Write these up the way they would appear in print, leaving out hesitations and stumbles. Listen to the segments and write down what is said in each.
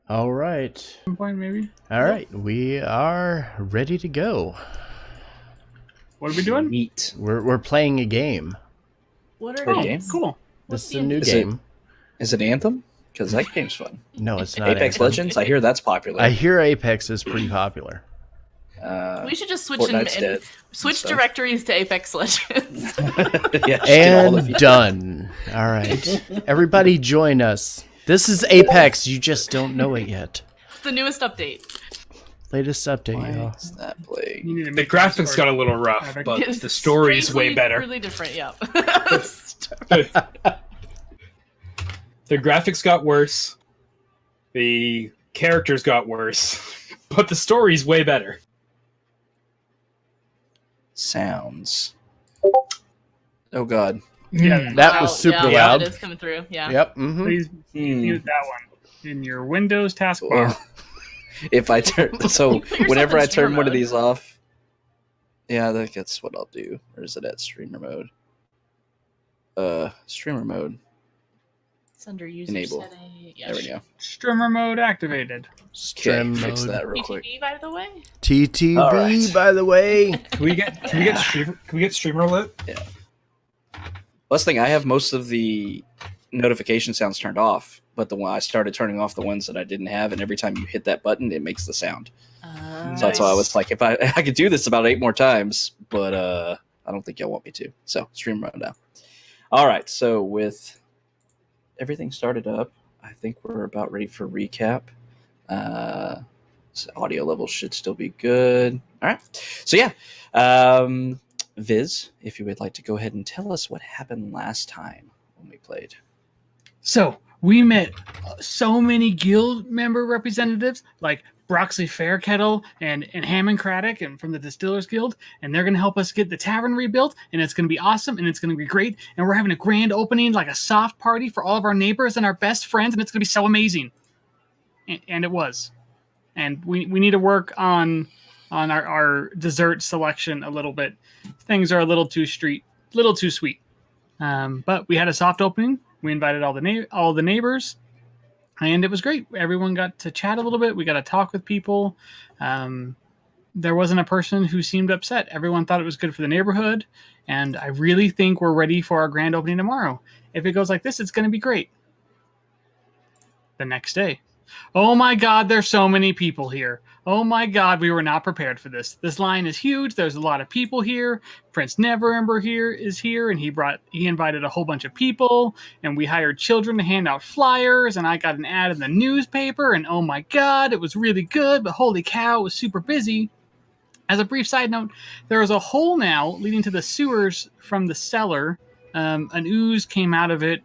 All right. Some point maybe. All right. We are ready to go. What are we doing? Meat. We're playing a game. What are Play a games? game? Cool. This is a new Is game. Is it Anthem? Because that game's fun. No, it's not. Apex Anthem. Legends? I hear that's popular. I hear Apex is pretty popular. We should just switch Fortnite's and dead switch stuff. directories to Apex Legends. Yeah, get all the And features. done. All right. Everybody join us. This is Apex. You just don't know it yet. It's the newest update. Latest update, Why y'all. is that playing? You need to The make graphics got a little Yeah, rough, they're- but It's the story's way strangely better. Really different, yeah. The graphics got worse. The characters got worse. But the story's way better. Sounds. Oh god. Yeah, That was super yeah, loud. It is coming through. Yeah. Yep. Mm-hmm. please Hmm. mute that one in your Windows taskbar. Well, if I turn You put yourself whenever in I turn streamer one of mode. these off, yeah, that's what I'll do. Or is it at streamer mode? Streamer mode. It's under user Enable. setting. Yeah, There we go. Streamer mode activated. Okay, Stream fix mode. that real quick. PTV, by the way. TTV, All right. by the way. Can we get streamer lit? Last thing, I have most of the notification sounds turned off, but the one I started turning off the ones that I didn't have, and every time you hit that button, it makes the sound. So that's why I was like, if I could do this about 8 more times, but I don't think y'all want me to. So stream mode now. All right, so with everything started up, I think we're about ready for recap. So audio level should still be good. All right, so yeah, Viz, if you would like to go ahead and tell us what happened last time when we played. So we met so many guild member representatives like Broxley Fairkettle and Hammond Craddock and from the Distillers Guild, and they're going to help us get the tavern rebuilt, and it's going to be awesome, and it's going to be great, and we're having a grand opening, like a soft party for all of our neighbors and our best friends, and it's going to be so amazing. And it was. And we need to work on our dessert selection a little bit. Things are a little too sweet. But we had a soft opening. We invited all the neighbors, and it was great. Everyone got to chat a little bit. We got to talk with people. There wasn't a person who seemed upset. Everyone thought it was good for the neighborhood, and I really think we're ready for our grand opening tomorrow. If it goes like this, it's going to be great. The next day. Oh my God, there's so many people here. Oh my God, we were not prepared for this. This line is huge. There's a lot of people here. Prince Neverember is here, and he invited a whole bunch of people, and we hired children to hand out flyers, and I got an ad in the newspaper, and oh my God, it was really good, but holy cow, it was super busy. As a brief side note, there is a hole now leading to the sewers from the cellar. An ooze came out of it.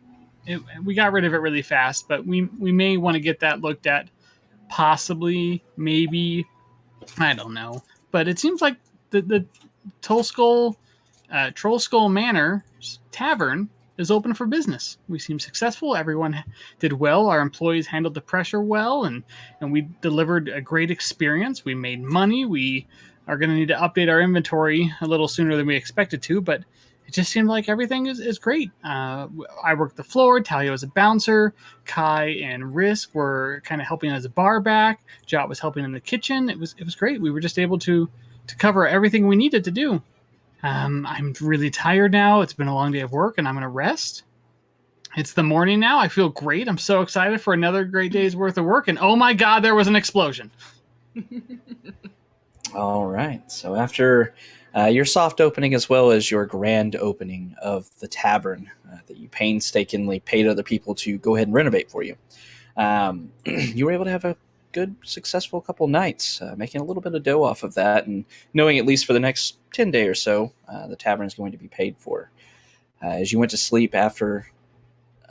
We got rid of it really fast, but we may want to get that looked at. Possibly, maybe, I don't know. But it seems like the Troll Skull Manor Tavern is open for business. We seem successful. Everyone did well. Our employees handled the pressure well, and we delivered a great experience. We made money. We are going to need to update our inventory a little sooner than we expected to, but it just seemed like everything is great. I worked the floor. Talia was a bouncer. Kai and Risk were kind of helping as a bar back. Jot was helping in the kitchen. It was great. We were just able to cover everything we needed to do. I'm really tired now. It's been a long day of work, and I'm going to rest. It's the morning now. I feel great. I'm so excited for another great day's worth of work. And oh my God, there was an explosion. All right. So after your soft opening as well as your grand opening of the tavern that you painstakingly paid other people to go ahead and renovate for you, you were able to have a good, successful couple nights, making a little bit of dough off of that, and knowing at least for the next 10 day or so, the tavern is going to be paid for. As you went to sleep after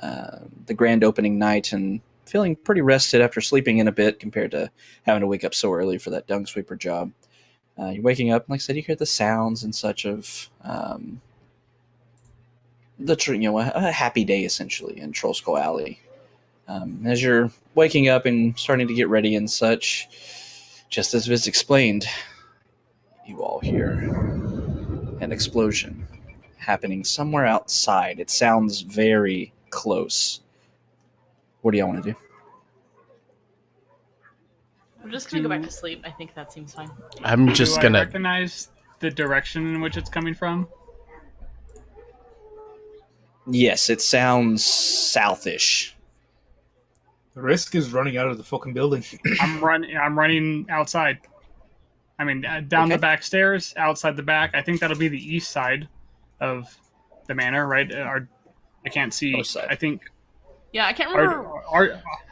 the grand opening night and feeling pretty rested after sleeping in a bit compared to having to wake up so early for that dung sweeper job, you're waking up, and like I said, you hear the sounds and such of a happy day essentially in Troll Skull Alley. As you're waking up and starting to get ready and such, just as Viz explained, you all hear an explosion happening somewhere outside. It sounds very close. What do y'all want to do? We're just gonna go back to sleep. I think that seems fine. I'm just Do gonna. I recognize the direction in which it's coming from? Yes, it sounds southish. The risk is running out of the fucking building. I'm running outside. I mean, down the back stairs, outside the back. I think that'll be the east side of the manor, right? I can't see. North side. I think. Yeah, I can't remember.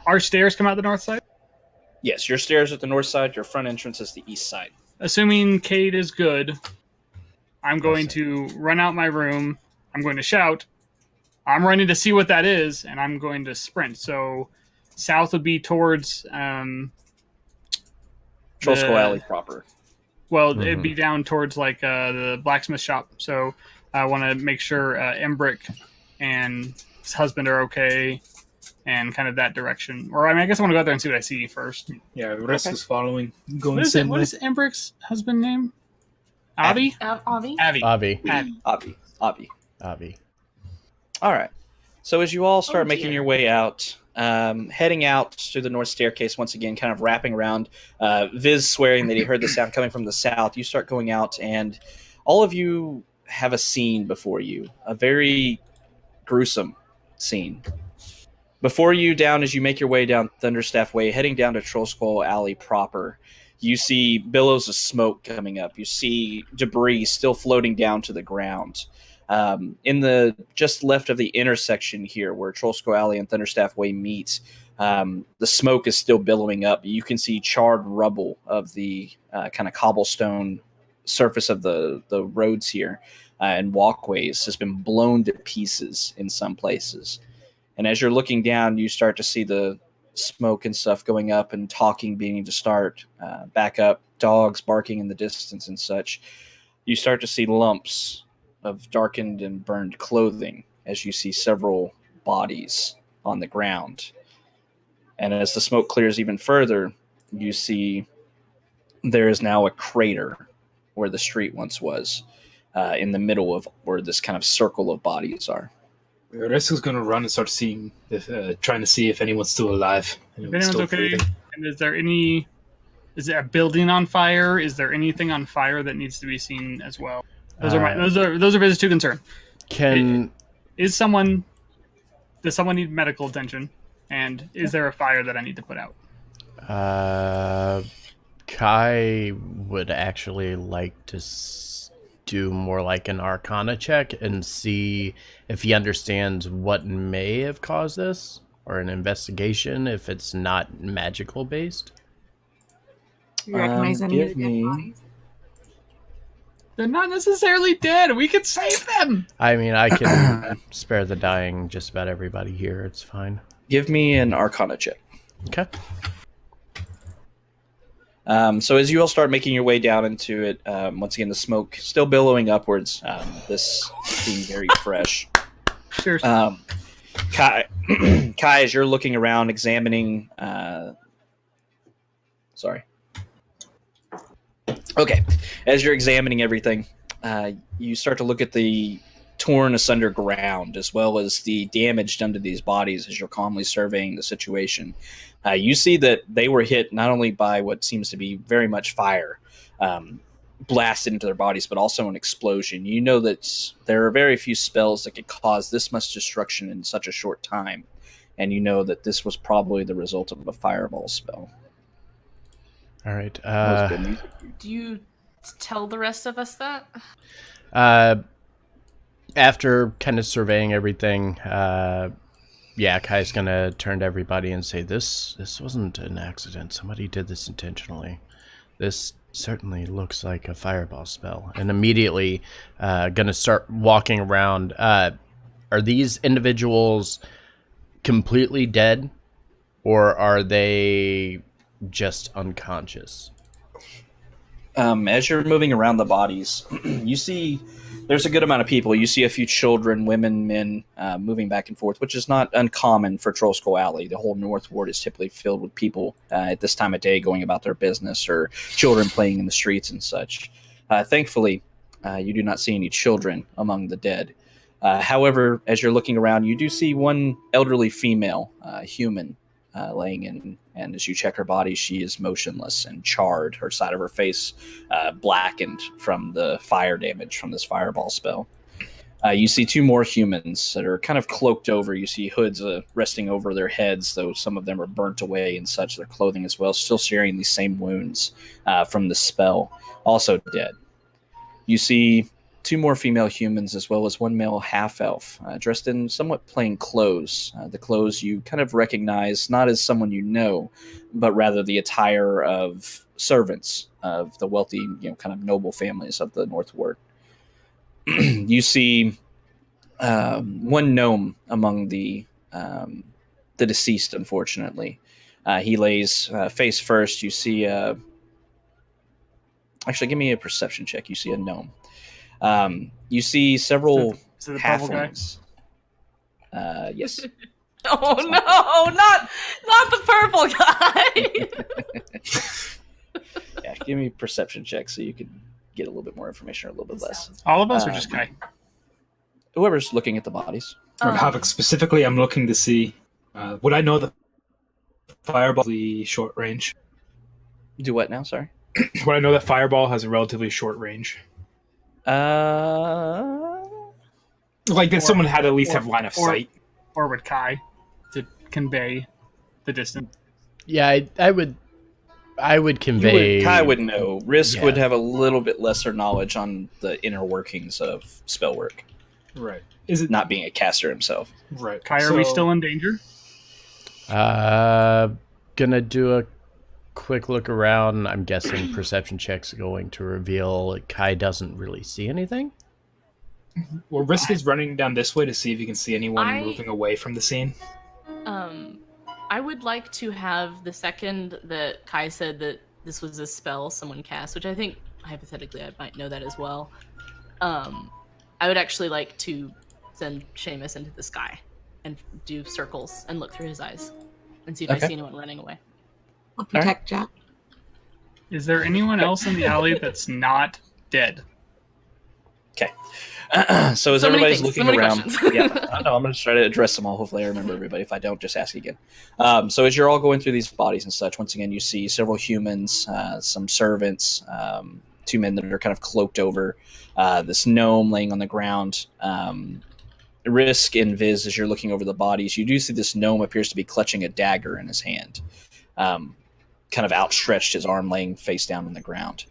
Our stairs come out the north side. Yes, your stairs are at the north side. Your front entrance is the east side. Assuming Cade is good, I'm going to run out my room. I'm going to shout. I'm running to see what that is, and I'm going to sprint. So south would be towards Troll Skull Alley proper. Well, it'd be down towards like the blacksmith shop. So I want to make sure Embrick and his husband are okay, and kind of that direction. Or I mean, I guess I want to go out there and see what I see first. Yeah, the rest is following. Going What is same it? What way. is Embrick's husband name? Avi? Avi? Avi. Avi. All right. So as you all start making your way out, heading out to the north staircase once again, kind of wrapping around, Viz swearing that he heard the sound coming from the south, you start going out, and all of you have a scene before you, a very gruesome scene. Before you, down as you make your way down Thunderstaff Way, heading down to Troll Skull Alley proper, you see billows of smoke coming up. You see debris still floating down to the ground. In the just left of the intersection here where Troll Skull Alley and Thunderstaff Way meet, the smoke is still billowing up. You can see charred rubble of the kind of cobblestone surface of the roads here and walkways has been blown to pieces in some places. And as you're looking down, you start to see the smoke and stuff going up and talking beginning to start back up, dogs barking in the distance and such. You start to see lumps of darkened and burned clothing as you see several bodies on the ground. And as the smoke clears even further, you see there is now a crater where the street once was, in the middle of where this kind of circle of bodies are. The rest is going to run and start seeing, trying to see if anyone's still alive. If anyone's okay, and is there a building on fire? Is there anything on fire that needs to be seen as well? Those are Viz's two concerns. Does someone need medical attention? And is there a fire that I need to put out? Kai would actually like to do more like an Arcana check and see if he understands what may have caused this, or an investigation if it's not magical based. You recognize any of the dead bodies? They're not necessarily dead. We could save them. I mean, I can spare the dying just about everybody here. It's fine. Give me an Arcana check. Okay. So as you all start making your way down into it, once again, the smoke still billowing upwards, this being very fresh. Sure. Kai, as you're looking around, examining... sorry. Okay. As you're examining everything, you start to look at the torn asunder ground as well as the damage done to these bodies as you're calmly surveying the situation. You see that they were hit not only by what seems to be very much fire, blasted into their bodies, but also an explosion. You know that there are very few spells that could cause this much destruction in such a short time, and you know that this was probably the result of a fireball spell. All right. That was good music. Do you tell the rest of us that? After kind of surveying everything, Kai's gonna turn to everybody and say, "This wasn't an accident. Somebody did this intentionally. This certainly looks like a fireball spell." And immediately, gonna start walking around. Are these individuals completely dead, or are they just unconscious? As you're moving around the bodies, you see there's a good amount of people. You see a few children, women, men moving back and forth, which is not uncommon for Troll Skull Alley. The whole North Ward is typically filled with people at this time of day going about their business, or children playing in the streets and such. Thankfully, you do not see any children among the dead. However, as you're looking around, you do see one elderly female human laying in, and as you check her body, she is motionless and charred. Her side of her face blackened from the fire damage from this fireball spell. You see two more humans that are kind of cloaked over. You see hoods resting over their heads, though some of them are burnt away and such. Their clothing as well, still sharing these same wounds from the spell, also dead. You see two more female humans, as well as one male half-elf, dressed in somewhat plain clothes. The clothes you kind of recognize not as someone you know, but rather the attire of servants of the wealthy, kind of noble families of the North Ward. You see one gnome among the deceased, unfortunately. He lays face first. You see... actually, give me a perception check. You see a gnome. You see several Is it the purple guy? halflings. Yes. Oh no, not the purple guy. Yeah, give me a perception check so you can get a little bit more information or a little bit less. All of us, or just Kai? Whoever's looking at the bodies. Havoc specifically, I'm looking to see, would I know the fireball the short range? Do what now? Sorry. Would I know that fireball has a relatively short range? Like that someone had to at least have line of sight. Or would Kai to convey the distance? Yeah, I would convey. Kai would know. Risk Yeah. would have a little bit lesser knowledge on the inner workings of spell work. Right. Is it Not being a caster himself. right? Kai, are we still in danger? Gonna do a quick look around. I'm guessing perception checks are going to reveal Kai doesn't really see anything. Well, Risk is running down this way to see if you can see anyone moving away from the scene. I would like to have the second that Kai said that this was a spell someone cast, which I think hypothetically I might know that as well. I would actually like to send Seamus into the sky and do circles and look through his eyes and see if I see anyone running away. I'll protect Jack. Is there anyone else in the alley that's not dead? Okay. So as So many everybody's things, looking so many around, questions. yeah, I know I'm going to try to address them all. Hopefully, I remember everybody. If I don't, just ask again. So as you're all going through these bodies and such, once again, you see several humans, some servants, two men that are kind of cloaked over, this gnome laying on the ground. Risk and Viz, as you're looking over the bodies, you do see this gnome appears to be clutching a dagger in his hand, kind of outstretched, his arm laying face down on the ground.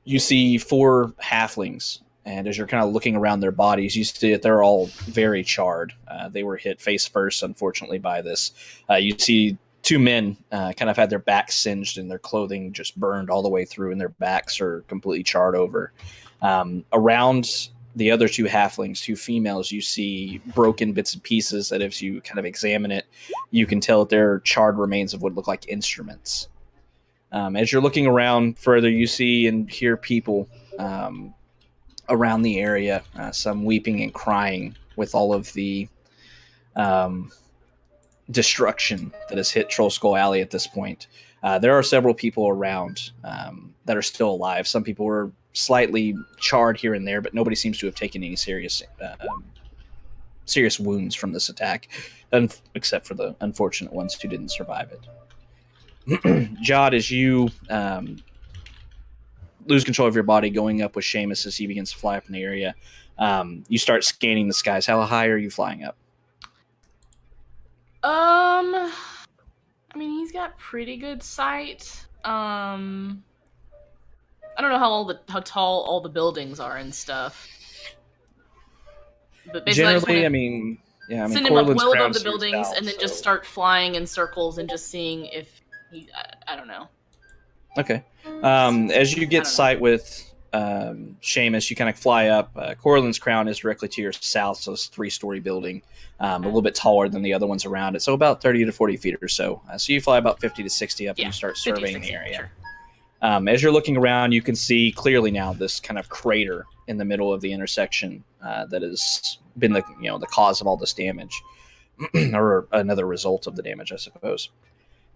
You see four halflings, and as you're kind of looking around their bodies, you see that they're all very charred. They were hit face first, unfortunately, by this. You see two men kind of had their backs singed and their clothing just burned all the way through, and their backs are completely charred over. Around the other two halflings, two females, you see broken bits and pieces that if you kind of examine it, you can tell that they're charred remains of what look like instruments. As you're looking around further, you see and hear people around the area, some weeping and crying with all of the destruction that has hit Troll Skull Alley at this point. There are several people around that are still alive. Some people were slightly charred here and there, but nobody seems to have taken any serious wounds from this attack, except for the unfortunate ones who didn't survive it. Jod, as you lose control of your body, going up with Seamus as he begins to fly up in the area. You start scanning the skies. How high are you flying up? I mean, he's got pretty good sight. I don't know how tall all the buildings are and stuff. But basically, generally, send him up well above the buildings and then just start flying in circles and just seeing if he. I don't know. Okay. As you get sight with Seamus, you kind of fly up. Corlin's Crown is directly to your south, so it's a 3-story building, a little bit taller than the other ones around it, so about 30 to 40 feet or so. So you fly about 50 to 60 up and you start surveying the area. Sure. As you're looking around, you can see clearly now this kind of crater in the middle of the intersection that has been the cause of all this damage, or another result of the damage, I suppose.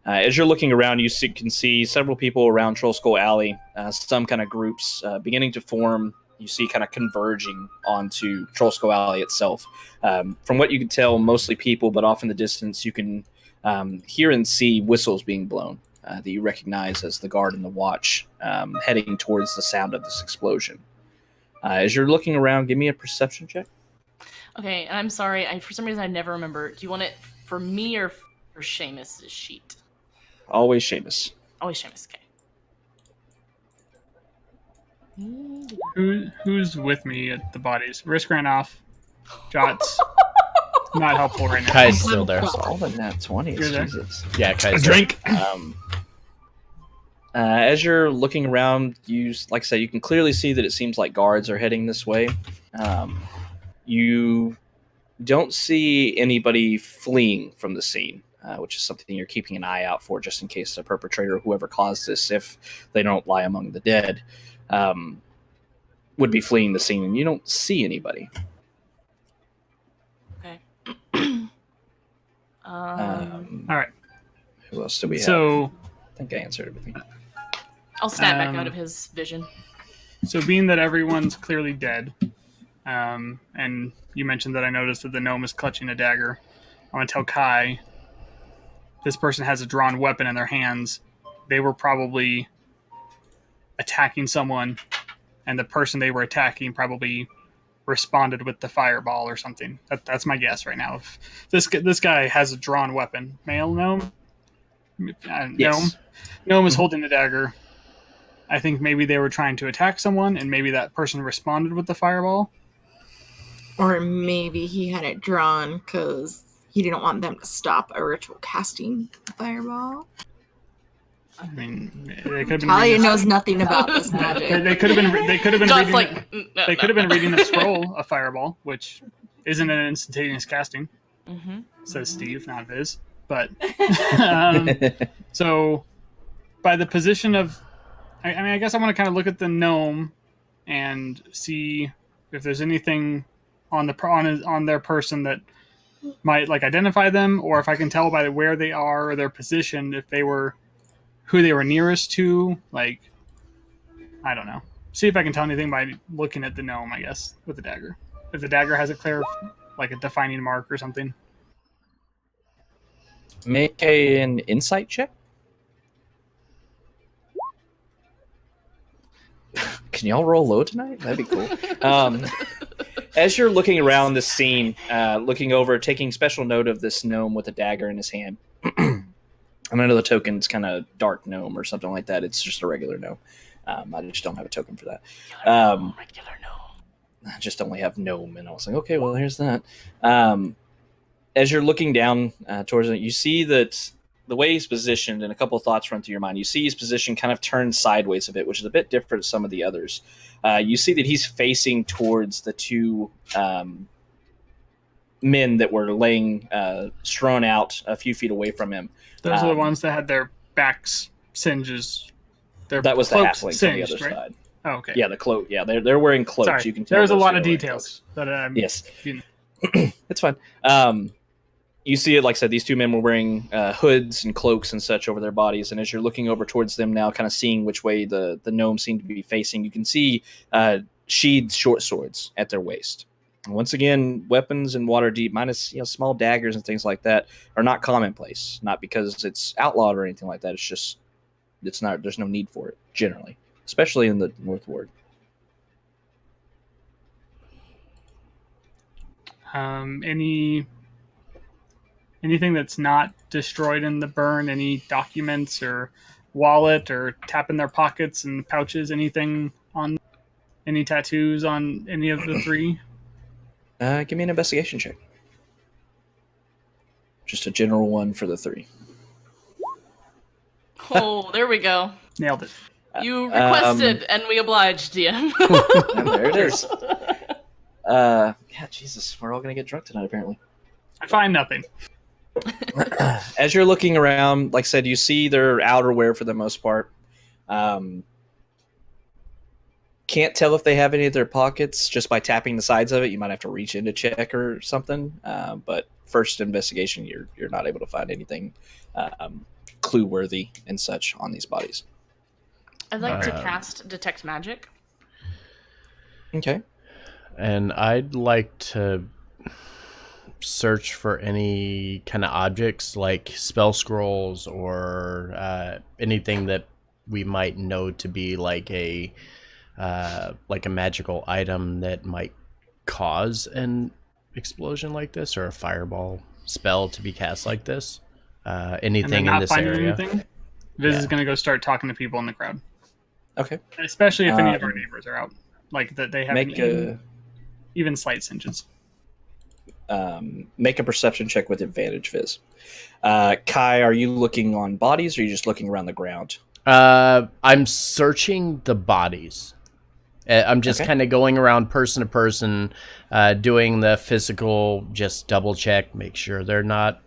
As you're looking around, you can see several people around Troll Skull Alley, some kind of groups beginning to form. You see kind of converging onto Troll Skull Alley itself. From what you can tell, mostly people, but off in the distance, you can hear and see whistles being blown that you recognize as the guard and the watch heading towards the sound of this explosion. As you're looking around, give me a perception check. Okay, and I'm sorry, for some reason I never remember. Do you want it for me or for Seamus' sheet? Always Seamus. Always Seamus, okay. Who's with me at the bodies? Risk ran off. Jots. Not helpful right now. Kai's still there. All the nat 20s. Jesus. Yeah, Kai's drink. As you're looking around, like I said, you can clearly see that it seems like guards are heading this way. You don't see anybody fleeing from the scene, which is something you're keeping an eye out for, just in case the perpetrator, whoever caused this, if they don't lie among the dead, would be fleeing the scene, and you don't see anybody. Okay. All right. Who else do we have? So, I think I answered everything. I'll snap back out of his vision. So, being that everyone's clearly dead, and you mentioned that I noticed that the gnome is clutching a dagger, I'm going to tell Kai, this person has a drawn weapon in their hands. They were probably attacking someone, and the person they were attacking probably responded with the fireball or something. That's my guess right now. If this guy has a drawn weapon, male gnome, Yes. gnome is holding a dagger. I think maybe they were trying to attack someone, and maybe that person responded with the fireball. Or maybe he had it drawn because he didn't want them to stop a ritual casting the fireball. I mean, they could have been. Talia knows nothing about this magic. They could have been. They could have been John's reading. They could have been reading the scroll of fireball, which isn't an instantaneous casting. Mm-hmm. Says Steve, not Viz. But so, by the position of, I guess I want to kind of look at the gnome and see if there's anything on their person that might like identify them, or if I can tell by where they are or their position if they were who they were nearest to. Like, I don't know. See if I can tell anything by looking at the gnome, I guess, with the dagger. If the dagger has a clear, like a defining mark or something. Make an insight check. Can y'all roll low tonight? That'd be cool. As you're looking around the scene, looking over, taking special note of this gnome with a dagger in his hand. I know the token's kind of dark gnome or something like that. It's just a regular gnome. I just don't have a token for that. Regular gnome. I just only have gnome, and I was like, okay, well, here's that. As you're looking down towards it, you see that the way he's positioned, and a couple of thoughts run through your mind. You see his position kind of turned sideways a bit, which is a bit different to some of the others. You see that he's facing towards the two men that were laying strewn out a few feet away from him. Those are the ones that had their backs singes. That was the halfling singed, on the other right? side. Oh, okay. Yeah, the cloak. Yeah, they're wearing cloaks. Sorry, You can tell there's a lot those of two are wearing details. cloaks. That Yes. you know. It's fine. You see it, like I said, these two men were wearing hoods and cloaks and such over their bodies, and as you're looking over towards them now, kind of seeing which way the gnome seemed to be facing, you can see sheathed short swords at their waist. And once again, weapons in Waterdeep, minus small daggers and things like that, are not commonplace. Not because it's outlawed or anything like that. It's just there's no need for it generally. especially in the North Ward. Anything that's not destroyed in the burn? Any documents or wallet or tap in their pockets and pouches? Anything on any tattoos on any of the three? Give me an investigation check. Just a general one for the three. Oh, there we go. Nailed it. You requested, and we obliged, DM. And there it is. Yeah, Jesus, we're all gonna get drunk tonight, apparently. I find nothing. As you're looking around, like I said, you see their outerwear for the most part. Can't tell if they have any of their pockets just by tapping the sides of it. You might have to reach in to check or something. But first investigation, you're not able to find anything clue worthy and such on these bodies. I'd like to cast Detect Magic. Okay. And I'd like to search for any kind of objects like spell scrolls or anything that we might know to be like a magical item that might cause an explosion like this, or a fireball spell to be cast like this. Anything in this area. Viz is going to go start talking to people in the crowd. Okay. Especially if any of our neighbors are out, like that they have Make even slight cinches. Make a perception check with advantage, Viz. Kai, are you looking on bodies, or are you just looking around the ground? I'm searching the bodies. I'm just kind of going around person to person, doing the physical, just double check, make sure they're not,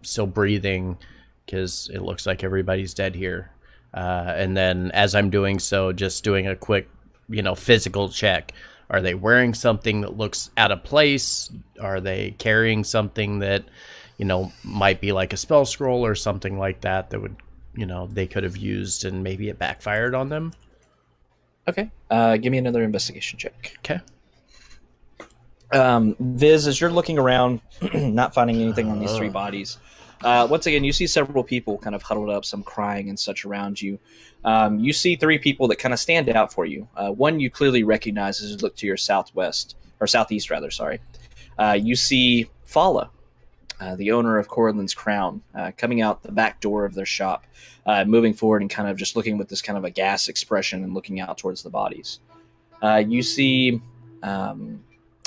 still breathing, because it looks like everybody's dead here. And then as I'm doing so, just doing a quick, physical check. Are they wearing something that looks out of place? Are they carrying something that, might be like a spell scroll or something like that that would, they could have used and maybe it backfired on them? Okay. Give me another investigation check. Okay. Viz, as you're looking around, not finding anything on these three bodies, once again, you see several people kind of huddled up, some crying and such around you. You see three people that kind of stand out for you. One you clearly recognize as you look to your southeast, sorry. You see Fala, the owner of Corlin's Crown, coming out the back door of their shop, moving forward and kind of just looking with this kind of a gas expression and looking out towards the bodies. You see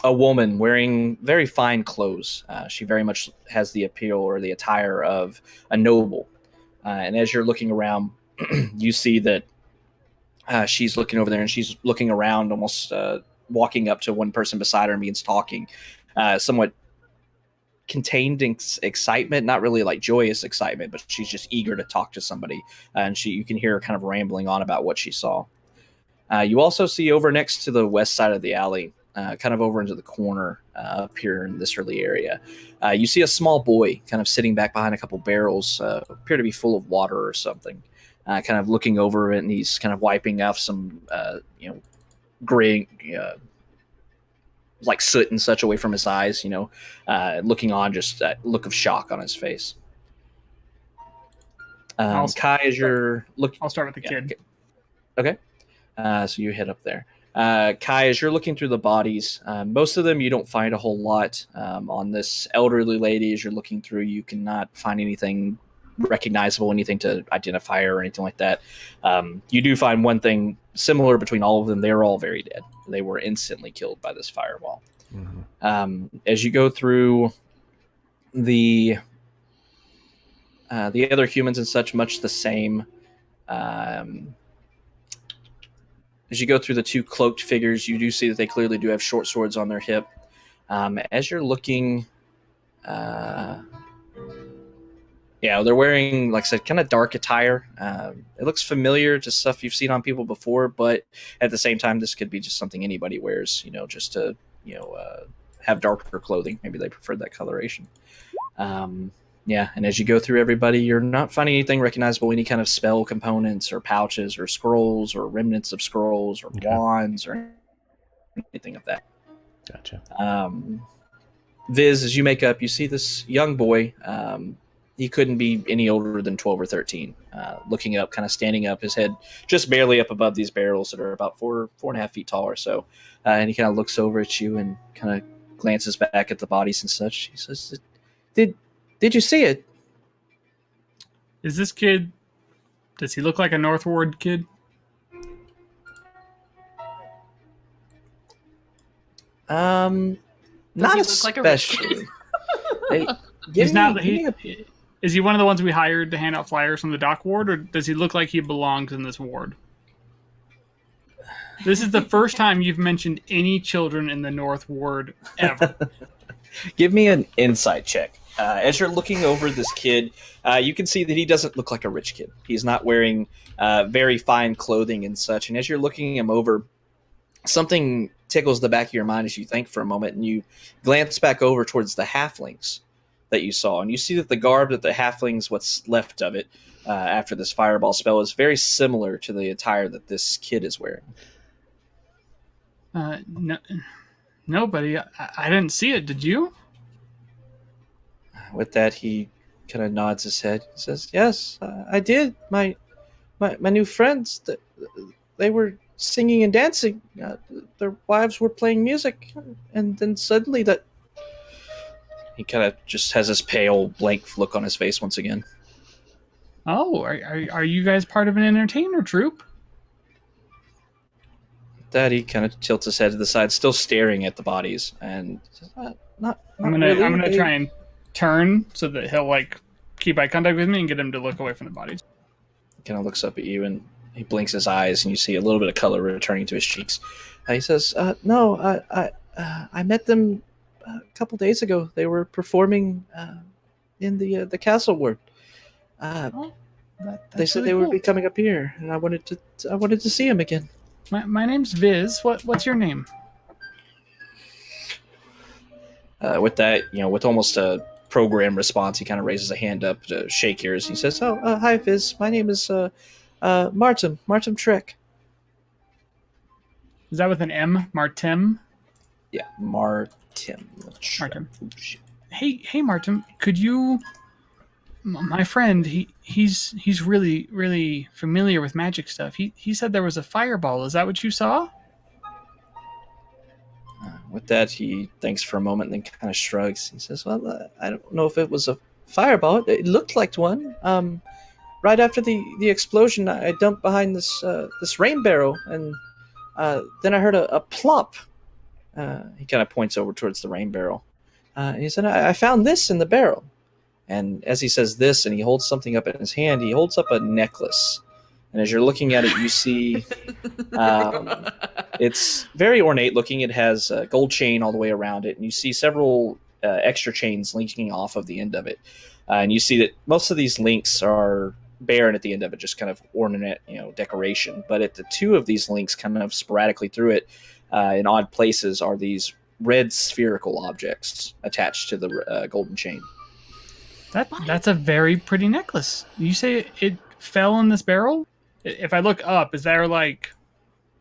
a woman wearing very fine clothes. She very much has the appeal or the attire of a noble. And as you're looking around, you see that she's looking over there and she's looking around, almost walking up to one person beside her and begins talking, somewhat contained in excitement, not really like joyous excitement, but she's just eager to talk to somebody. And you can hear her kind of rambling on about what she saw. You also see over next to the west side of the alley, kind of over into the corner up here in this early area, you see a small boy kind of sitting back behind a couple barrels, appear to be full of water or something, kind of looking over it, and he's kind of wiping off some, gray, like soot and such away from his eyes, looking on, just a look of shock on his face. Kai, as you're looking... I'll start with the kid. Okay. So you head up there. Kai, as you're looking through the bodies, most of them you don't find a whole lot. On this elderly lady, as you're looking through, you cannot find anything recognizable, anything to identify her or anything like that. You do find one thing similar between all of them. They're all very dead. They were instantly killed by this fireball. Mm-hmm. As you go through the other humans and such, much the same. As you go through the two cloaked figures, you do see that they clearly do have short swords on their hip. As you're looking, they're wearing, like I said, kind of dark attire. It looks familiar to stuff you've seen on people before, but at the same time, this could be just something anybody wears, just to, have darker clothing. Maybe they preferred that coloration. And as you go through everybody, you're not finding anything recognizable, any kind of spell components or pouches or scrolls or remnants of scrolls or wands or anything of that. Gotcha. Viz, as you make up, you see this young boy, he couldn't be any older than 12 or 13. Looking up, kind of standing up, his head just barely up above these barrels that are about 4.5 feet tall or so. And he kind of looks over at you and kind of glances back at the bodies and such. He says, Did you see it? Is this kid? Does he look like a North Ward kid? Not he look like a rich especially. Hey, He's not. Is he one of the ones we hired to hand out flyers from the dock ward, or does he look like he belongs in this ward? This is the first time you've mentioned any children in the North Ward ever. Give me an insight check. As you're looking over this kid, you can see that he doesn't look like a rich kid. He's not wearing very fine clothing and such. And as you're looking him over, something tickles the back of your mind as you think for a moment, and you glance back over towards the halflings that you saw. And you see that the garb that the halflings, what's left of it after this fireball spell, is very similar to the attire that this kid is wearing. No, buddy. I didn't see it. Did you? With that, he kind of nods his head. He says, "Yes, I did. My new friends, they were singing and dancing. Their wives were playing music, and then suddenly that." He kind of just has this pale, blank look on his face once again. Oh, are you guys part of an entertainer troupe? That he kind of tilts his head to the side, still staring at the bodies, and says, not I'm really. gonna try and turn so that he'll like keep eye contact with me and get him to look away from the bodies. He kind of looks up at you and he blinks his eyes, and you see a little bit of color returning to his cheeks. He says, "No, I met them a couple days ago. They were performing in the castle ward. They said really they would cool. be coming up here, and I wanted to see him again." My name's Viz. What's your name? With that, with almost a program response, he kind of raises a hand up to shake yours. He says, hi, Viz. My name is Martin Trek. Is that with an M? Martim? Yeah, Martin. Martin. Hey, Martin. Could you? My friend, he's really, really familiar with magic stuff. He said there was a fireball. Is that what you saw? With that, he thinks for a moment and then kind of shrugs. He says, "Well, I don't know if it was a fireball. It looked like one. Right after the explosion, I dumped behind this rain barrel, and then I heard a plop." He kind of points over towards the rain barrel. He said, I found this in the barrel." And as he says this, and he holds something up in his hand, he holds up a necklace. And as you're looking at it, you see it's very ornate looking. It has a gold chain all the way around it, and you see several extra chains linking off of the end of it. And you see that most of these links are barren at the end of it, just kind of ornament, decoration. But at the two of these links, kind of sporadically through it, in odd places, are these red spherical objects attached to the golden chain. That's a very pretty necklace. You say it fell in this barrel? If I look up, is there like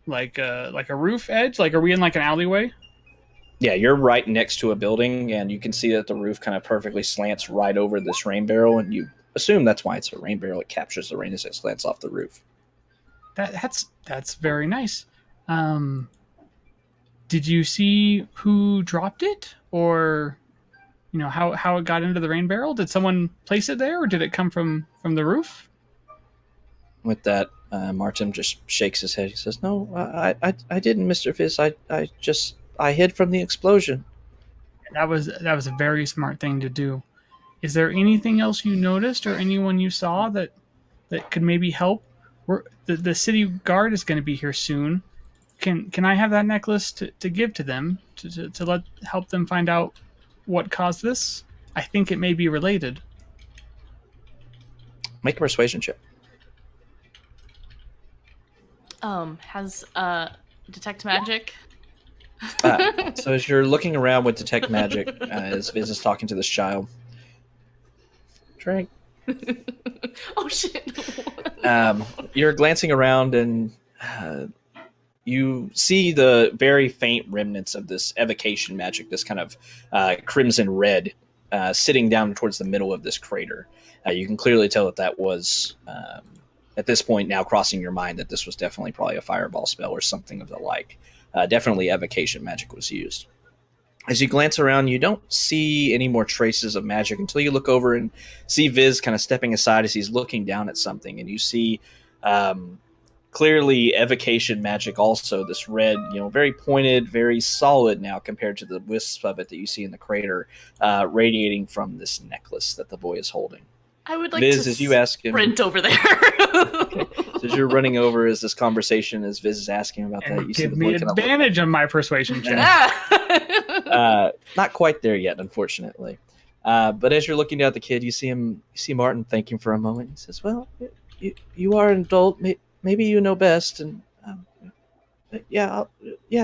a roof edge? Like, are we in like an alleyway? Yeah, you're right next to a building, and you can see that the roof kind of perfectly slants right over this rain barrel, and you assume that's why it's a rain barrel. It captures the rain as it slants off the roof. That's very nice. Did you see who dropped it, or how it got into the rain barrel? Did someone place it there, or did it come from the roof? With that, Martin just shakes his head. He says, "No, I didn't, Mr. Fizz. I hid from the explosion." That was a very smart thing to do. Is there anything else you noticed or anyone you saw that could maybe help? The city guard is going to be here soon. Can I have that necklace to give to them to help them find out what caused this? I think it may be related. Make a persuasion check. Has detect magic? So as you're looking around with detect magic, as Viz is talking to this child, drink. Oh shit! You're glancing around and you see the very faint remnants of this evocation magic, this kind of crimson red sitting down towards the middle of this crater. You can clearly tell that was, at this point now crossing your mind, that this was definitely probably a fireball spell or something of the like. Definitely evocation magic was used. As you glance around, you don't see any more traces of magic until you look over and see Viz kind of stepping aside as he's looking down at something, and you see clearly evocation magic also, this red, very pointed, very solid now compared to the wisps of it that you see in the crater, radiating from this necklace that the boy is holding. I would like Viz, to as you ask him, sprint over there. okay. So as you're running over, as this conversation, as Viz is asking about that, And you see give the me boy kind of advantage on my persuasion check. not quite there yet, unfortunately. But as you're looking down at the kid, you see Martin thanking for a moment. He says, "Well, you are an adult. Maybe you know best." And yeah,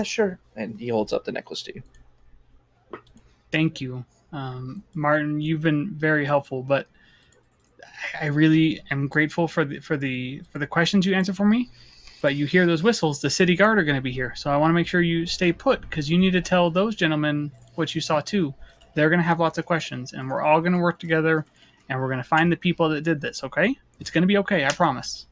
sure. And he holds up the necklace to you. Thank you, Martin. You've been very helpful, but I really am grateful for the questions you answered for me. But you hear those whistles, the city guard are going to be here. So I want to make sure you stay put, because you need to tell those gentlemen what you saw too. They're going to have lots of questions, and we're all going to work together, and we're going to find the people that did this, okay? It's going to be okay, I promise.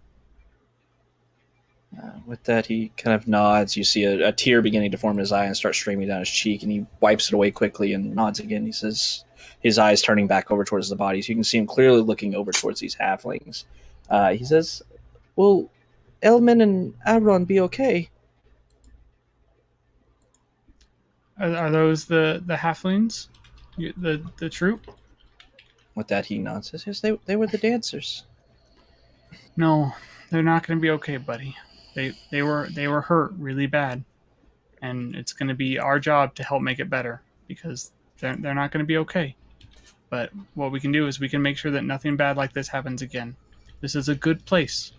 With that, he kind of nods. You see a tear beginning to form in his eye and start streaming down his cheek, and he wipes it away quickly and nods again. He says, his eyes turning back over towards the bodies. You can see him clearly looking over towards these halflings. He says, "Will Elman and Aaron be okay?" Are those the halflings? The troop? With that, he nods. Says, "Yes, they were the dancers." No, they're not going to be okay, buddy. They were hurt really bad, and it's going to be our job to help make it better, because they're not going to be okay. But what we can do is we can make sure that nothing bad like this happens again. This is a good place.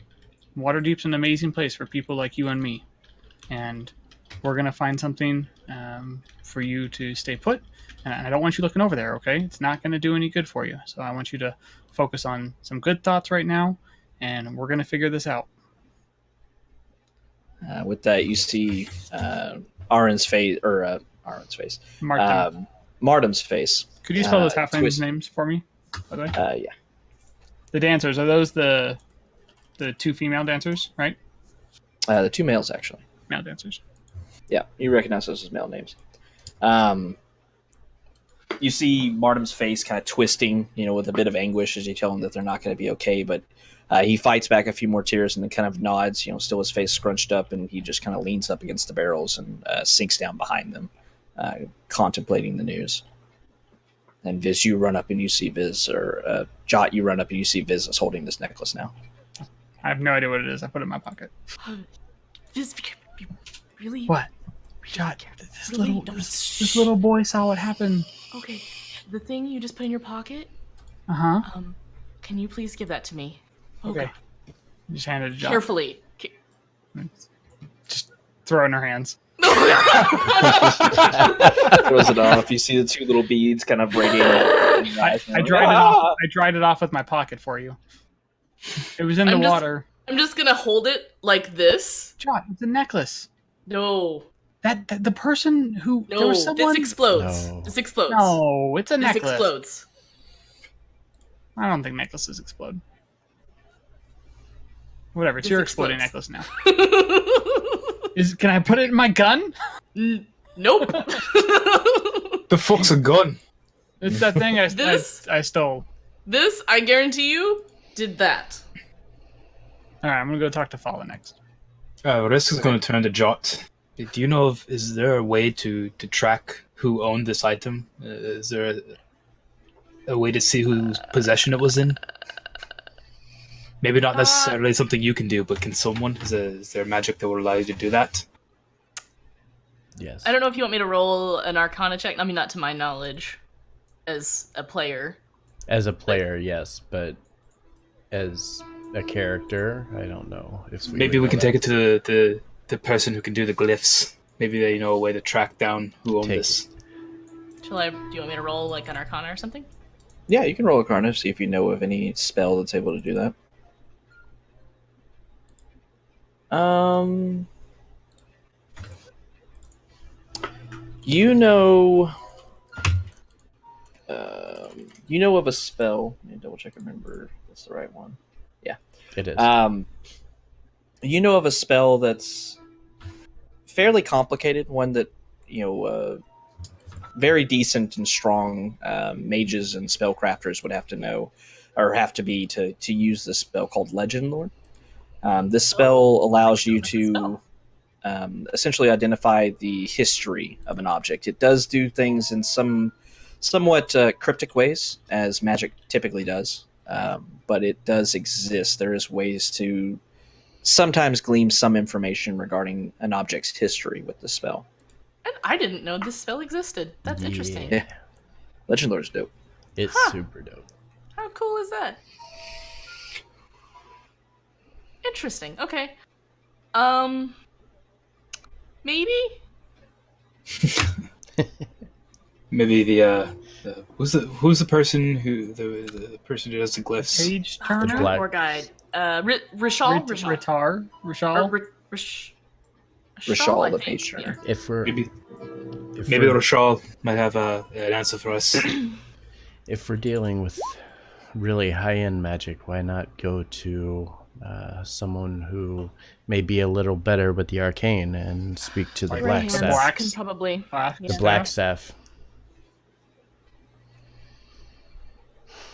Waterdeep's an amazing place for people like you and me, and we're going to find something for you to stay put. And I don't want you looking over there, okay? It's not going to do any good for you. So I want you to focus on some good thoughts right now, and we're going to figure this out. With that, you see Aaron's face, or Aaron's face, Martin. Martin's face. Could you spell those halflings' twist. names for me, by the way? Yeah. The dancers, are those the two female dancers, right? The two males, actually. Male dancers. Yeah, you recognize those as male names. You see Martin's face kind of twisting, with a bit of anguish as you tell him that they're not going to be okay, but he fights back a few more tears and then kind of nods, still his face scrunched up, and he just kind of leans up against the barrels and sinks down behind them, contemplating the news. And Viz, you run up and you see Viz, or Jot, you run up and you see Viz is holding this necklace now. I have no idea what it is. I put it in my pocket. This really. What? Jot, this little boy saw what happened. Okay, the thing you just put in your pocket. Uh-huh. Can you please give that to me? Okay. Just hand it to Jot. Carefully. Just throw it in her hands. Throws it off. You see the two little beads kind of radiating. I dried it off. I dried it off with my pocket for you. It was in the water. I'm just gonna hold it like this. Jot, it's a necklace. No. That the person who No, there was someone. this explodes. No. This explodes. No, it's a This necklace. explodes. I don't think necklaces explode. Whatever, it's This your explodes. exploding necklace now. Can I put it in my gun? Nope. The fuck's a gun? It's that thing This- I stole. This, I guarantee you, did that. All right, I'm gonna go talk to Fala next. Risk is going to turn to Jot. Do you know is there a way to track who owned this item? Is there a way to see whose possession it was in? Maybe not necessarily something you can do, but can someone? Is there magic that will allow you to do that? Yes. I don't know if you want me to roll an Arcana check. I mean, not to my knowledge, as a player. As a player, yes, but as a character, I don't know if Maybe we can take it to the person who can do the glyphs. Maybe they know a way to track down who owned this. Do you want me to roll like an Arcana or something? Yeah, you can roll a Arcana, see if you know of any spell that's able to do that. You know, You know of a spell. Let me double check. Remember, that's the right one. Yeah, It is. You know of a spell that's fairly complicated. One that very decent and strong mages and spellcrafters would have to know, or have to be to use this spell called Legend Lore. This spell allows you to essentially identify the history of an object. It does do things in somewhat cryptic ways, as magic typically does, but it does exist. There is ways to sometimes glean some information regarding an object's history with the spell. And I didn't know this spell existed. That's interesting. Yeah. Legend Lore is dope. It's super dope. How cool is that? Interesting. Okay. Maybe? Maybe who's the person who the person who does the glyphs? Page The turner. black- Or guide. Rishal? Ritar. Rishal. Rishal, I the think. page turner. If we're Maybe if maybe we're, Rochelle might have an answer for us. if we're dealing with really high-end magic, why not go to someone who may be a little better with the arcane and speak to the Like black Right the hands staff? black- can probably. Black The Yeah. black staff.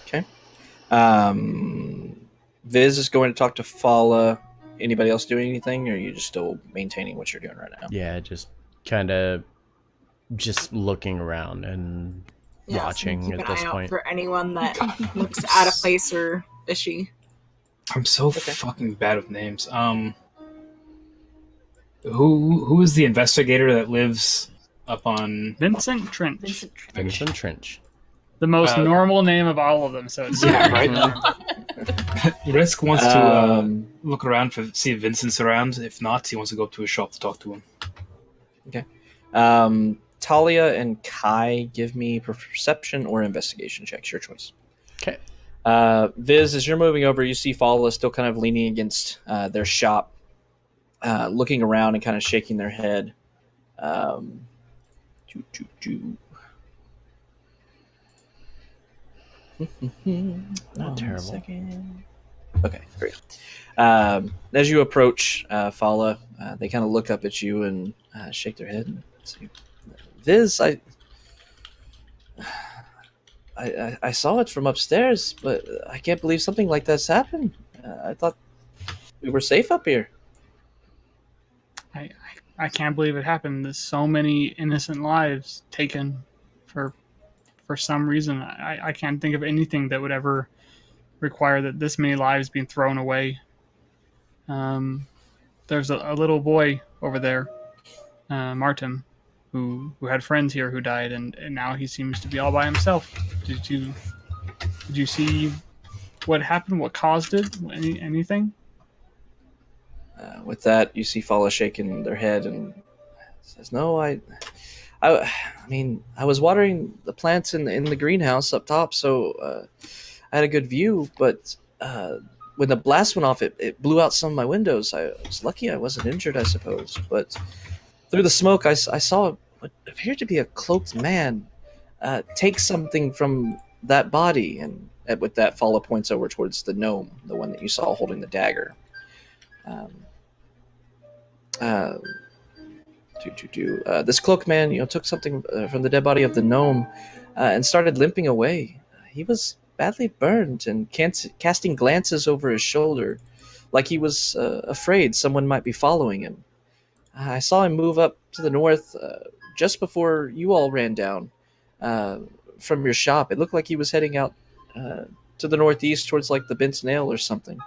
Okay. Viz is going to talk to Fala. Anybody else doing anything, or are you just still maintaining what you're doing right now? Yeah, just kind of just looking around and Yeah, so watching keep at an this eye out point. for anyone that looks out of place or fishy. I'm so fucking bad with names. Who is the investigator that lives up on? Vincent Trench. Vincent Trench. Vincent Trench. The most normal name of all of them. So it's Yeah, right. Risk wants to Um, look around for see if Vincent's around. If not, he wants to go up to his shop to talk to him. Talia and Kai, give me perception or investigation checks. Your choice. Okay. Viz, as you're moving over, you see Fala still kind of leaning against their shop, looking around and kind of shaking their head. Not terrible. Second. Okay, great. As you approach Fala, they kind of look up at you and shake their head and say, Viz, I saw it from upstairs, but I can't believe something like that's happened. I thought we were safe up here. I can't believe it happened. There's so many innocent lives taken for some reason. I can't think of anything that would ever require that this many lives being thrown away. There's a little boy over there, Martin, who had friends here who died, and now he seems to be all by himself. Did you see what happened? What caused it? Anything? With that, you see Fala shaking their head and says, "No, I mean, I was watering the plants in the greenhouse up top, so I had a good view. But when the blast went off, it blew out some of my windows. I was lucky I wasn't injured, I suppose. But through the smoke, I saw what appeared to be a cloaked man take something from that body." And with that, Fala points over towards the gnome, the one that you saw holding the dagger. This cloak man, took something from the dead body of the gnome and started limping away. He was badly burned and casting glances over his shoulder, like he was afraid someone might be following him. I saw him move up to the north just before you all ran down from your shop. It looked like he was heading out to the northeast towards like the Bent Nail or something.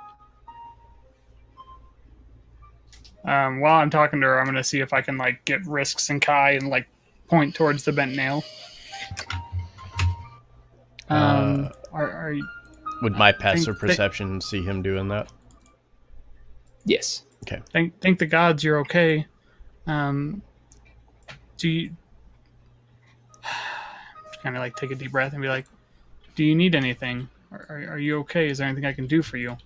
While I'm talking to her, I'm gonna see if I can get Risks and Kai and point towards the bent nail. Are you, Would my passive think- perception see him doing that? Yes. thank the gods you're okay. Do you kind of take a deep breath and be like, do you need anything? Are you okay? Is there anything I can do for you?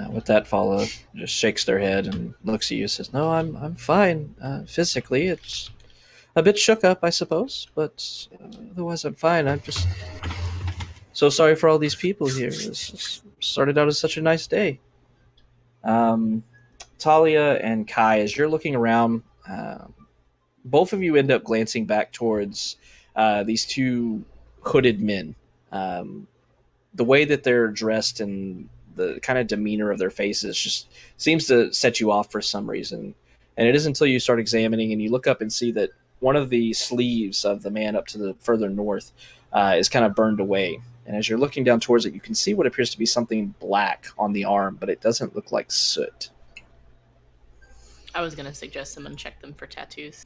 With that, Fala just shakes their head and looks at you and says, "No, I'm fine. Physically, a bit shook up, I suppose, but otherwise I'm fine. I'm just so sorry for all these people here. This started out as such a nice day. Talia and Kai, as you're looking around, both of you end up glancing back towards these two hooded men. The way that they're dressed and the kind of demeanor of their faces just seems to set you off for some reason. And it isn't until you start examining and you look up and see that one of the sleeves of the man up to the further north is kind of burned away. And as you're looking down towards it, you can see what appears to be something black on the arm, but it doesn't look like soot. I was gonna suggest someone check them for tattoos.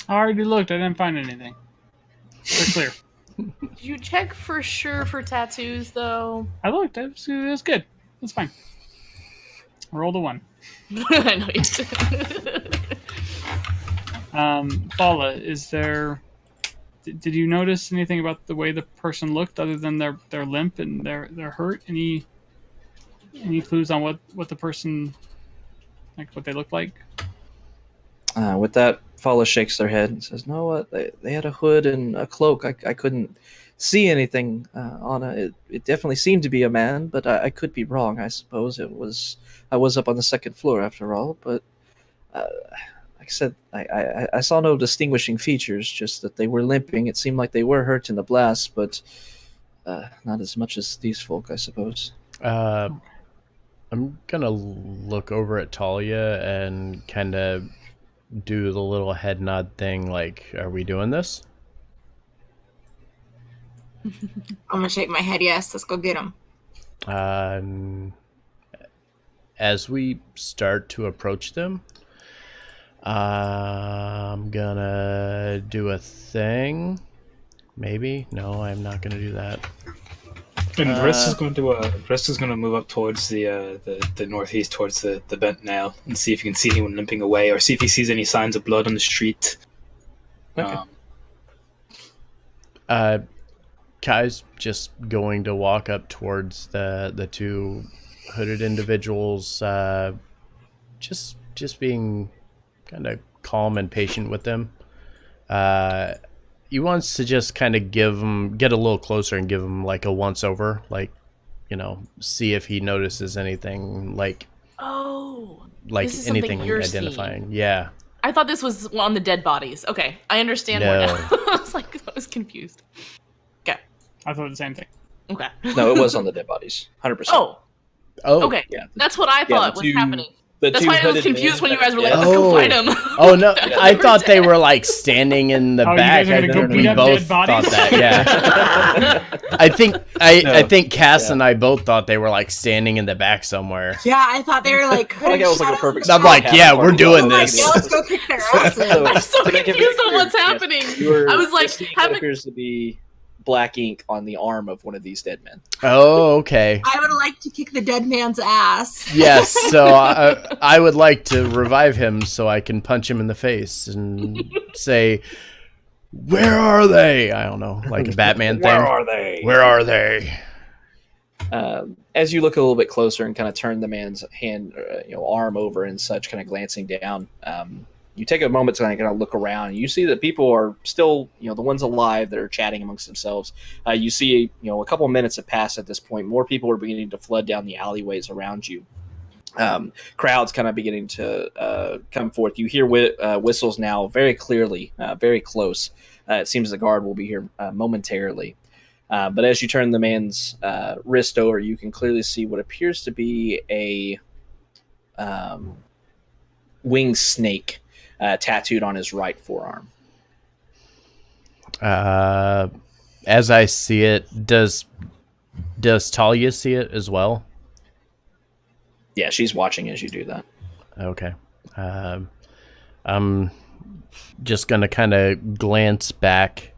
I already looked. I didn't find anything. They're clear. Did you check for sure for tattoos, though? I looked. It was good. That's fine. Roll a 1. I know you did. Paula, is there... Did you notice anything about the way the person looked other than their limp and their hurt? Any clues on what the person, like what they look like? With that, Paula shakes their head and says, "No, what? They had a hood and a cloak. I couldn't see anything on it. It definitely seemed to be a man, but I could be wrong. I suppose I was up on the second floor after all. But like I said, I saw no distinguishing features. Just that they were limping. It seemed like they were hurt in the blast, but not as much as these folk, I suppose." I'm gonna look over at Talia and kind of do the little head nod thing, like, are we doing this? I'm gonna shake my head. Yes, let's go get him. As we start to approach them, I'm gonna do a thing. Maybe? No, I'm not gonna do that. And Rest is going to move up towards the northeast, towards the bent nail, and see if he can see anyone limping away, or see if he sees any signs of blood on the street. Okay. Kai's just going to walk up towards the two hooded individuals, just being kind of calm and patient with them. He wants to just kind of get a little closer and give him like a once over, like, see if he notices anything like anything identifying. Seeing. Yeah. I thought this was on the dead bodies. Okay, I understand more now. I was confused. Okay. I thought the same thing. Okay. No, it was on the dead bodies, 100%. Oh. Okay. Yeah. That's what I thought was happening. That's why I was confused when you guys were like, let's go fight him. Oh, no. I thought they were, like, standing in the back. We both thought that, yeah. I think Cass and I both thought they were, like, standing in the back somewhere. Yeah, I thought they were, like, I was like a perfect I'm like, yeah, we're doing this. Yeah, let's go kick their asses. I'm so confused on what's happening. I was like, what appears to be black ink on the arm of one of these dead men. Oh, okay. I would like to kick the dead man's ass. Yes, so I would like to revive him so I can punch him in the face and say, "Where are they?" I don't know, like a Batman thing. Where are they? Where are they? As you look a little bit closer and kind of turn the man's arm over and such, kind of glancing down, you take a moment to kind of look around. You see that people are still, the ones alive that are chatting amongst themselves. You see, a couple of minutes have passed at this point. More people are beginning to flood down the alleyways around you. Crowds kind of beginning to come forth. You hear whistles now very clearly, very close. It seems the guard will be here momentarily. But as you turn the man's wrist over, you can clearly see what appears to be a winged snake tattooed on his right forearm. As I see it, does Talia see it as well? Yeah, she's watching as you do that. Okay. I'm just going to kind of glance back,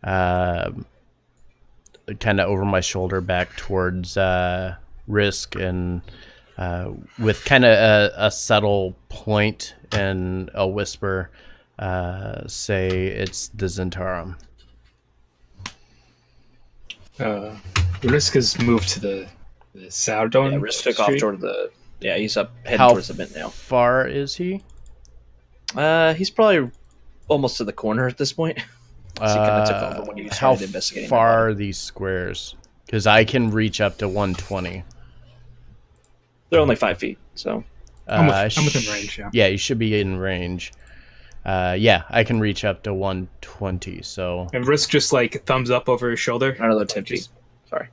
kind of over my shoulder back towards Risk, and with kind of a subtle point and a whisper, say it's the Zentarum. Risk has moved to the Sourdome. Yeah, Risk took off toward the... Yeah, he's up heading How towards the bent now. far is he? He's probably almost to the corner at this point. So you kind of took over when you How started investigating. far are these squares? Because I can reach up to 120. They're only 5 feet, so I'm within range. Yeah. Yeah, you should be in range. Yeah, I can reach up to 120. So And Risk just like thumbs up over his shoulder. another 10 feet. Sorry.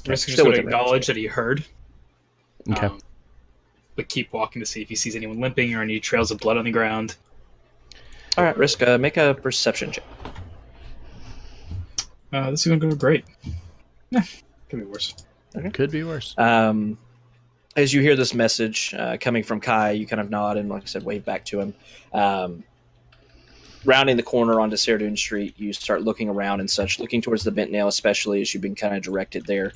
Risk is Still going to within range, acknowledge that he heard. okay. But keep walking to see if he sees anyone limping or any trails of blood on the ground. All right, Risk, make a perception check. This is going to go great. Yeah, could be worse. Could be worse. As you hear this message coming from Kai, you kind of nod and, like I said, wave back to him. Rounding the corner onto Saradoon Street, you start looking around and such, looking towards the bent nail, especially as you've been kind of directed there.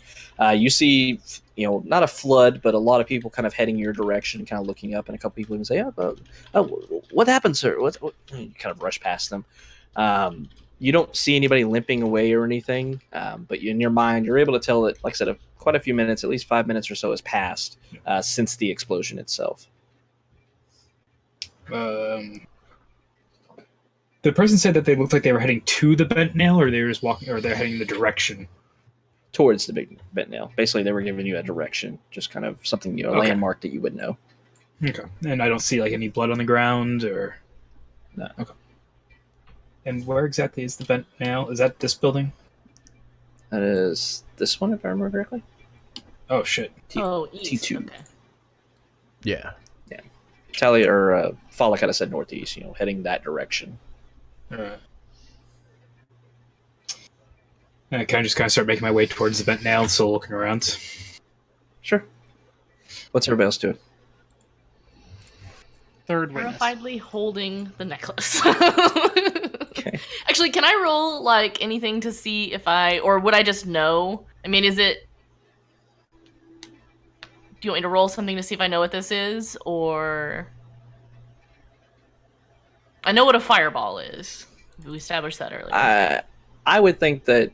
You see, not a flood, but a lot of people kind of heading your direction, kind of looking up, and a couple people even say, what happened, sir? What? You kind of rush past them. You don't see anybody limping away or anything, but in your mind, you're able to tell that, like I said, quite a few minutes, at least 5 minutes or so has passed since the explosion itself. The person said that they looked like they were heading to the bent nail, or they were just walking, or they're heading in the direction Towards the big bent nail. Basically, they were giving you a direction, just kind of something, a landmark that you would know. Okay. And I don't see like any blood on the ground or. No. Okay. And where exactly is the bent nail? Is that this building? That is this one, if I remember correctly. Oh shit. East. T2. Okay. Yeah. Talia or Fala kind of said northeast, heading that direction. Alright. I kind of start making my way towards the bent nail, still looking around. Sure. What's everybody else doing? Third witness. Terrifiedly holding the necklace. Okay. Actually, can I roll like anything to see if or would I just know? I mean, is it? Do you want me to roll something to see if I know what this is, or I know what a fireball is. We established that earlier. I would think that.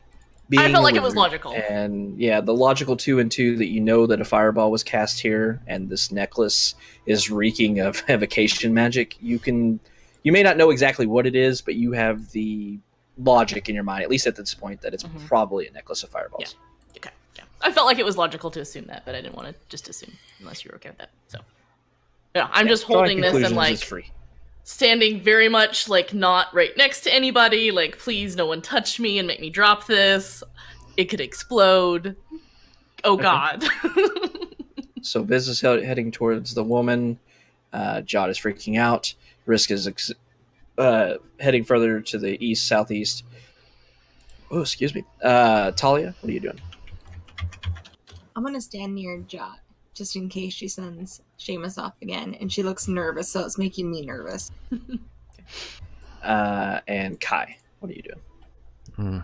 I felt like it was logical. And yeah, the logical 2 and 2 that you know that a fireball was cast here, and this necklace is reeking of evocation magic. You may not know exactly what it is, but you have the logic in your mind, at least at this point, that it's probably a necklace of fireballs. Yeah. Okay. Yeah. I felt like it was logical to assume that, but I didn't want to just assume unless you were okay with that. So yeah, I'm just holding this and like free. Standing very much like not right next to anybody, like please no one touch me and make me drop this. It could explode. Oh god. So Viz is heading towards the woman. Jot is freaking out. Risk is heading further to the east, southeast. Oh, excuse me. Talia, what are you doing? I'm gonna stand near Jot just in case she sends Seamus off again, and she looks nervous, so it's making me nervous. And Kai, what are you doing?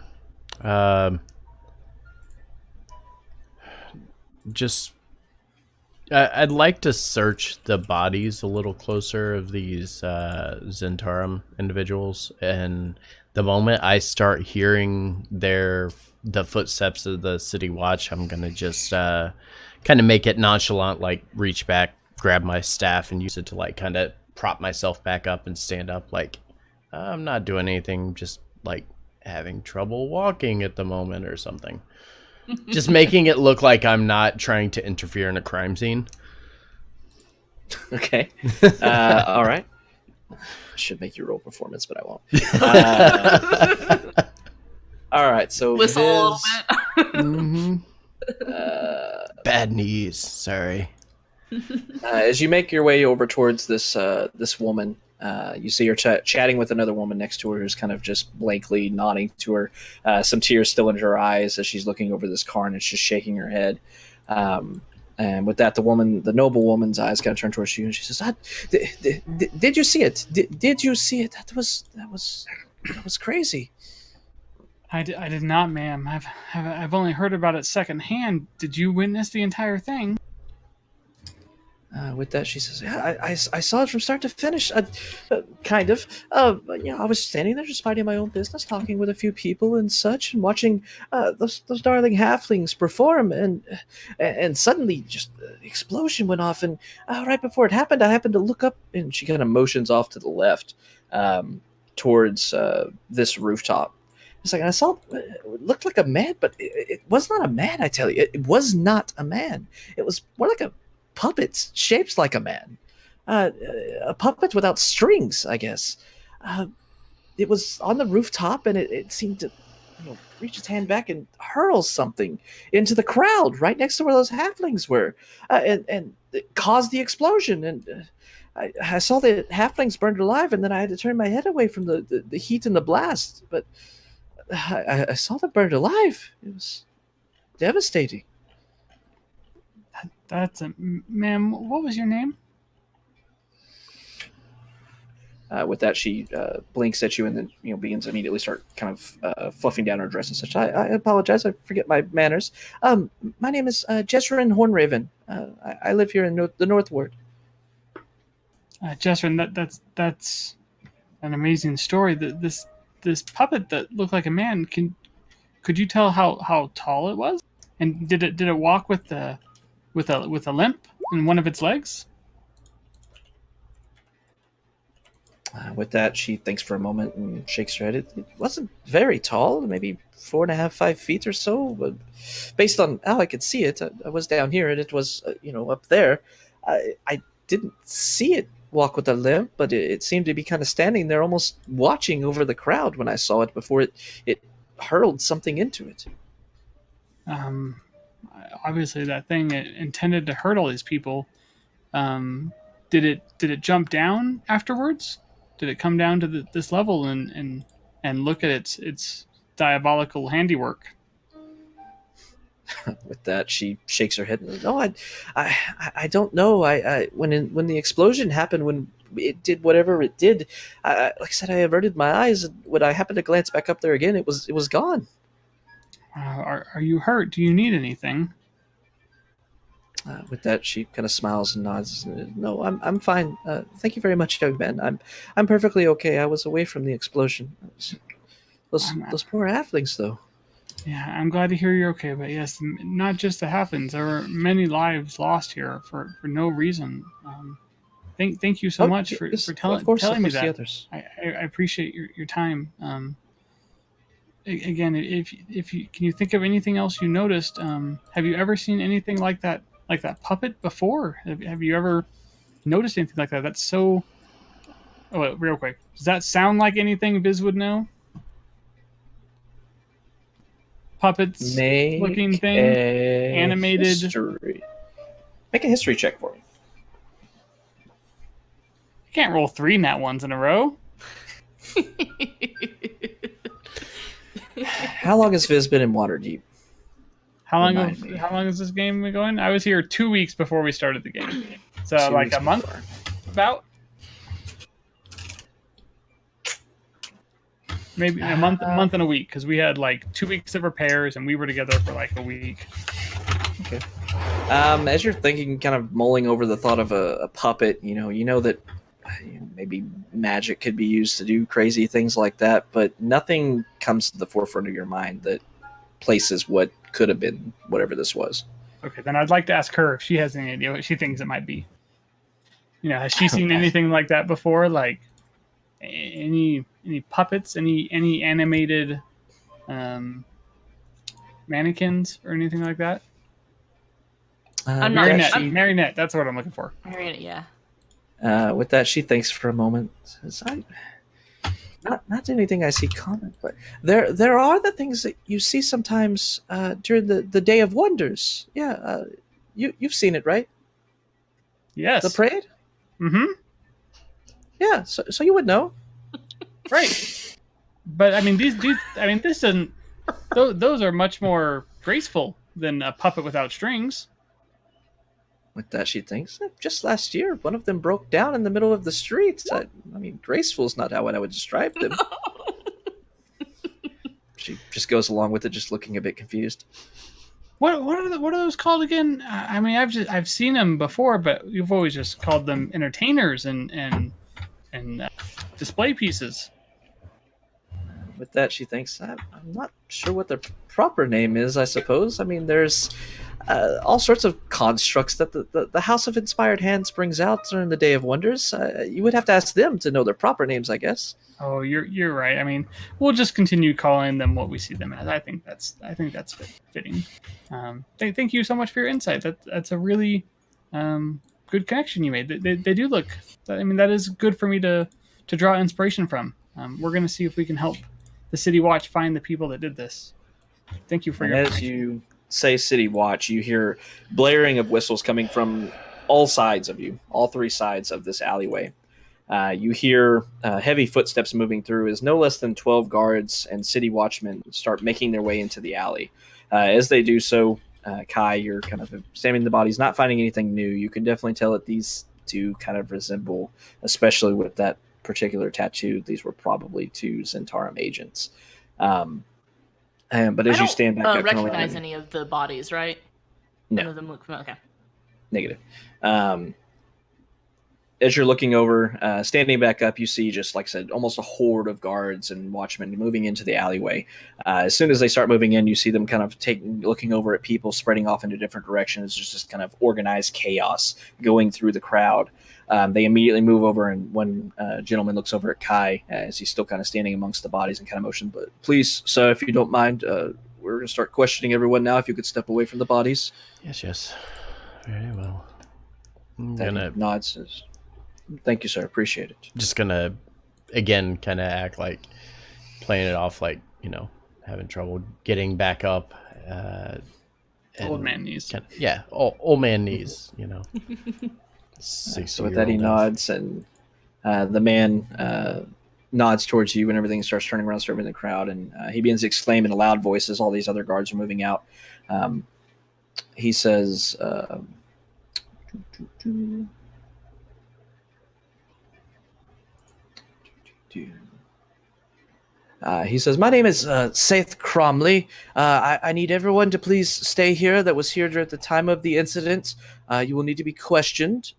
I'd like to search the bodies a little closer of these Zentarum individuals, and the moment I start hearing the footsteps of the city watch, I'm gonna just kind of make it nonchalant, like reach back, grab my staff, and use it to like kind of prop myself back up and stand up. Like I'm not doing anything, just like having trouble walking at the moment or something. Just making it look like I'm not trying to interfere in a crime scene. Okay. All right. I should make you roll performance, but I won't. All right. So whistle a little bit. Mm-hmm. Bad knees. Sorry. As you make your way over towards this woman, you see her chatting with another woman next to her who's kind of just blankly nodding to her, some tears still in her eyes as she's looking over this car, and she's shaking her head. And with that, the noble woman's eyes kind of turn towards you, and she says, "Did you see it? Did you see it? That was crazy." I did not, ma'am. I've only heard about it secondhand. Did you witness the entire thing? With that, she says, "Yeah, I saw it from start to finish, kind of. I was standing there just minding my own business, talking with a few people and such, and watching those darling halflings perform, and suddenly just the explosion went off, and right before it happened, I happened to look up," and she kind of motions off to the left. towards this rooftop. It's like I saw it looked like a man, but it was not a man. I tell you, it was not a man. It was more like a puppet shaped like a man, a puppet without strings, I guess. It was on the rooftop, and it seemed to, reach its hand back and hurl something into the crowd right next to where those halflings were, and it caused the explosion. And I saw the halflings burned alive, and then I had to turn my head away from the heat and the blast. But I saw them burned alive. It was devastating. That's a ma'am. What was your name? With that, she blinks at you and then begins to immediately start kind of fluffing down her dress and such. I apologize. I forget my manners. My name is Jesserin Hornraven. I live here in the North Ward. Jesserin, that's an amazing story. This puppet that looked like a man. Could you tell how tall it was? And did it walk with a limp in one of its legs? With that, she thinks for a moment and shakes her head. It wasn't very tall, maybe 4.5, 5 feet or so. But based on how I could see it, I was down here and it was, up there. I didn't see it walk with a limp, but it seemed to be kind of standing there, almost watching over the crowd when I saw it before it hurled something into it. Obviously, that thing intended to hurt all these people. Did it jump down afterwards? Did it come down to this level and look at its diabolical handiwork? With that, she shakes her head. No, I don't know. When the explosion happened, when it did whatever it did, like I said, I averted my eyes, and when I happened to glance back up there again, it was gone. Are you hurt? Do you need anything? With that, she kind of smiles and nods. No, I'm fine. Thank you very much, young man. I'm perfectly okay. I was away from the explosion. Those poor halflings, though. Yeah, I'm glad to hear you're okay. But yes, not just the halflings. There were many lives lost here for no reason. Thank you so much for telling me that. Others. I appreciate your time. Again, if you can you think of anything else you noticed? Have you ever seen anything like that puppet before? Have you ever noticed anything like that? That's so. Oh, wait, real quick. Does that sound like anything Viz would know? Puppets looking thing, animated. History. Make a history check for me. You can't roll 3 nat ones in a row. How long has Viz been in Waterdeep? How long has this game been going? I was here 2 weeks before we started the game, so 2 like weeks a month, before. about maybe a month and a week, because we had like 2 weeks of repairs and we were together for like a week. Okay. As you're thinking, kind of mulling over the thought of a puppet, you know that maybe magic could be used to do crazy things like that, but nothing comes to the forefront of your mind that places what could have been whatever this was. Okay, then I'd like to ask her if she has any idea what she thinks it might be. Has she seen anything like that before? Like any puppets, any animated mannequins or anything like that? I'm not. Marionette, that's what I'm looking for. Marionette, yeah. With that, she thinks for a moment. Says, not anything I see common, but there are the things that you see sometimes during the Day of Wonders. Yeah, you've seen it, right? Yes. The parade. Mm-hmm. Yeah, so you would know, right? But I mean, this doesn't. Those are much more graceful than a puppet without strings. With that, she thinks, just last year, one of them broke down in the middle of the streets. I mean, graceful is not how I would describe them. She just goes along with it, just looking a bit confused. What are those called again? I mean, I've seen them before, but you've always just called them entertainers and display pieces. With that, she thinks, I'm not sure what the proper name is, I suppose. I mean, there's all sorts of constructs that the House of Inspired Hands brings out during the Day of Wonders. You would have to ask them to know their proper names, I guess. Oh, you're right. I mean, we'll just continue calling them what we see them as. I think that's fitting. Thank you so much for your insight. That's a really good connection you made. They do look. I mean, that is good for me to draw inspiration from. We're gonna see if we can help the City Watch find the people that did this. Thank you for And your. as you say City Watch, you hear blaring of whistles coming from all sides of you, all three sides of this alleyway. You hear heavy footsteps moving through as no less than 12 guards and city watchmen start making their way into the alley. As they do so, Kai, you're kind of examining the bodies, not finding anything new. You can definitely tell that these two kind of resemble, especially with that particular tattoo, these were probably two Zentarum agents. But as you stand back up, recognize any of the bodies, right? No. None of them look familiar. Okay. Negative. As you're looking over, standing back up, you see, just like I said, almost a horde of guards and watchmen moving into the alleyway. As soon as they start moving in, you see them kind of looking over at people, spreading off into different directions. There's just kind of organized chaos going through the crowd. They immediately move over, and one gentleman looks over at Kai as he's still kind of standing amongst the bodies and kind of motion. But please, sir, if you don't mind, we're going to start questioning everyone now. If you could step away from the bodies. Yes. Very well. I'm Thank gonna you. Nods. Thank you, sir. Appreciate it. just gonna again kind of act like playing it off like, having trouble getting back up. Old man knees. Old man knees. So with that, he nods, and the man nods towards you, and everything starts turning around, serving the crowd, and he begins to exclaim in a loud voice as all these other guards are moving out. He says, my name is Seth Cromley. I need everyone to please stay here that was here at the time of the incident. You will need to be questioned.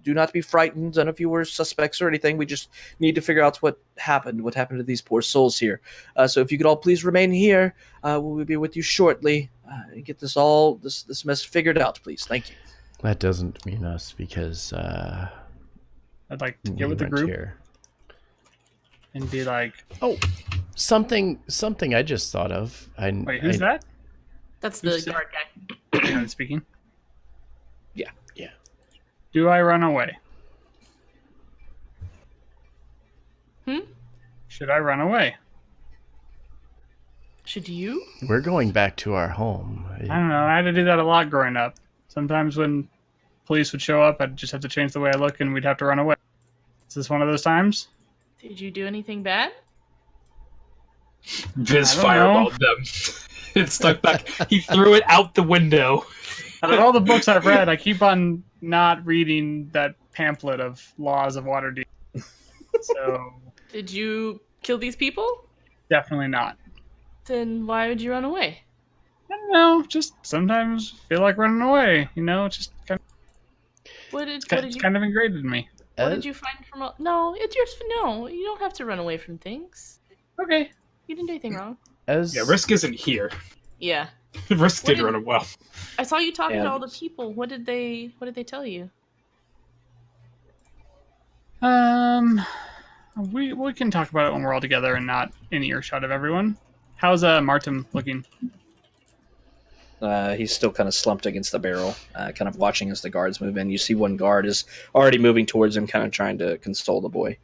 Do not be frightened. None of you were suspects or anything. We just need to figure out what happened to these poor souls here. So if you could all please remain here, we'll be with you shortly. Get this mess figured out, please. Thank you. That doesn't mean us because I'd like to get with the group here and be like, oh, something I just thought of. Wait, who's that? That's the guard guy. Speaking. Yeah. Do I run away? Should I run away? Should you? We're going back to our home. I don't know. I had to do that a lot growing up. Sometimes when police would show up, I'd just have to change the way I look and we'd have to run away. Is this one of those times? Did you do anything bad? Viz fireballed them. It stuck back. He threw it out the window. Out of all the books I've read, I keep on not reading that pamphlet of Laws of Waterdeep. So Did you kill these people? Definitely not. Then why would you run away? I don't know. Just sometimes feel like running away. It's just kind of, kind of ingrained in me. What did you find from? No, you don't have to run away from things. Okay. You didn't do anything wrong. Risk isn't here. Yeah. Risk did run well. I saw you talking to all the people. What did they tell you? We can talk about it when we're all together and not in earshot of everyone. How's Martin looking? He's still kind of slumped against the barrel, kind of watching as the guards move in. You see one guard is already moving towards him, kind of trying to console the boy.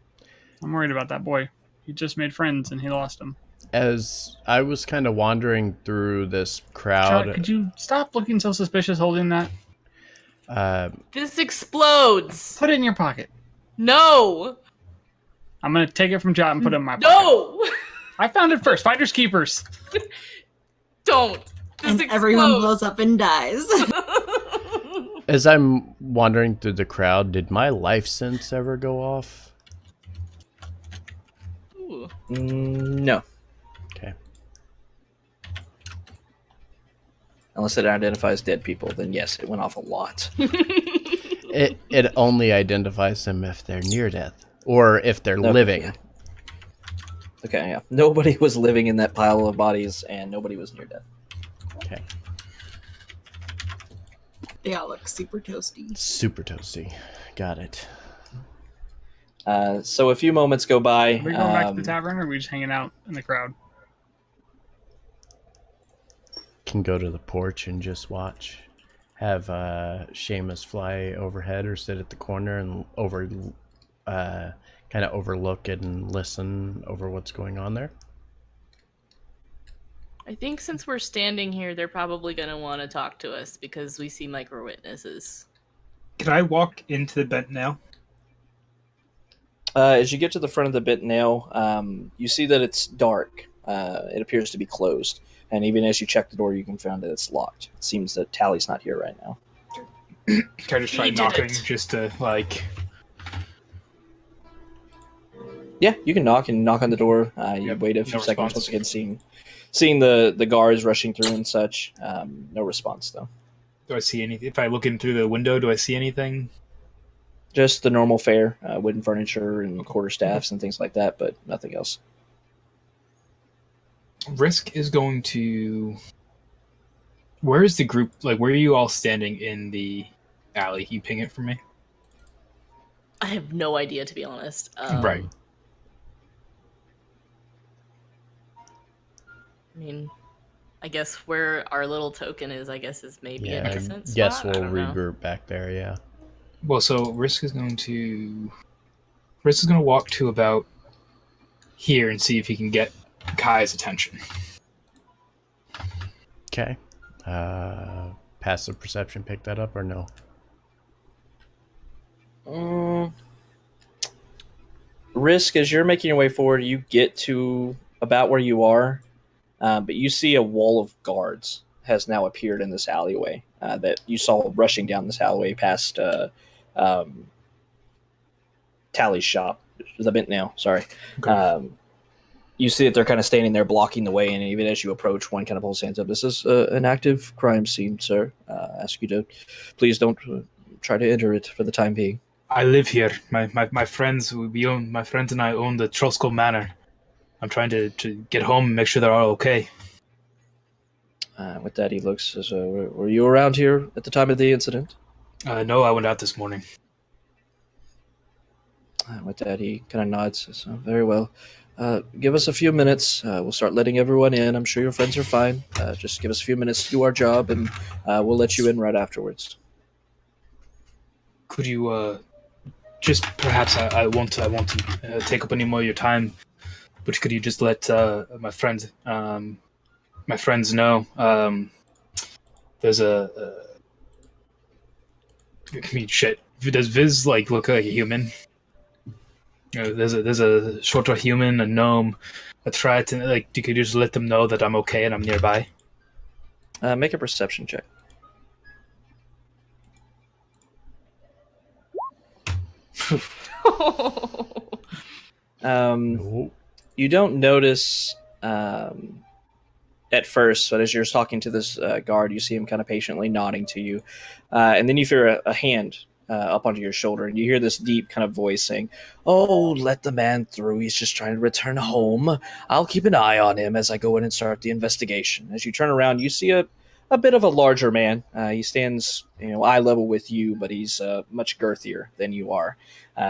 I'm worried about that boy. He just made friends and he lost them. As I was kind of wandering through this crowd... Chuck, could you stop looking so suspicious holding that? This explodes! Put it in your pocket. No! I'm going to take it from Jot and put it in my pocket. No! I found it first. Finders keepers. Don't. And everyone blows up and dies. As I'm wandering through the crowd, did my life sense ever go off? No. Okay. Unless it identifies dead people, then yes, it went off a lot. It only identifies them if they're near death or if they're living. Okay, yeah. Nobody was living in that pile of bodies, and nobody was near death. Okay. They all look super toasty. Super toasty. Got it. So a few moments go by. Are we going back to the tavern, or are we just hanging out in the crowd? Can go to the porch and just watch. Have Seamus fly overhead or sit at the corner and kind of overlook it and listen over what's going on there. I think since we're standing here, they're probably going to want to talk to us because we see micro witnesses. Can I walk into the bent now? As you get to the front of the bent nail, you see that it's dark. It appears to be closed. And even as you check the door, you can find that it's locked. It seems that Tally's not here right now. Can I just try He did knocking it. just to, like... Yeah, you can knock on the door. You Yep, wait a few no seconds. response. Once again, seeing the guards rushing through and such. No response, though. Do I see anything? If I look in through the window, do I see anything? Just the normal fare, wooden furniture and quarterstaffs and things like that, but nothing else. Risk is going to... Where is the group? Like, where are you all standing in the alley? Can you ping it for me? I have no idea, to be honest. Right. I mean, I guess where our little token is, I guess, is maybe a I decent guess spot. I we'll don't know. regroup back there, yeah. Well, so Risk is going to walk to about here and see if he can get Kai's attention. Okay. Passive perception pick that up or no? Risk, as you're making your way forward, you get to about where you are, but you see a wall of guards has now appeared in this alleyway that you saw rushing down this alleyway past Tally's shop. The bent nail, sorry. Okay. You see that they're kind of standing there blocking the way, and even as you approach, one kind of pulls his hands up. This is an active crime scene, sir. Ask you to please don't try to enter it for the time being. I live here. My friends, my friends and I own the Trosco Manor. I'm trying to get home and make sure they're all okay. With that, he looks as were you around here at the time of the incident? No, I went out this morning. With that, he kind of nods. Says, very well. Give us a few minutes. We'll start letting everyone in. I'm sure your friends are fine. Just give us a few minutes to do our job, and we'll let you in right afterwards. Could you just perhaps I won't take up any more of your time, but could you just let my friends know there's a I mean, shit. Does Viz look like a human? You know, there's a shorter human, a gnome, a threat, and you could just let them know that I'm okay and I'm nearby. Make a perception check. You don't notice at first, but as you're talking to this guard, you see him kind of patiently nodding to you, and then you feel a hand up onto your shoulder, and you hear this deep kind of voice saying, "Oh, let the man through. He's just trying to return home. I'll keep an eye on him as I go in and start the investigation." As you turn around, you see a bit of a larger man. He stands, eye level with you, but he's much girthier than you are.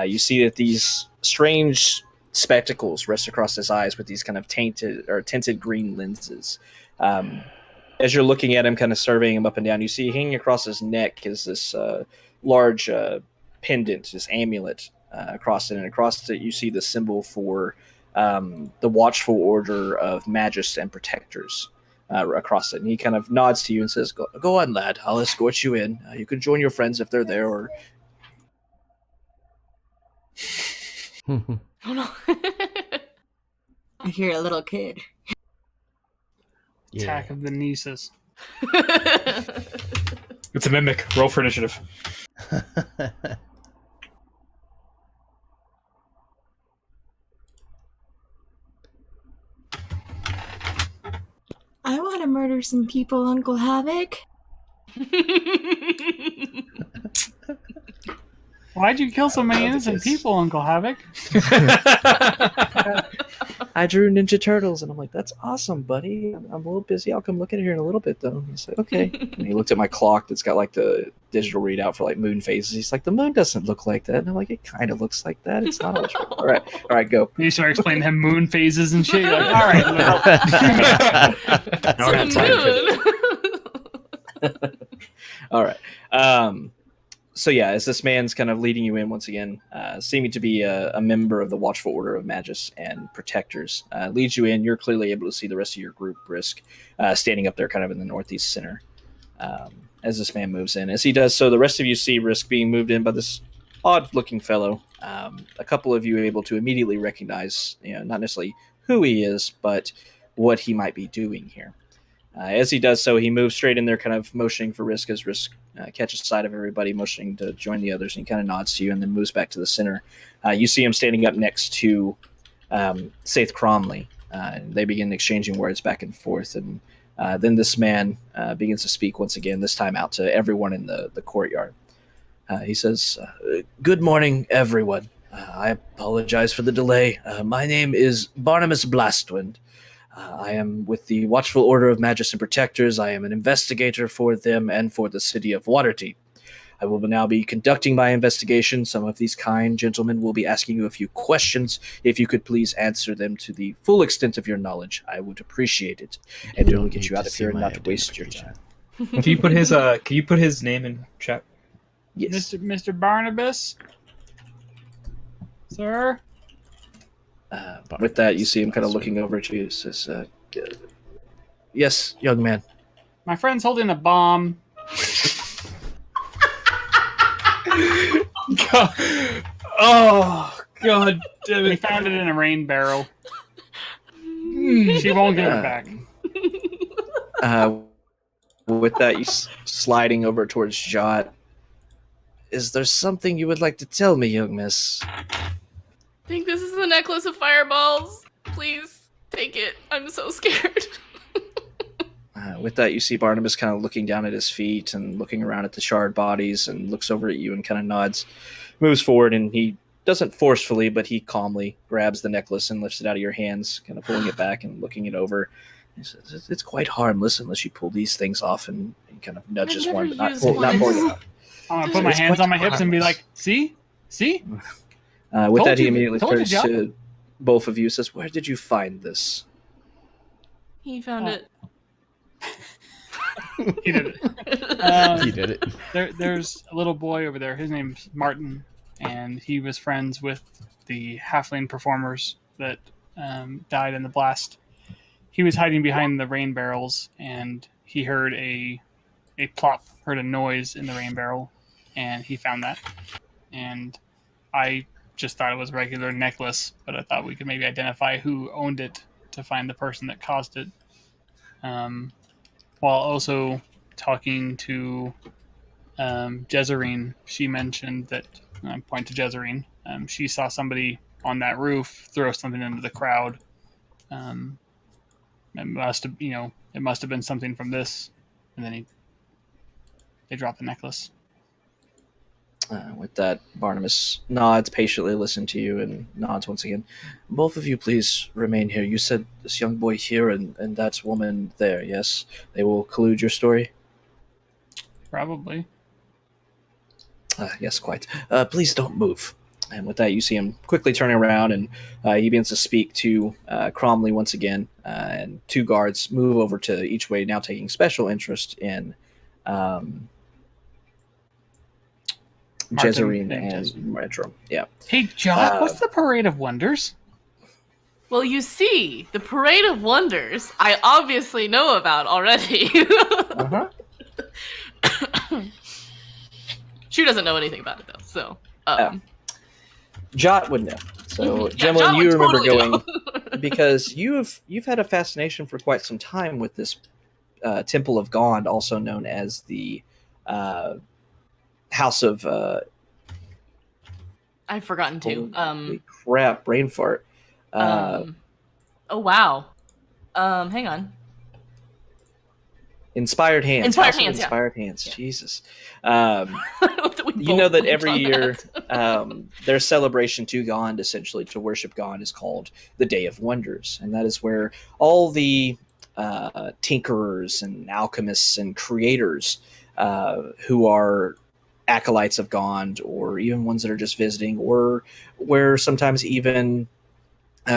You see that these strange spectacles rest across his eyes with these kind of tinted green lenses. As you're looking at him, kind of surveying him up and down, you see hanging across his neck is this large pendant, this amulet across it, and across it you see the symbol for the Watchful Order of Magists and Protectors across it. And he kind of nods to you and says, go on, lad, I'll escort you in. You can join your friends if they're there, or... Oh no. I hear a little kid. Attack of the nieces. It's a mimic. Roll for initiative. I want to murder some people, Uncle Havoc. Why'd you kill so many innocent because- people, Uncle Havoc? I drew Ninja Turtles, and I'm like, that's awesome, buddy. I'm a little busy. I'll come look at it here in a little bit, though. He's like, okay. And he looked at my clock that's got like the digital readout for like moon phases. He's like, the moon doesn't look like that. And I'm like, it kind of looks like that. It's not always right. All right, go. You start explaining him moon phases and shit. You're like, all right, well, I don't have time for this. All right. So yeah, as this man's kind of leading you in once again, seeming to be a member of the Watchful Order of Magus and Protectors, leads you in. You're clearly able to see the rest of your group, Brisk, standing up there kind of in the northeast center. As this man moves in. As he does so, the rest of you see Brisk being moved in by this odd-looking fellow. A couple of you are able to immediately recognize, not necessarily who he is, but what he might be doing here. As he does so, he moves straight in there, kind of motioning for Risk as Risk catches sight of everybody, motioning to join the others, and he kind of nods to you and then moves back to the center. You see him standing up next to Saith Cromley. They begin exchanging words back and forth, and then this man begins to speak once again, this time out to everyone in the courtyard. He says, good morning, everyone. I apologize for the delay. My name is Barnabas Blastwind. I am with the Watchful Order of Magus and Protectors. I am an investigator for them and for the city of Waterdeep. I will now be conducting my investigation. Some of these kind gentlemen will be asking you a few questions. If you could please answer them to the full extent of your knowledge, I would appreciate it. And we will get you out of here and not waste your time. Can you put his name in chat? Yes. Mr. Barnabas, sir. With that, you see him kind of looking over at you. Says, yes, young man. My friend's holding a bomb. God. Oh, God damn We it. found it in a rain barrel. She won't give it back. With that, you sliding over towards Jot. Is there something you would like to tell me, young miss? I think this is the necklace of fireballs. Please take it. I'm so scared. With that, you see Barnabas kind of looking down at his feet and looking around at the shard bodies and looks over at you and kind of nods, moves forward, and he doesn't forcefully, but he calmly grabs the necklace and lifts it out of your hands, kind of pulling it back and looking it over. He says, it's quite harmless unless you pull these things off, and he kind of nudges I've one, never but not used pulling it one. off. I'm gonna put my It's hands quite on my hips and be harmless. like, see? With Told that, he you- immediately told you, turns John. to both of you and says, where did you find this? He found it. He did it. He did it. There's a little boy over there. His name's Martin, and he was friends with the halfling performers that died in the blast. He was hiding behind the rain barrels, and he heard a plop, heard a noise in the rain barrel, and he found that. And I just thought it was a regular necklace, but I thought we could maybe identify who owned it to find the person that caused it. While also talking to Jezerine, she mentioned that, point to Jezerine, she saw somebody on that roof throw something into the crowd. It must have been something from this, and then they dropped the necklace. With that, Barnabas nods, patiently listens to you, and nods once again. Both of you, please remain here. You said this young boy here and that woman there, yes? They will collude your story? Probably. Yes, quite. Please don't move. And with that, you see him quickly turning around, and he begins to speak to Cromley once again, and two guards move over to each way, now taking special interest in Jezerine and Retro. Yeah. Hey, Jock, what's the Parade of Wonders? Well, you see, the Parade of Wonders, I obviously know about already. Uh-huh. She doesn't know anything about it, though, so... Jot would know. So, Yeah, Gemma, Jot you would remember totally going know. because you've had a fascination for quite some time with this Temple of Gond, also known as the House of. I've forgotten to. Holy crap! Brain fart. Oh wow. Hang on. Inspired Hands. Inspired House of Hands, yeah. Inspired Hands. Yeah. Jesus. We You know both that blinked every on year, that. their celebration to Gond, essentially to worship Gond, is called the Day of Wonders, and that is where all the tinkerers and alchemists and creators who are acolytes of Gond, or even ones that are just visiting, or where sometimes even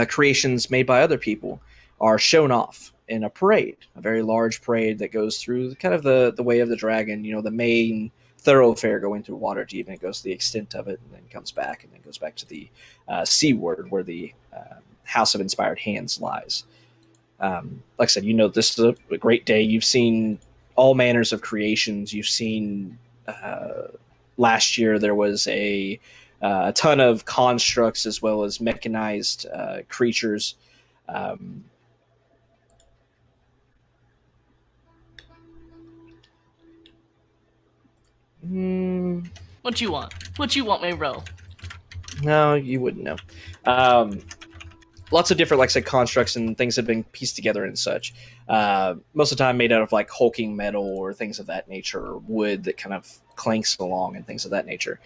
creations made by other people are shown off in a parade, a very large parade that goes through kind of the way of the dragon, the main thoroughfare going through Waterdeep, and it goes to the extent of it and then comes back and then goes back to the Seaward where the House of Inspired Hands lies. Like I said, this is a great day. You've seen all manners of creations. You've seen last year there was a ton of constructs as well as mechanized creatures. What you want? What you want me to roll? No, you wouldn't know. Lots of different, like I said, constructs and things have been pieced together and such. Most of the time made out of like hulking metal or things of that nature, or wood that kind of clanks along and things of that nature.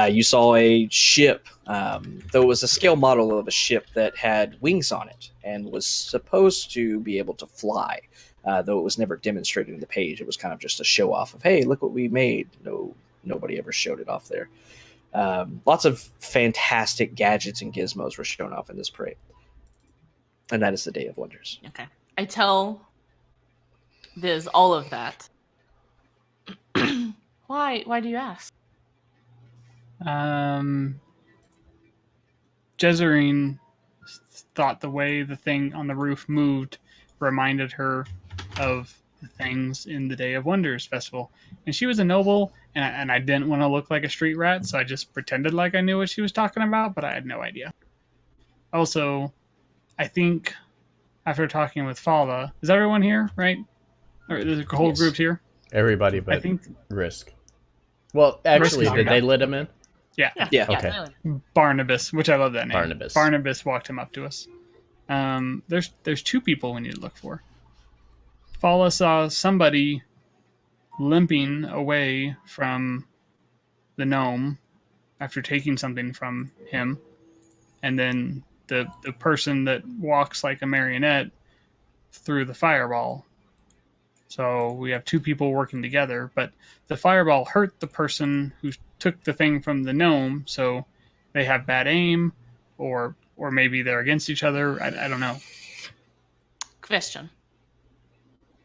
You saw a ship, though it was a scale model of a ship that had wings on it and was supposed to be able to fly. Though it was never demonstrated in the page. It was kind of just a show off of, hey, look what we made. Nobody ever showed it off there. Lots of fantastic gadgets and gizmos were shown off in this parade. And that is the Day of Wonders. Okay. I tell Viz all of that. Why do you ask? Jezerine thought the way the thing on the roof moved reminded her of the things in the Day of Wonders festival. And she was a noble, and I didn't want to look like a street rat, so I just pretended like I knew what she was talking about, but I had no idea. Also, I think after talking with Fala, is everyone here, right? Or the whole Yes. group's here? Everybody but I think Risk. Well, actually, Risk did they not. let him in? Yeah. Yeah. Okay. Barnabas, which I love that name. Barnabas. Barnabas walked him up to us. There's two people we need to look for. Fala saw somebody limping away from the gnome after taking something from him, and then the person that walks like a marionette threw the fireball. So we have two people working together, but the fireball hurt the person who took the thing from the gnome, so they have bad aim, or maybe they're against each other. I don't know. Question.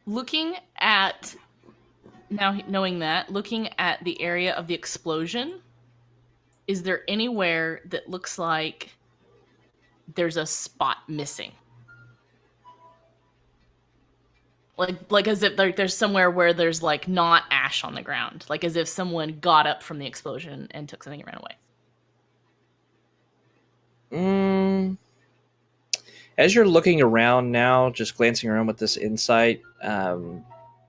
Looking at now, knowing that, looking at the area of the explosion, is there anywhere that looks like there's a spot missing? Like as if there's somewhere where there's like not ash on the ground, like as if someone got up from the explosion and took something and ran away. As you're looking around now, just glancing around with this insight, like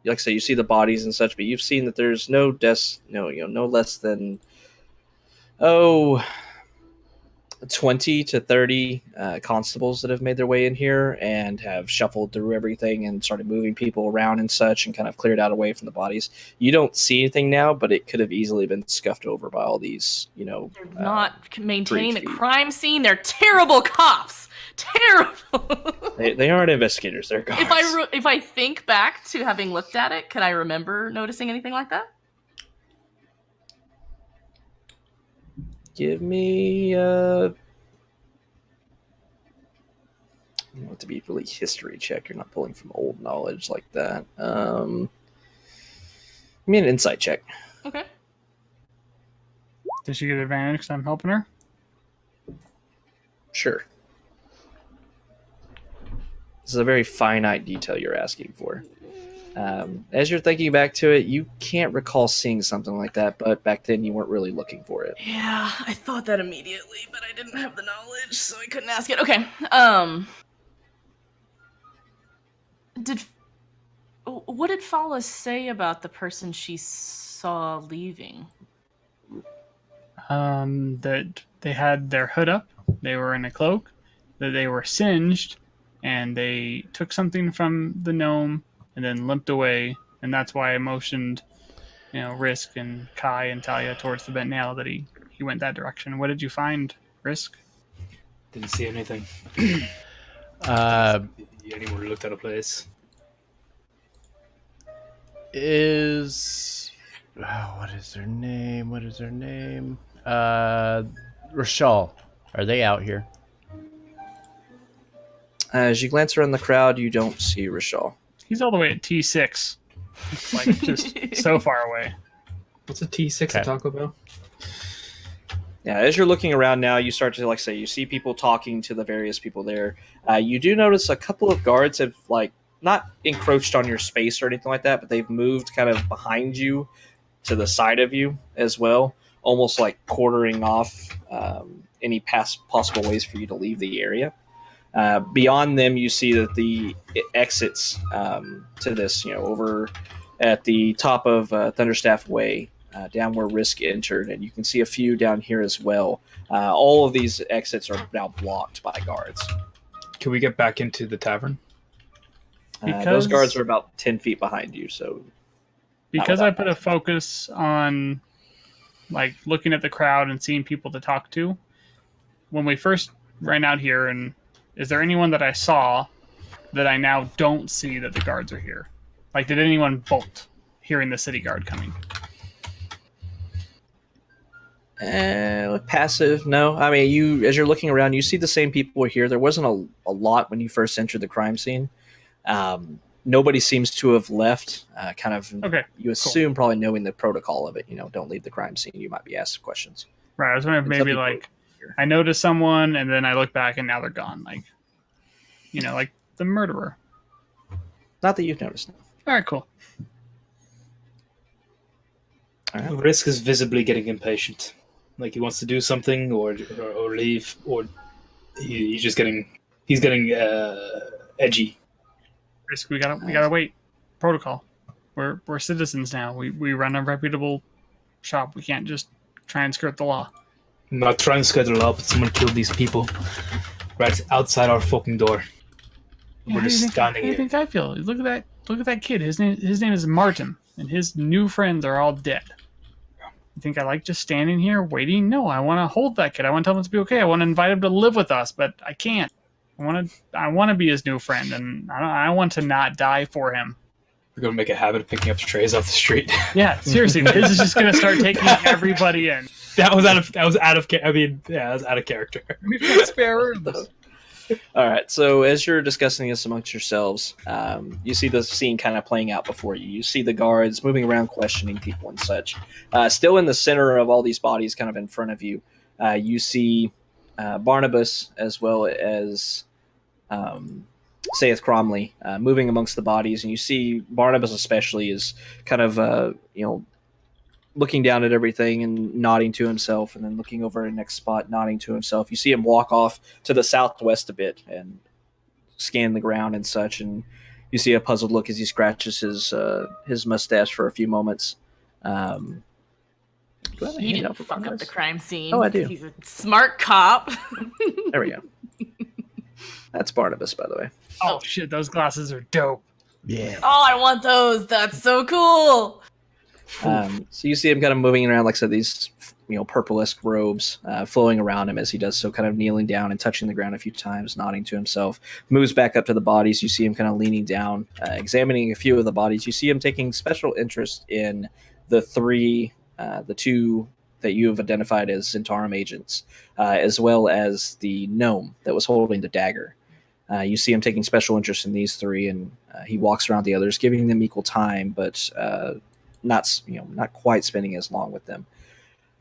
I say, you see the bodies and such, but you've seen that there's no deaths, no less than 20 to 30 constables that have made their way in here and have shuffled through everything and started moving people around and such and kind of cleared out away from the bodies. You don't see anything now, but it could have easily been scuffed over by all these, They're not maintaining the feet. crime scene. They're terrible cops. Terrible. They aren't investigators. They're guards. If I think back to having looked at it, can I remember noticing anything like that? Give me you want it to be really history check. You're not pulling from old knowledge like that. Give me an insight check. Okay. Does she get advantage because I'm helping her? Sure. This is a very finite detail you're asking for. As you're thinking back to it, you can't recall seeing something like that, but back then you weren't really looking for it. Yeah, I thought that immediately, but I didn't have the knowledge, so I couldn't ask it. Okay. What did Fala say about the person she saw leaving? That they had their hood up, they were in a cloak, that they were singed, and they took something from the gnome and then limped away and that's why I motioned, Risk and Kai and Talia towards the bent nail, that he went that direction. What did you find, Risk? Didn't see anything. Uh, Anyone looked at a place? what is their name? Rashal. Are they out here? As you glance around the crowd, you don't see Rashal. He's all the way at T6. It's like just so far away. What's a T6 at Taco Bell? Yeah, as you're looking around now, you start to you see people talking to the various people there. You do notice a couple of guards have not encroached on your space or anything like that, but they've moved kind of behind you to the side of you as well, almost like quartering off any possible ways for you to leave the area. Beyond them, you see that the exits to this, over at the top of Thunderstaff Way, down where Risk entered, and you can see a few down here as well. All of these exits are now blocked by guards. Can we get back into the tavern? Those guards are about 10 feet behind you, so... Because I put a focus on looking at the crowd and seeing people to talk to, when we first ran out here, and is there anyone that I saw that I now don't see that the guards are here? Did anyone bolt hearing the city guard coming? Passive, no. I mean, as you're looking around, you see the same people here. There wasn't a lot when you first entered the crime scene. Nobody seems to have left. Okay, you assume, probably knowing the protocol of it. Don't leave the crime scene. You might be asked questions. Right. I was wondering if maybe I noticed someone and then I look back and now they're gone. Like the murderer. Not that you've noticed. No. All right, cool. All right. Risk is visibly getting impatient. He wants to do something or leave, or he's getting edgy. Risk, we gotta wait. Protocol. We're citizens now. We run a reputable shop. We can't just try and skirt the law. I'm not trying to skirt the law, but someone killed these people right outside our fucking door. We're just standing here. How do you think I feel? Look at that kid. His name is Martin, and his new friends are all dead. You think I like just standing here waiting? No, I want to hold that kid. I want to tell him to be okay. I want to invite him to live with us, but I can't. I want to be his new friend, and I want to not die for him. We're gonna make a habit of picking up strays off the street. Yeah, seriously, this is just gonna start taking everybody in. That was out of character. We've got spare rooms. All right, so as you're discussing this amongst yourselves, you see the scene kind of playing out before you. You see the guards moving around, questioning people and such. Still in the center of all these bodies, kind of in front of you, you see Barnabas as well as Saith Cromley moving amongst the bodies, and you see Barnabas especially is kind of looking down at everything and nodding to himself, and then looking over at the next spot, nodding to himself. You see him walk off to the southwest a bit and scan the ground and such, and you see a puzzled look as he scratches his mustache for a few moments. He didn't fuck up the crime scene. Oh, I do. He's a smart cop. There we go. That's Barnabas, by the way. Oh shit, those glasses are dope. Yeah. Oh, I want those. That's so cool. So you see him kind of moving around, like I said, these purple-esque robes flowing around him as he does so, kind of kneeling down and touching the ground a few times, nodding to himself. Moves back up to the bodies. You see him kind of leaning down, examining a few of the bodies. You see him taking special interest in the two that you have identified as Zentarum agents, as well as the gnome that was holding the dagger. You see him taking special interest in these three, and he walks around the others, giving them equal time, but not quite spending as long with them.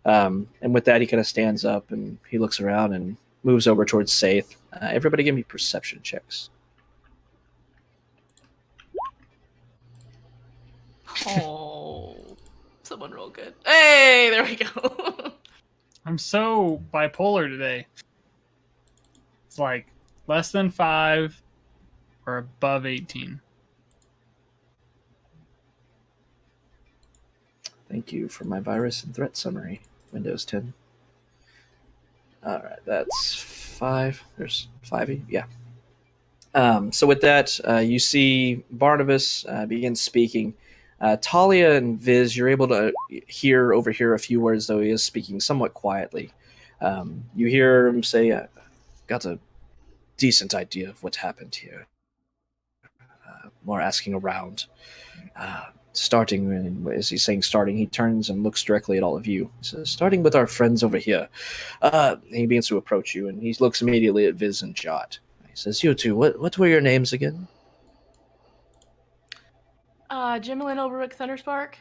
And with that, he kind of stands up and he looks around and moves over towards Saith. Everybody give me perception checks. Oh, someone roll good. Hey, there we go. I'm so bipolar today. It's like less than 5 or above 18. Thank you for my virus and threat summary, Windows 10. All right, that's 5. There's 5. Yeah. So with that, you see Barnabas begin speaking. Talia and Viz, you're able to overhear a few words, though he is speaking somewhat quietly. You hear him say, got a decent idea of what happened here. More asking around. Starting, as he's saying starting, he turns and looks directly at all of you. He says, starting with our friends over here. He begins to approach you, and he looks immediately at Viz and Jot. He says, you two, what were your names again? Jimlyn Overwick Thunderspark.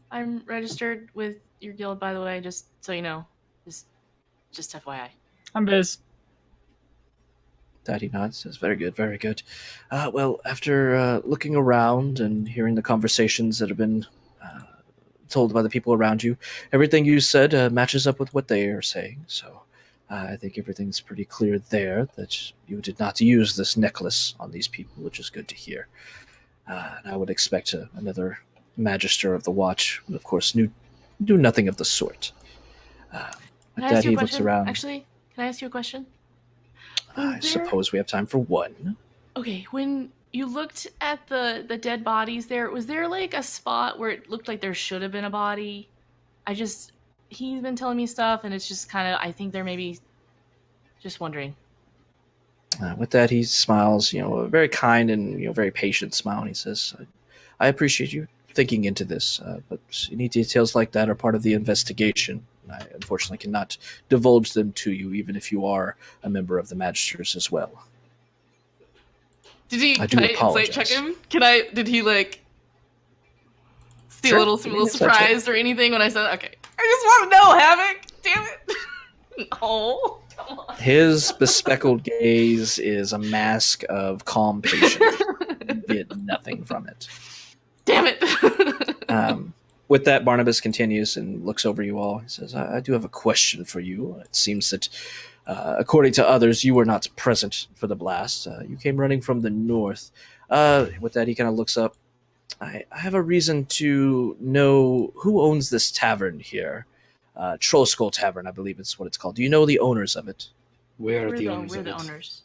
I'm registered with your guild, by the way, just so you know. Just FYI. I'm Biz. Daddy nods, says, very good, very good. Well, after looking around and hearing the conversations that have been told by the people around you, everything you said matches up with what they are saying. So I think everything's pretty clear there that you did not use this necklace on these people, which is good to hear. And I would expect another Magister of the Watch would, of course, do nothing of the sort. Can I ask you a question? Actually, can I ask you a question? I suppose we have time for one. Okay, when you looked at the dead bodies there, was there like a spot where it looked like there should have been a body? He's been telling me stuff, and it's just kind of, I think there may be, just wondering. With that, he smiles, a very kind and very patient smile, and he says, I appreciate you thinking into this, but any details like that are part of the investigation. I unfortunately cannot divulge them to you, even if you are a member of the Magisters as well. Can I insight check him? Did he see a little surprised or anything when I said, okay, I just want to know, Havoc! Damn it! Oh, come on. His bespectacled gaze is a mask of calm patience. You get nothing from it. Damn it! With that, Barnabas continues and looks over you all. He says, I do have a question for you. It seems that, according to others, you were not present for the blast. You came running from the north. With that, he kind of looks up. I have a reason to know who owns this tavern here. Troll Skull Tavern, I believe it's what it's called. Do you know the owners of it? We're the owners.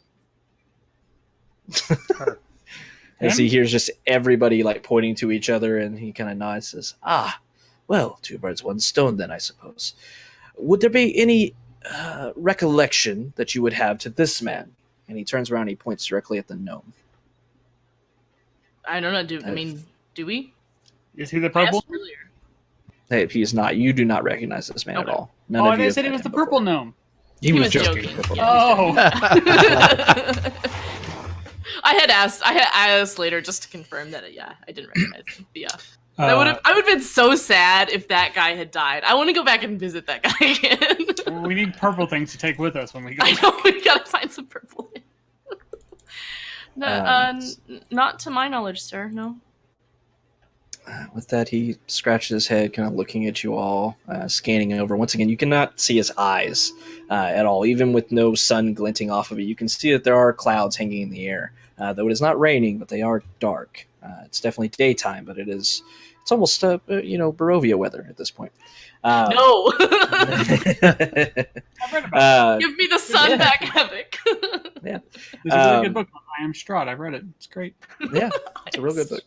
As he hears just everybody pointing to each other, and he kind of nods, says, well, two birds, one stone then, I suppose. Would there be any recollection that you would have to this man? And he turns around and he points directly at the gnome. I don't know, do we? Is he the purple? Hey, he is not. You do not recognize this man at all. None of you said he was the purple gnome. He was joking. Oh! I had asked later just to confirm that. I didn't recognize him. But yeah, I would have been so sad if that guy had died. I want to go back and visit that guy again. We need purple things to take with us when we go. I know we gotta find some purple things. No, not to my knowledge, sir. No. With that, he scratches his head, kind of looking at you all, scanning over. Once again, you cannot see his eyes at all, even with no sun glinting off of it. You can see that there are clouds hanging in the air, though it is not raining, but they are dark. It's definitely daytime, but it's almost Barovia weather at this point. No. I've read about it. Give me the sun back, Havoc. Yeah. There's a really good book on I Am Strahd. I've read it. It's great. Yeah, it's a real good book.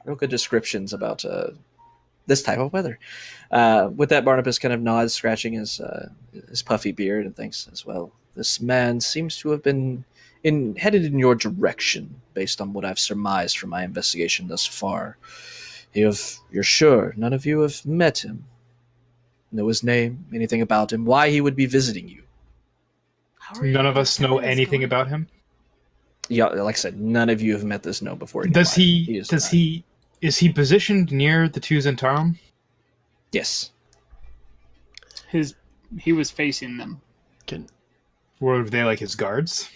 Real good descriptions about this type of weather. With that, Barnabas kind of nods, scratching his puffy beard, and thinks as well, this man seems to have been headed in your direction based on what I've surmised from my investigation thus far. You're sure none of you have met him? Know his name? Anything about him? Why he would be visiting you? None of us know anything about him. Yeah, like I said, none of you have met this gnome before. Is he positioned near the two Zentarum? Yes. He was facing them. Were they his guards?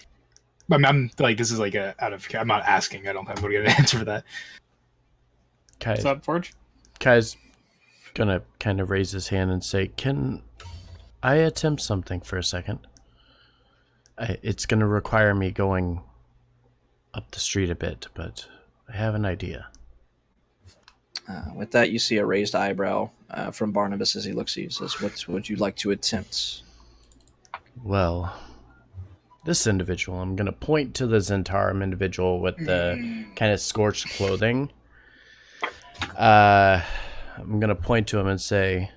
I'm this is I'm not asking. I don't have an answer for that. What's up, Forge? Kai's gonna kind of raise his hand and say, can I attempt something for a second? It's gonna require me going up the street a bit, but I have an idea. With that, you see a raised eyebrow from Barnabas as he looks at you and says, what would you like to attempt? Well, this individual, I'm going to point to the Zentarum individual with the kind of scorched clothing. I'm going to point to him and say,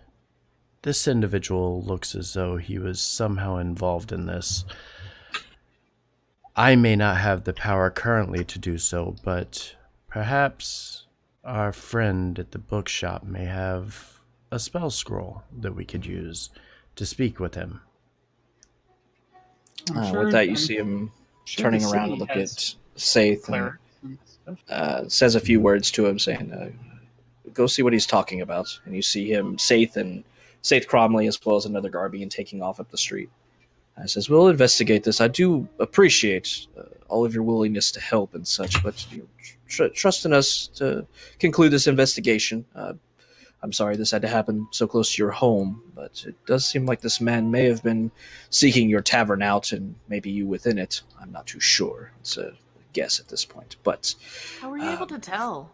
this individual looks as though he was somehow involved in this. I may not have the power currently to do so, but perhaps our friend at the bookshop may have a spell scroll that we could use to speak with him. With that, you see him turning around and look at Saith and says a few words to him, saying, go see what he's talking about. And you see him, Saith Cromley, as well as another Guardian, taking off up the street. Says, we'll investigate this. I do appreciate all of your willingness to help and such, but trust in us to conclude this investigation. I'm sorry this had to happen so close to your home, but it does seem like this man may have been seeking your tavern out, and maybe you within it. I'm not too sure. It's a guess at this point. But how were you able to tell?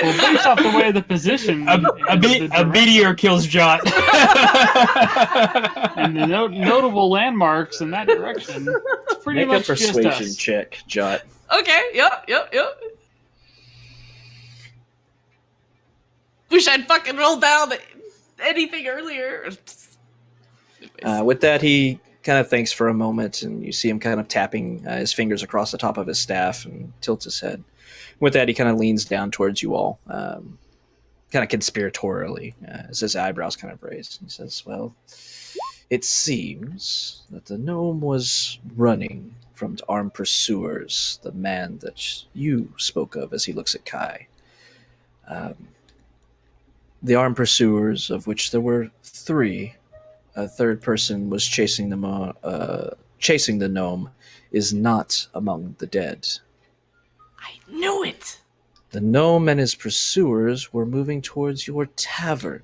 Well, based off the way the position, a meteor kills Jot. and the notable landmarks in that direction, it's pretty make much a persuasion just us. check, Jot. Okay, yep. Wish I'd fucking rolled down anything earlier. With that, he kind of thinks for a moment, and you see him kind of tapping his fingers across the top of his staff and tilts his head. With that, he kind of leans down towards you all, kind of conspiratorially, as his eyebrows kind of raised. He says, well, it seems that the gnome was running from armed pursuers, the man that you spoke of, as he looks at Kai. The armed pursuers, of which there were 3, a third person was chasing the gnome, is not among the dead. I knew it! The gnome and his pursuers were moving towards your tavern.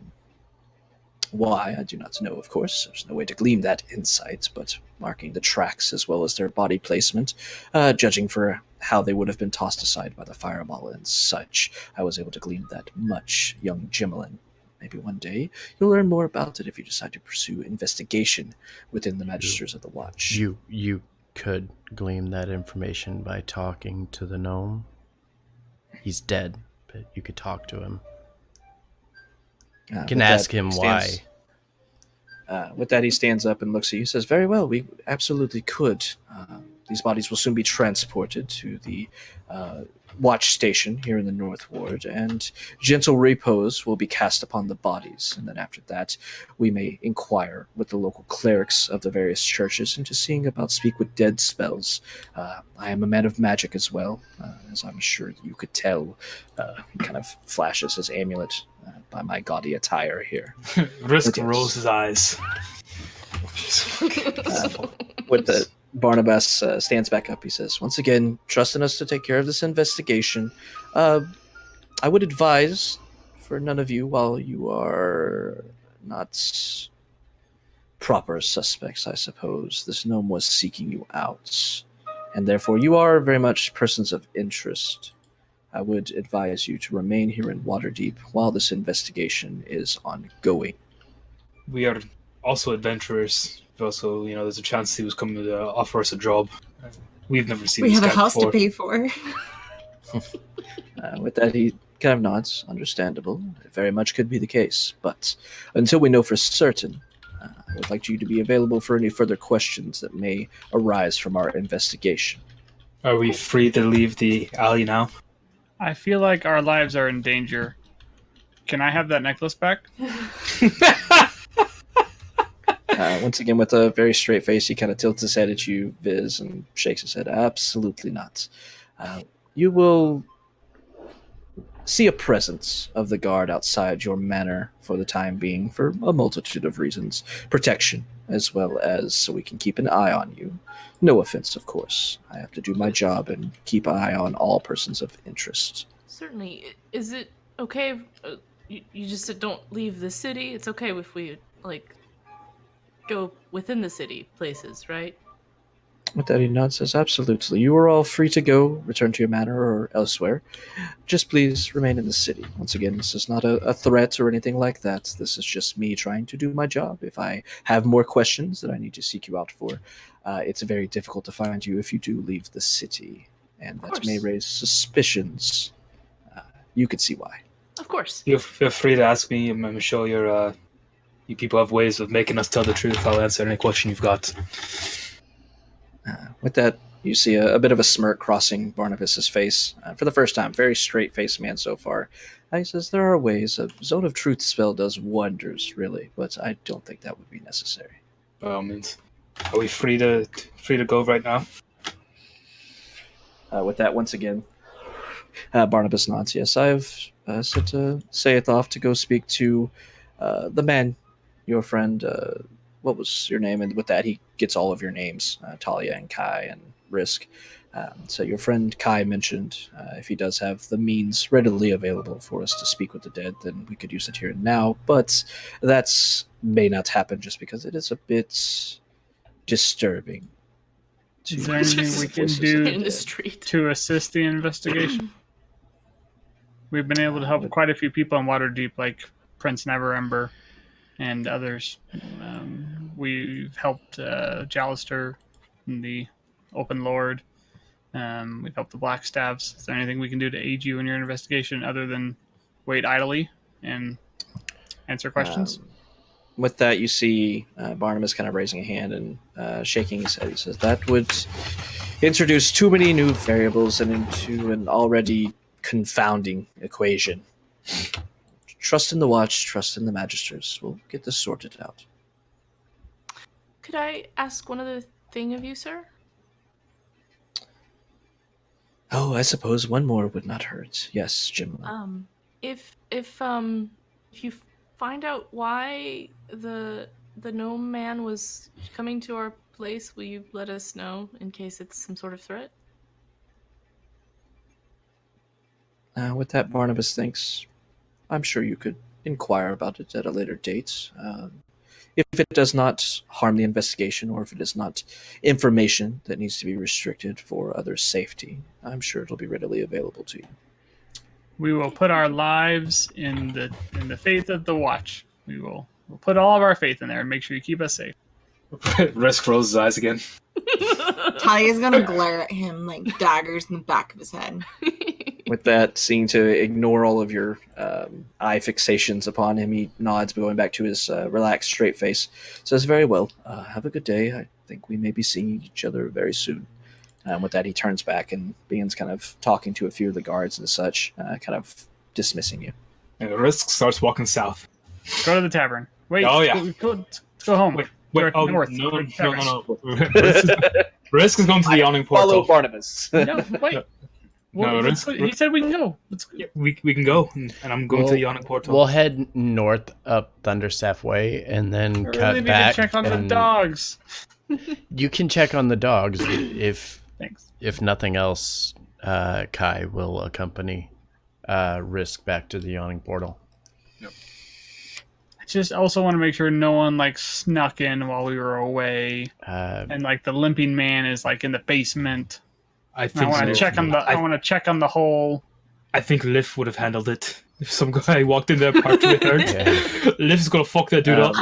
Why, I do not know, of course. There's no way to glean that insight, but marking the tracks as well as their body placement, judging for how they would have been tossed aside by the fireball and such, I was able to glean that much, young Jimelin. Maybe one day you'll learn more about it if you decide to pursue investigation within the Magisters of the Watch. You could glean that information by talking to the gnome. He's dead, but you could talk to him. You can ask him why. With that, he stands up and looks at you and says, very well, we absolutely could. These bodies will soon be transported to the watch station here in the North Ward, and gentle repose will be cast upon the bodies. And then after that, we may inquire with the local clerics of the various churches into seeing about speak with dead spells. I am a man of magic as well, as I'm sure you could tell. He kind of flashes his amulet by my gaudy attire here. Risk rolls his eyes. With the Barnabas stands back up. He says, once again, trust in us to take care of this investigation. I would advise for none of you, while you are not proper suspects, I suppose, this gnome was seeking you out, and therefore you are very much persons of interest. I would advise you to remain here in Waterdeep while this investigation is ongoing. We are also adventurers. Also, there's a chance he was coming to offer us a job. We've never seen We this have a guy house before. to pay for. With that, he kind of nods. Understandable. It very much could be the case. But until we know for certain, I would like you to be available for any further questions that may arise from our investigation. Are we free to leave the alley now? I feel like our lives are in danger. Can I have that necklace back? Once again, with a very straight face, he kind of tilts his head at you, Viz, and shakes his head. Absolutely not. You will see a presence of the guard outside your manor for the time being, for a multitude of reasons. Protection, as well as so we can keep an eye on you. No offense, of course. I have to do my job and keep an eye on all persons of interest. Certainly. Is it okay if you just said don't leave the city? It's okay if we, go within the city places, right? With that, he nods, says, absolutely. You are all free to go, return to your manor or elsewhere. Just please remain in the city. Once again, this is not a threat or anything like that. This is just me trying to do my job. If I have more questions that I need to seek you out for, it's very difficult to find you if you do leave the city. And that may raise suspicions. You could see why. Of course. Feel free to ask me. I'm sure you people have ways of making us tell the truth. I'll answer any question you've got. With that, you see a bit of a smirk crossing Barnabas's face. For the first time, very straight-faced man so far. He says, there are ways. A Zone of Truth spell does wonders, really, but I don't think that would be necessary. By all means. Are we free to go right now? With that, once again, Barnabas nods. Yes, I've set Saith off to go speak to the man, your friend. What was your name? And with that, he gets all of your names, Talia and Kai and Risk. So your friend Kai mentioned if he does have the means readily available for us to speak with the dead, then we could use it here and now. But that may not happen just because it is a bit disturbing. Is there anything we can do in the street to assist the investigation? We've been able to help quite a few people in Waterdeep, like Prince Neverember and others. We've helped Jalister and the Open Lord. We've helped the Blackstaffs. Is there anything we can do to aid you in your investigation other than wait idly and answer questions? With that, you see Barnabas kind of raising a hand and shaking his head. He says, that would introduce too many new variables and into an already confounding equation. Trust in the Watch, trust in the Magisters. We'll get this sorted out. Could I ask one other thing of you, sir? Oh, I suppose one more would not hurt. Yes, Jim. If you find out why the gnome man was coming to our place, will you let us know in case it's some sort of threat? With that, Barnabas thinks, I'm sure you could inquire about it at a later date. If it does not harm the investigation, or if it is not information that needs to be restricted for others' safety, I'm sure it'll be readily available to you. We will put our lives in the faith of the Watch. We'll put all of our faith in there and make sure you keep us safe. Risk rolls his eyes again. Talia's gonna glare at him like daggers in the back of his head. With that, seeming to ignore all of your eye fixations upon him, he nods, going back to his relaxed, straight face. Says, very well. Have a good day. I think we may be seeing each other very soon. With that, he turns back and begins kind of talking to a few of the guards and such, kind of dismissing you. And Risk starts walking south. Go to the tavern. Wait. Oh, yeah. Let's go home. Wait. North. No. Tavern. Risk is going to the yawning portal. Follow Barnabas. No, wait. No, he said we can go. Let's go. Yeah, we can go, and I'm going to the yawning portal. We'll head north up Thunderstaff Way and then I cut really need back. to check on the dogs. You can check on the dogs if Thanks. if nothing else. Kai will accompany Risk back to the yawning portal. I just also want to make sure no one like snuck in while we were away, and like the limping man is like in the basement. I want to check on the. I want to check on the whole. I think Liv would have handled it if some guy walked in there partially hurt. Yeah. Liv's gonna fuck that dude up.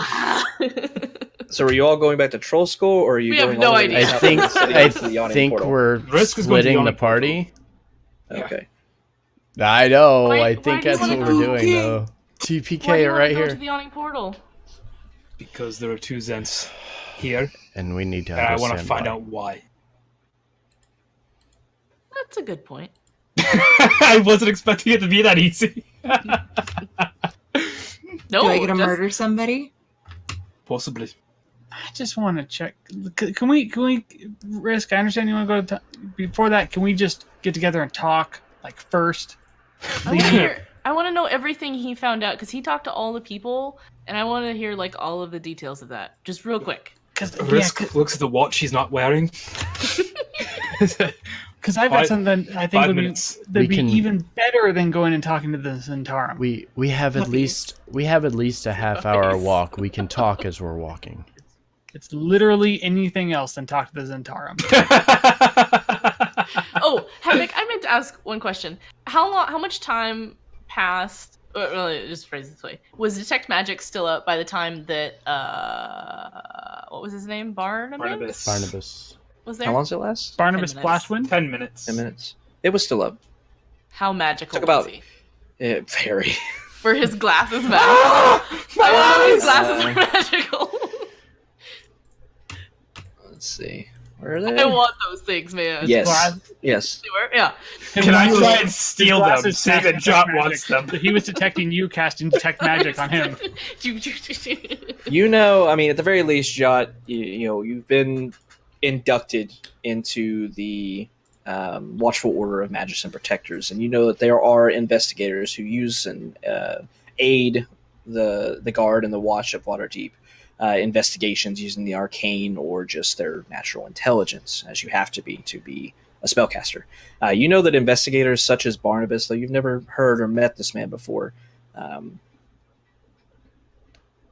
So are you all going back to Troll School, or are you We going have no all the way idea. south I think of the city I to the yawning think portal? we're Risk is going to the splitting the yawning party. Okay. I know. Why- I why think do you that's what wanna we're go- doing though. TPK Why do you right want to go here, to the yawning portal? Because there are two Zens here, and we need to. and I have a want to find standby. out why. That's a good point. I wasn't expecting it to be that easy. No, Do I get to just- murder somebody? Possibly. I just want to check. Can we Risk? I understand you want to go to. Before that, can we just get together and talk like first? I want to know everything he found out because he talked to all the people, and I want to hear like all of the details of that, just real quick. Risk looks at the watch he's not wearing. Because I've got something I think 5 would minutes. be We can- even better than going and talking to the Zentarum. We have at least a half hour walk. We can talk as we're walking. It's literally anything else than talk to the Zentarum. Oh, Havoc, I meant to ask one question. How much time passed, or just phrase it this way, was Detect Magic still up by the time that, what was his name? Barnabas? Barnabas. Was there? How long does it last? Barnabas 10 minutes. Splashwind? 10 minutes. 10 minutes. It was still up. How magical Took was about- he? Very. Were his glasses magical? I want to know his glasses are magical. Let's see. Where are they? I want those things, man. Yes. Yes. They were? Yeah. Can I His try and steal them? glasses See that cast Jot Detect wants Magic. them. So he was detecting you casting Detect Magic on him. You know, I mean, at the very least, Jot, you've been inducted into the Watchful Order of Magicians and Protectors, and you know that there are investigators who use and aid the guard and the watch of Waterdeep investigations using the arcane or just their natural intelligence, as you have to be a spellcaster. You know that investigators such as Barnabas, though you've never heard or met this man before,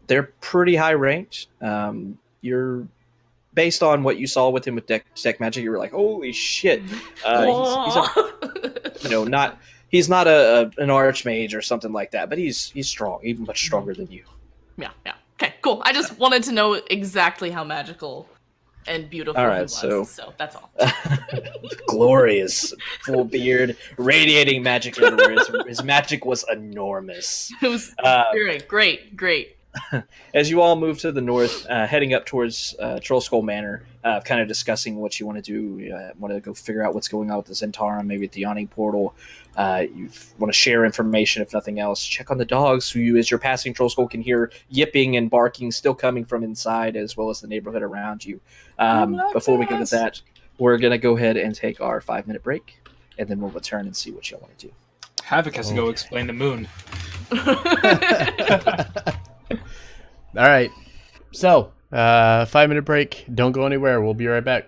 they're pretty high ranked. You're based on what you saw with him with Detect Magic, you were like, holy shit. He's not an archmage or something like that, but he's strong, even much stronger than you. Yeah. Okay, cool. I just wanted to know exactly how magical and beautiful All he right, was. so- That's all. Glorious, full beard, radiating magic everywhere. His magic was enormous. It was great. As you all move to the north, heading up towards Troll Skull Manor, kind of discussing what you want to do. Want to go figure out what's going on with the Zentarum, maybe at the Yawning Portal. You want to share information, if nothing else. Check on the dogs, who, as you're passing Troll Skull, can hear yipping and barking still coming from inside, as well as the neighborhood around you. Before we go to that, we're going to go ahead and take our 5-minute break, and then we'll return and see what y'all want to do. Havoc has to go explain the moon. All right. So, 5-minute break. Don't go anywhere. We'll be right back.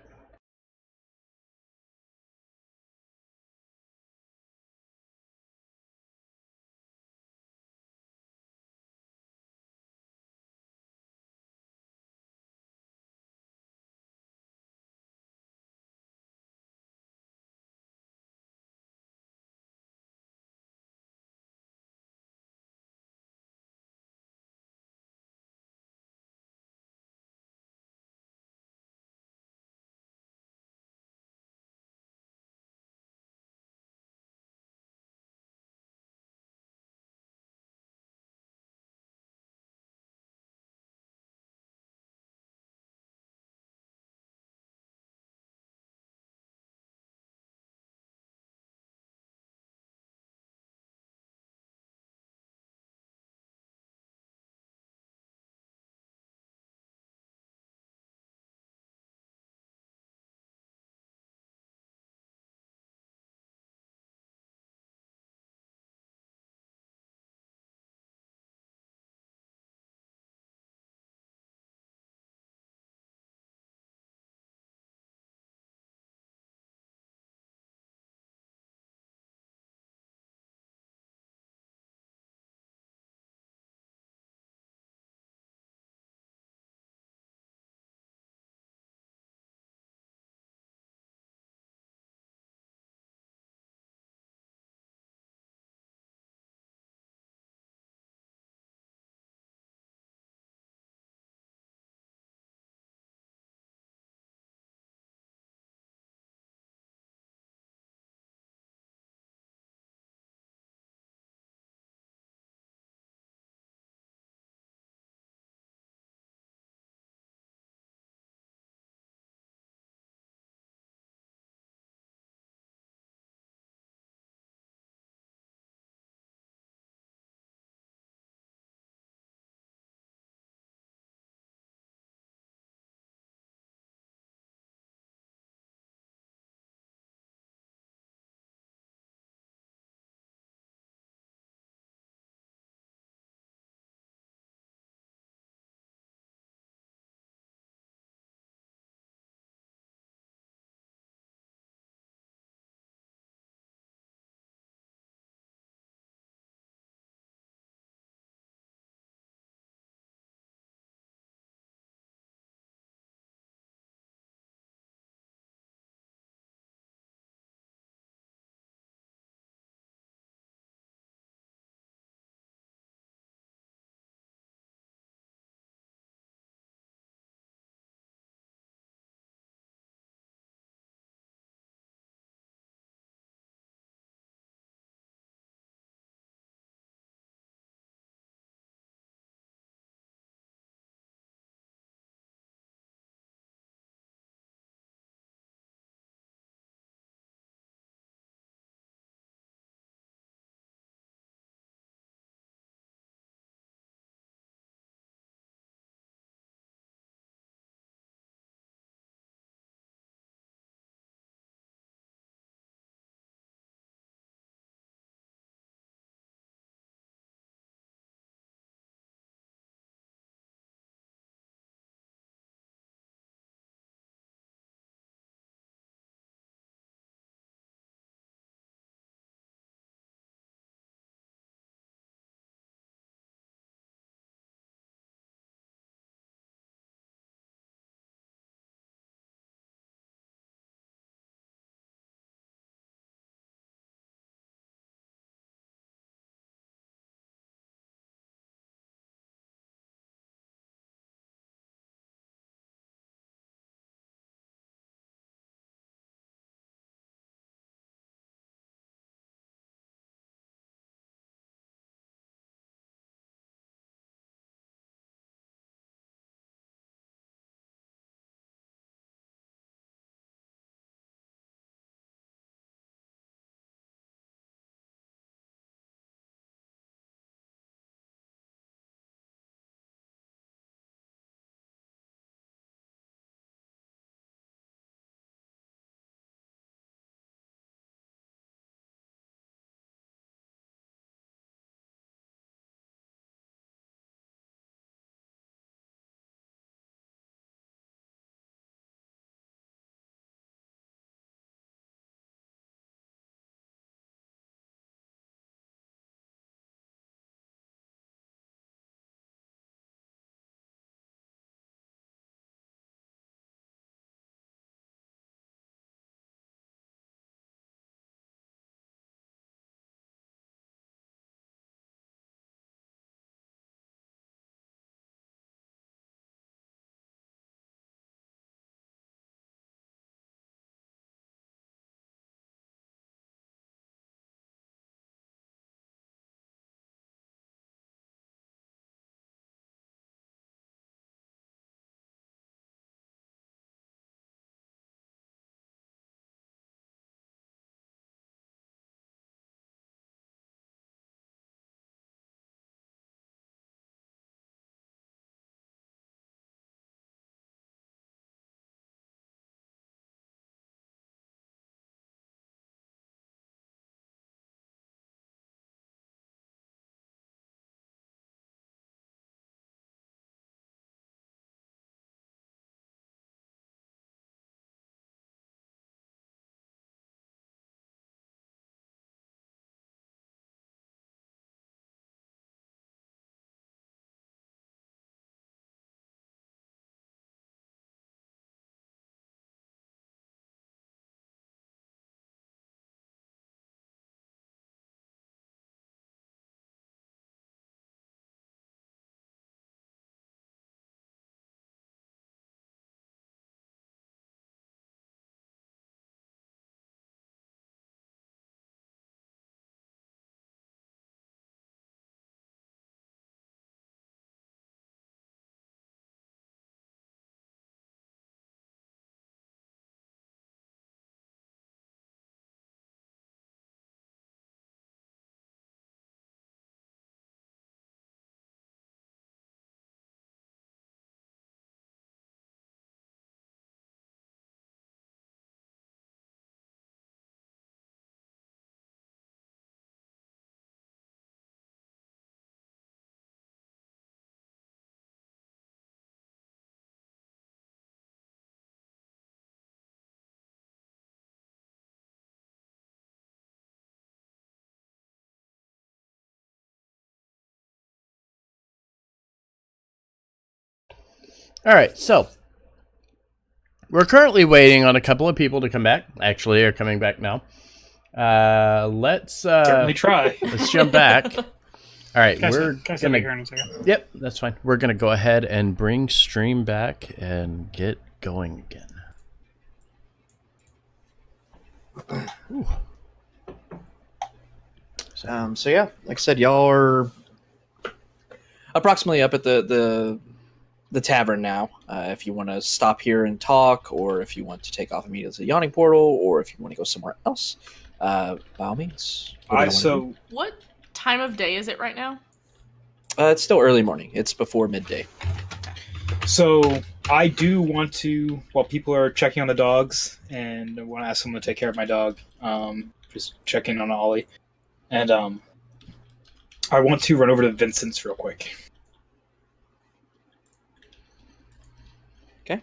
All right, so we're currently waiting on a couple of people to come back. Actually, they're coming back now. Let's Certainly try. let's jump back. All right, we're Can I step gonna. here in a second? Yep, that's fine. We're gonna go ahead and bring stream back and get going again. Ooh. So yeah, like I said, y'all are approximately up at the tavern now. If you want to stop here and talk, or if you want to take off immediately to the yawning portal, or if you want to go somewhere else, by all means. What time of day is it right now? It's still early morning. It's before midday. So I do want to, while people are checking on the dogs, and I want to ask someone to take care of my dog, just check in on Ollie. And I want to run over to Vincent's real quick. Okay.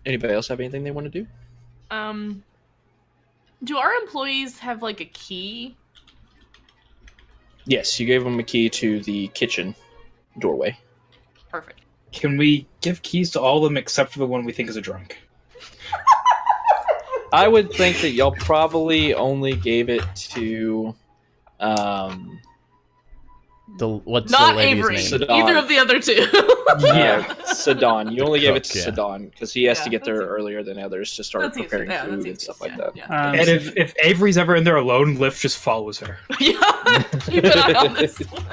Anybody else have anything they want to do? Do our employees have like a key? Yes, you gave them a key to the kitchen doorway. Perfect. Can we give keys to all of them except for the one we think is a drunk? I would think that y'all probably only gave it to What's Not the lady's Avery. name? Sedon. Either of the other two. Sedon. You only gave it to Cook, yeah. Sedon because he has Yeah, to get there that's earlier than others to start That's easy. preparing Yeah, food that's and easy. stuff like Yeah, that. yeah. And if Avery's ever in there alone, Lift just follows her. Yeah. Keep an eye on this one.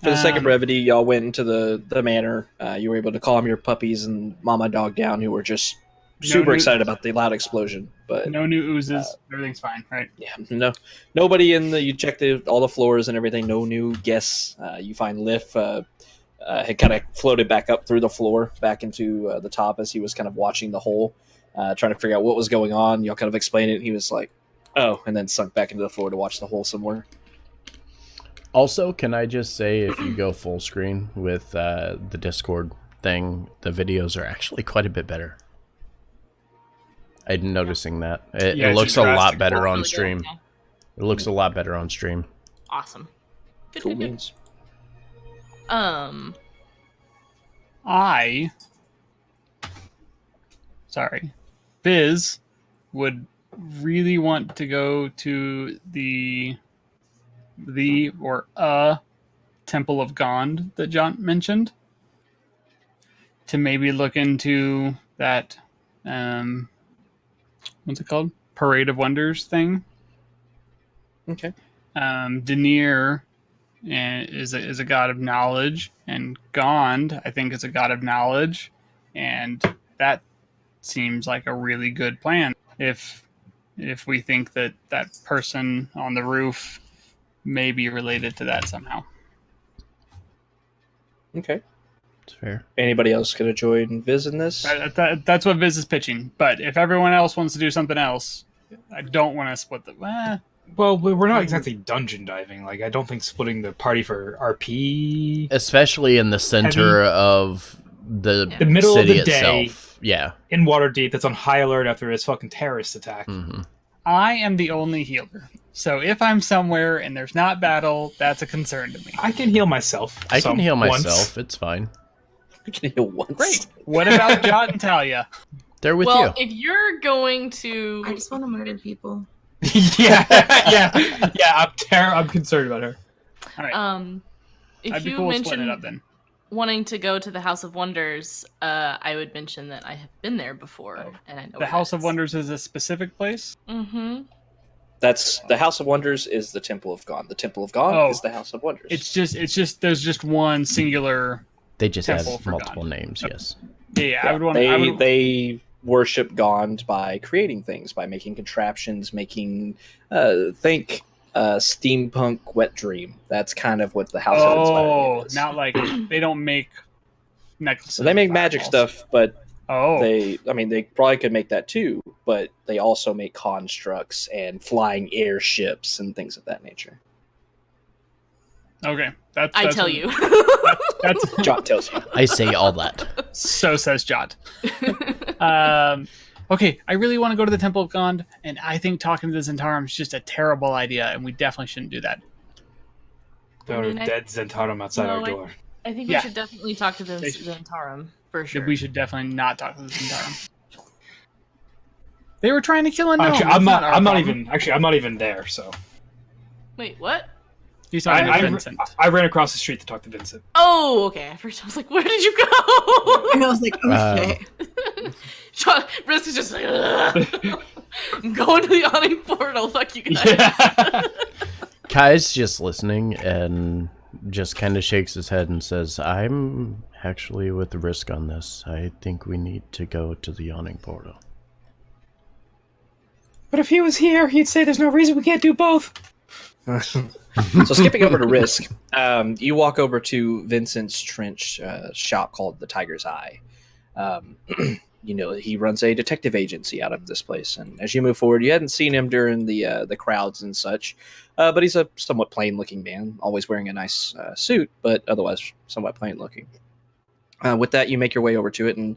For the sake of brevity, y'all went into the manor. You were able to calm your puppies and mama dog down, who were just super excited about the loud explosion. But No new oozes. Everything's fine, right? yeah, nobody in the. You checked all the floors and everything. No new guests. You find Liff had kind of floated back up through the floor, back into the top as he was kind of watching the hole, trying to figure out what was going on. Y'all kind of explained it. And he was like, "Oh," and then sunk back into the floor to watch the hole some more. Also, can I just say, if you go full screen with the Discord thing, the videos are actually quite a bit better. I'm noticing that. It Yeah, it's looks a a lot drastic better That's on really good. stream. Yeah. It looks a lot better on stream. Awesome. Good, Cool good, good. beans. Biz would really want to go to the Temple of Gond that John mentioned, to maybe look into that what's it called? Parade of Wonders thing. Okay. Denier is a god of knowledge, and Gond, I think, is a god of knowledge, and that seems like a really good plan. If we think that person on the roof may be related to that somehow. Okay. It's fair. Anybody else gonna join Viz in this? That's what Viz is pitching. But if everyone else wants to do something else, I don't want to split the. Well, we're not exactly dungeon diving. Like, I don't think splitting the party for RP... Especially in the center of the middle of city the day. itself. Yeah. in Waterdeep that's on high alert after his fucking terrorist attack. Mm-hmm. I am the only healer. So if I'm somewhere and there's not battle, that's a concern to me. I can heal myself. I can heal once. myself. It's fine. I can heal once. Great. What about Jot and Talia? They're with well, you. if you're going to, I just want to murder people. yeah. I'm concerned about her. All right. if I'd be you cool with splitting mention it up then. wanting to go to the House of Wonders, I would mention that I have been there before, and I know The where House it of is. Wonders is a specific place? Mm-hmm. That's the House of Wonders is the Temple of God. The Temple of God Oh. is the House of Wonders. It's just there's just one singular. They just Temple have for multiple God. names, yes. Yeah, I would want. They worship Gond by creating things, by making contraptions, making steampunk wet dream. That's kind of what the House of Oh, Inspiring is. not like they don't make necklaces. So they make of magic fireballs. stuff, but Oh, they probably could make that too, but they also make constructs and flying airships and things of that nature. okay. That's I tell you. That's Jot tells you. I say all that. so says Jot. Okay, I really want to go to the Temple of God, and I think talking to the Zentarum is just a terrible idea, and we definitely shouldn't do that. There are dead Zentarum outside our door. I think we Yeah. should definitely talk to the They should- Zentarum for sure. We should definitely not talk to the Zentarum. They were trying to kill a gnome. Actually, That's I'm not our not problem. even. Actually, I'm not even there. So Wait, what? He's talking to I Vincent. ran across the street to talk to Vincent. Oh, okay. At first I was like, where did you go? And I was like, oh shit. Sean, Risk is just like, "Ugh. I'm going to the awning portal. Fuck you guys. Yeah. Kai's just listening and just kind of shakes his head and says, I'm actually with the Risk on this. I think we need to go to the yawning portal. But if he was here, he'd say there's no reason we can't do both. So skipping over to Risk, you walk over to Vincent's trench shop called the Tiger's Eye. You know, he runs a detective agency out of this place, and as you move forward, you hadn't seen him during the crowds and such, but he's a somewhat plain-looking man, always wearing a nice suit, but otherwise somewhat plain-looking. With that, you make your way over to it and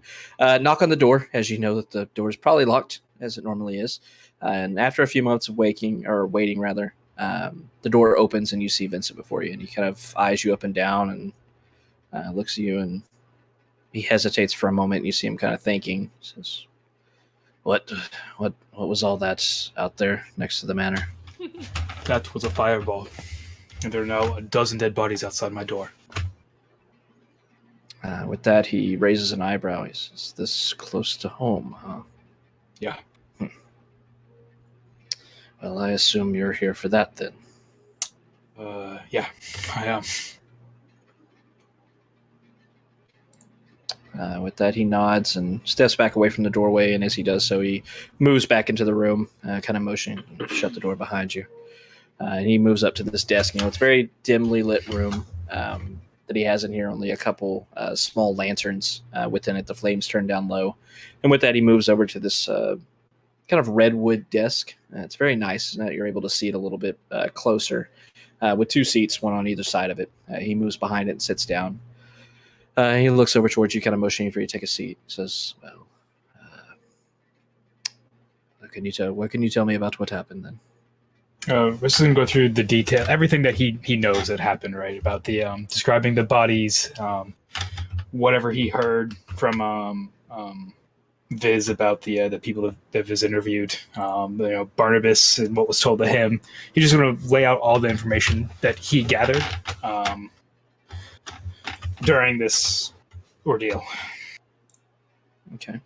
knock on the door, as you know that the door is probably locked, as it normally is. And after a few moments of waiting, the door opens and you see Vincent before you, and he kind of eyes you up and down and looks at you, and he hesitates for a moment. And you see him kind of thinking. Says, "What was all that out there next to the manor?" That was a fireball, and there are now a dozen dead bodies outside my door. With that, he raises an eyebrow. He says, "This close to home, huh?" Yeah. Well, I assume you're here for that then. Yeah, I am. With that, he nods and steps back away from the doorway, and as he does so, he moves back into the room, kind of motioning to shut the door behind you. And he moves up to this desk. You know, it's a very dimly lit room that he has in here, only a couple small lanterns within it. The flames turn down low. And with that, he moves over to this kind of redwood desk. It's very nice. Now you're able to see it a little bit closer with two seats, one on either side of it. He moves behind it and sits down. He looks over towards you, kind of motioning for you to take a seat. He says, "Well, what can you tell me about what happened then?" We're just gonna go through the detail, everything that he knows that happened, right? About the describing the bodies, whatever he heard from Viz about the people that Viz interviewed, Barnabas and what was told to him. He's just gonna lay out all the information that he gathered during this ordeal. Okay.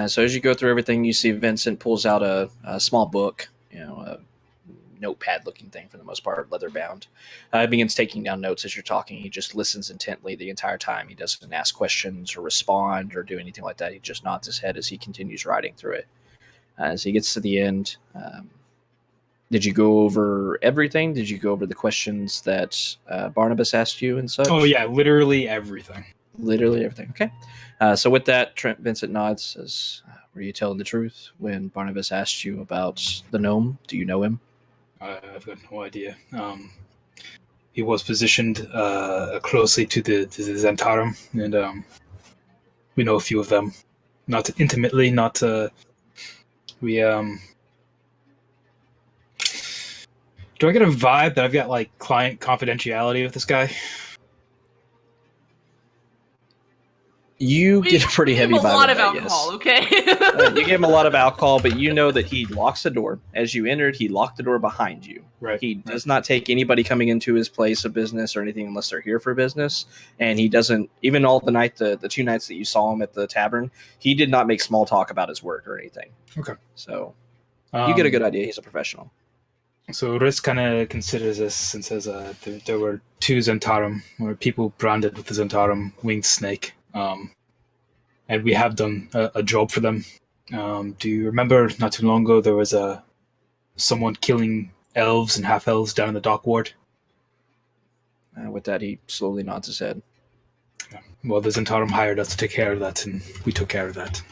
So as you go through everything, you see Vincent pulls out a small book, a notepad-looking thing for the most part, leather-bound. He begins taking down notes as you're talking. He just listens intently the entire time. He doesn't ask questions or respond or do anything like that. He just nods his head as he continues writing through it. As he gets to the end, did you go over everything? Did you go over the questions that Barnabas asked you and such? Oh yeah, literally everything. Literally everything. Okay. So with that, Vincent nods, says, "Were you telling the truth when Barnabas asked you about the gnome? Do you know him?" I've got no idea. He was positioned closely to the Zentarum, and we know a few of them. Not intimately, not... we... Do I get a vibe that I've got, like, client confidentiality with this guy? You get a pretty heavy vibe. A lot of that, alcohol, yes. okay? You give him a lot of alcohol, but you know that he locks the door. As you entered, he locked the door behind you. Right. He does not take anybody coming into his place of business or anything unless they're here for business. And he doesn't, even all the 2 nights that you saw him at the tavern, he did not make small talk about his work or anything. Okay. So you get a good idea. He's a professional. So Risk kind of considers this and says there were 2 Zentarum, or people branded with the Zentarum winged snake. And we have done a job for them. Do you remember not too long ago there was someone killing elves and half-elves down in the dock ward? With that, he slowly nods his head. Yeah. Well, the Zentarum hired us to take care of that, and we took care of that.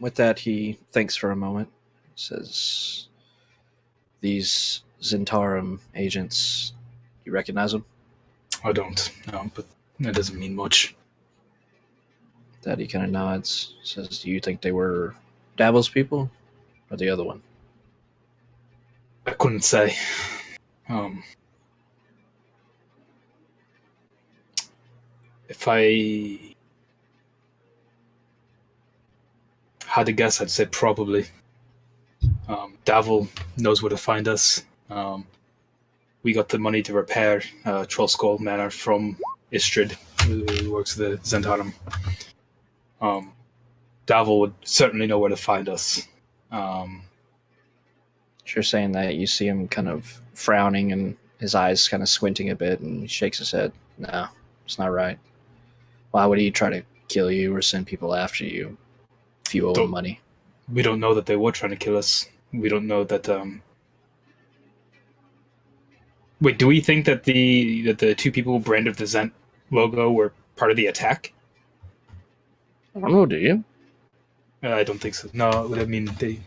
With that, he thinks for a moment. Says, "These Zentarum agents, you recognize them?" I don't, no, but that doesn't mean much. Daddy kind of nods. Says, "Do you think they were Davil's people, or the other one?" I couldn't say. If I had to guess, I'd say probably. Davil knows where to find us. We got the money to repair Trollskull Manor from Istrid, who works the Zentarum. Davil would certainly know where to find us. You're saying that you see him kind of frowning and his eyes kind of squinting a bit, and he shakes his head. No, it's not right. Why would he try to kill you or send people after you if you owe him money? We don't know that they were trying to kill us. We don't know that. Wait, do we think that the two people branded the Zent logo were part of the attack? I don't know, do you? I don't think so. No, I mean they.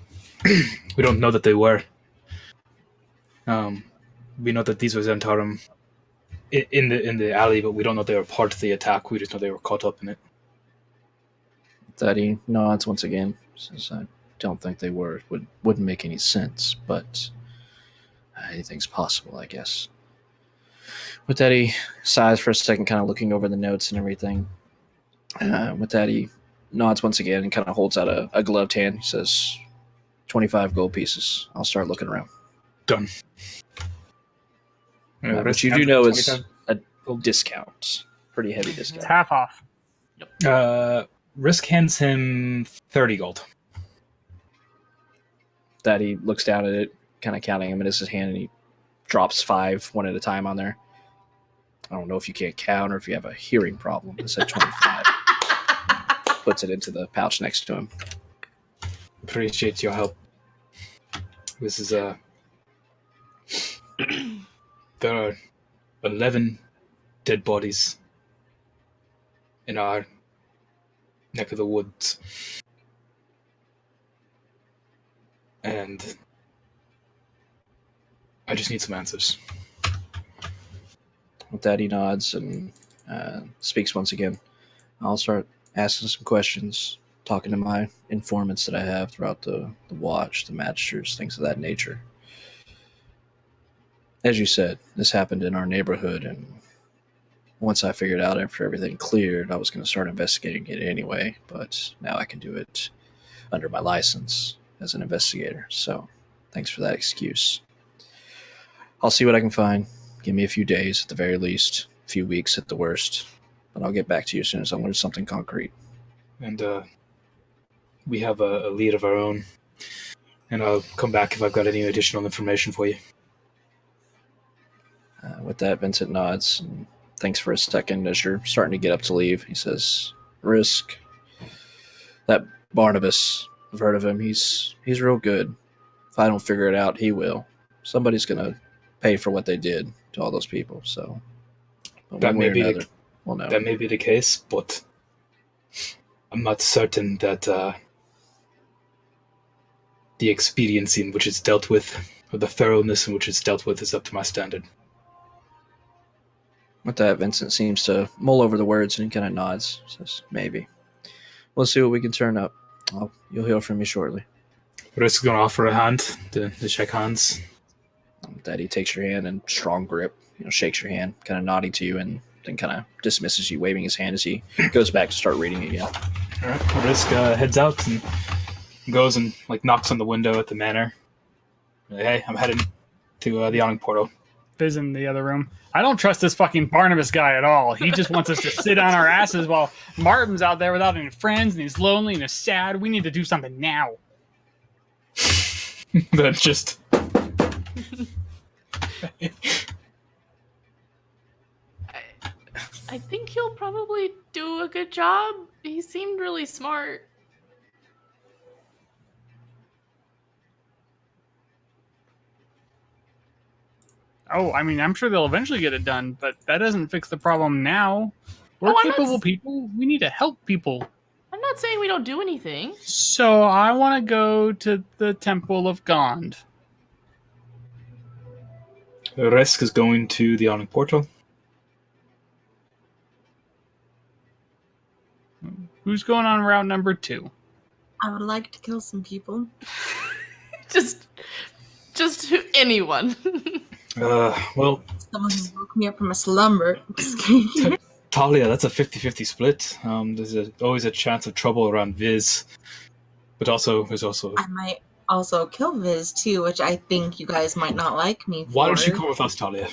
We don't know that they were. We know that these were Zentarum in the alley, but we don't know they were part of the attack. We just know they were caught up in it. Daddy nods once again. Says, "I don't think they were. Wouldn't make any sense, but anything's possible, I guess." With that, he sighs for a second, kind of looking over the notes and everything. With that, he nods once again and kind of holds out a gloved hand. He says, 25 gold pieces. I'll start looking around. Done. Which you do know is a discount. Pretty heavy discount. It's half off. Risk hands him 30 gold. That he looks down at it, kind of counting them in his hand, and he drops 5 one at a time on there. I don't know if you can't count or if you have a hearing problem. It said 25. Puts it into the pouch next to him. Appreciate your help. This is there are 11 dead bodies in our neck of the woods. And I just need some answers. With that, he nods and speaks once again. I'll start asking some questions, talking to my informants that I have throughout the watch, the magisters, things of that nature. As you said, this happened in our neighborhood, and once I figured out after everything cleared, I was going to start investigating it anyway, but now I can do it under my license as an investigator, so thanks for that excuse. I'll see what I can find. Give me a few days at the very least, a few weeks at the worst, but I'll get back to you as soon as I learn something concrete. And we have a lead of our own, and I'll come back if I've got any additional information for you. With that, Vincent nods and thanks for a second as you're starting to get up to leave. He says, Risk, that Barnabas, I've heard of him. He's real good. If I don't figure it out, he will. Somebody's going to pay for what they did to all those people. So that may be another, we'll know. That may be the case, but I'm not certain that the expediency in which it's dealt with, or the thoroughness in which it's dealt with, is up to my standard. With that, Vincent seems to mull over the words and he kind of nods. Says, maybe. We'll see what we can turn up. You'll hear from me shortly. Risk is going to offer a hand to shake hands. Daddy takes your hand and strong grip, shakes your hand, kind of nodding to you, and then kind of dismisses you, waving his hand as he goes back to start reading again. All right. Risk heads out and goes and knocks on the window at the manor. Hey, I'm heading to the awning portal. Fizz in the other room. I don't trust this fucking Barnabas guy at all. He just wants us to sit on our asses while Martin's out there without any friends, and he's lonely and he's sad. We need to do something now. That's just... I think he'll probably do a good job. He seemed really smart. Oh, I mean, I'm sure they'll eventually get it done, but that doesn't fix the problem now. We're capable people. We need to help people. I'm not saying we don't do anything. So I want to go to the Temple of Gond. Risk is going to the awning portal. Who's going on route number 2? I would like to kill some people. Just anyone. Well, Someone who woke me up from a slumber. Just kidding. Talia, that's a 50-50 split. There's always a chance of trouble around Viz. But also, there's also... I might also kill Viz too, which I think you guys might not like me for. Why don't you come with us, Talia?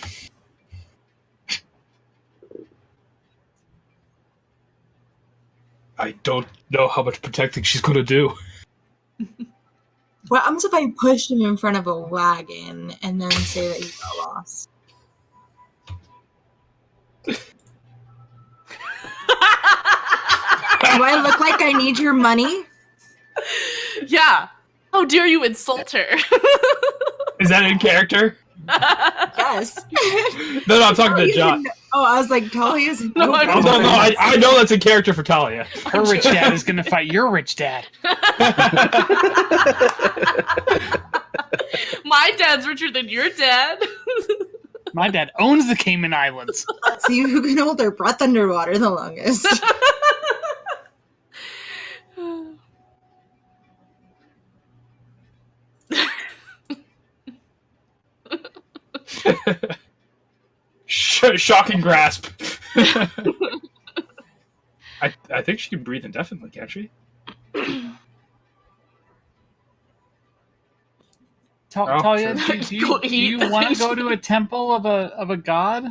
I don't know how much protecting she's going to do. What happens if I pushed him in front of a wagon and then say that he got lost? Do I look like I need your money? Yeah. How dare you insult her? Is that in character? Yes. No, I'm talking to John. Oh, I was like, Talia's No, I Oh, no, I know that's in character for Talia. Her rich dad is going to fight your rich dad. My dad's richer than your dad. My dad owns the Cayman Islands. Let's see who can hold their breath underwater the longest. Shocking grasp. I think she can breathe indefinitely, can't she? Talia, sure. do you want to go to a temple of a god?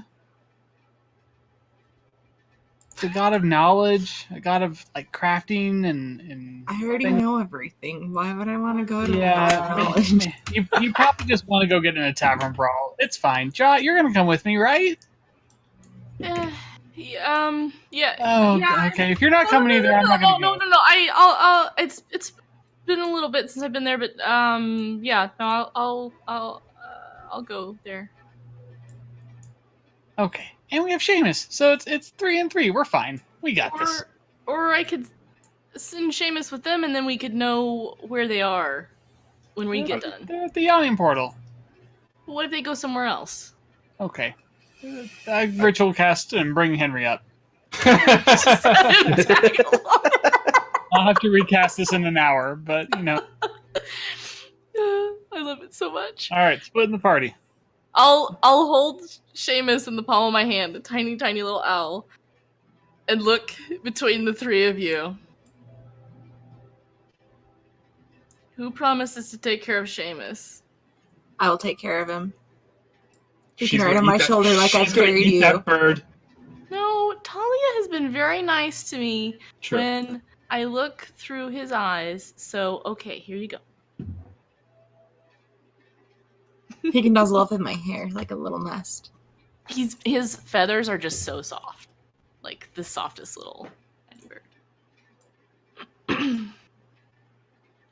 The god of knowledge, a god of like crafting and I already know everything. Why would I want to go to yeah. knowledge? You probably just want to go get in a tavern brawl. It's fine. Jot, you're gonna come with me, right? Yeah. Oh, yeah. okay. If you're not coming either, I'm not gonna go. No. I'll. It's been a little bit since I've been there, but yeah. No, I'll go there. Okay. And we have Seamus, so it's 3 and 3. We're fine. We got this. Or I could send Seamus with them, and then we could know where they are when we get done. They're at the yawning portal. But what if they go somewhere else? Okay. Ritual cast and bring Henry up. I'll have to recast this in an hour, but you know. I love it so much. All right, splitting the party. I'll hold Seamus in the palm of my hand, the tiny, tiny little owl, and look between the three of you. Who promises to take care of Seamus? I will take care of him. You She's can ride gonna on my eat that- shoulder like I've she's gonna carried eat you. that bird. No, Talia has been very nice to me Sure. when I look through his eyes. So, okay, here you go. He can nuzzle up in my hair like a little nest. His feathers are just so soft. Like the softest little tiny bird.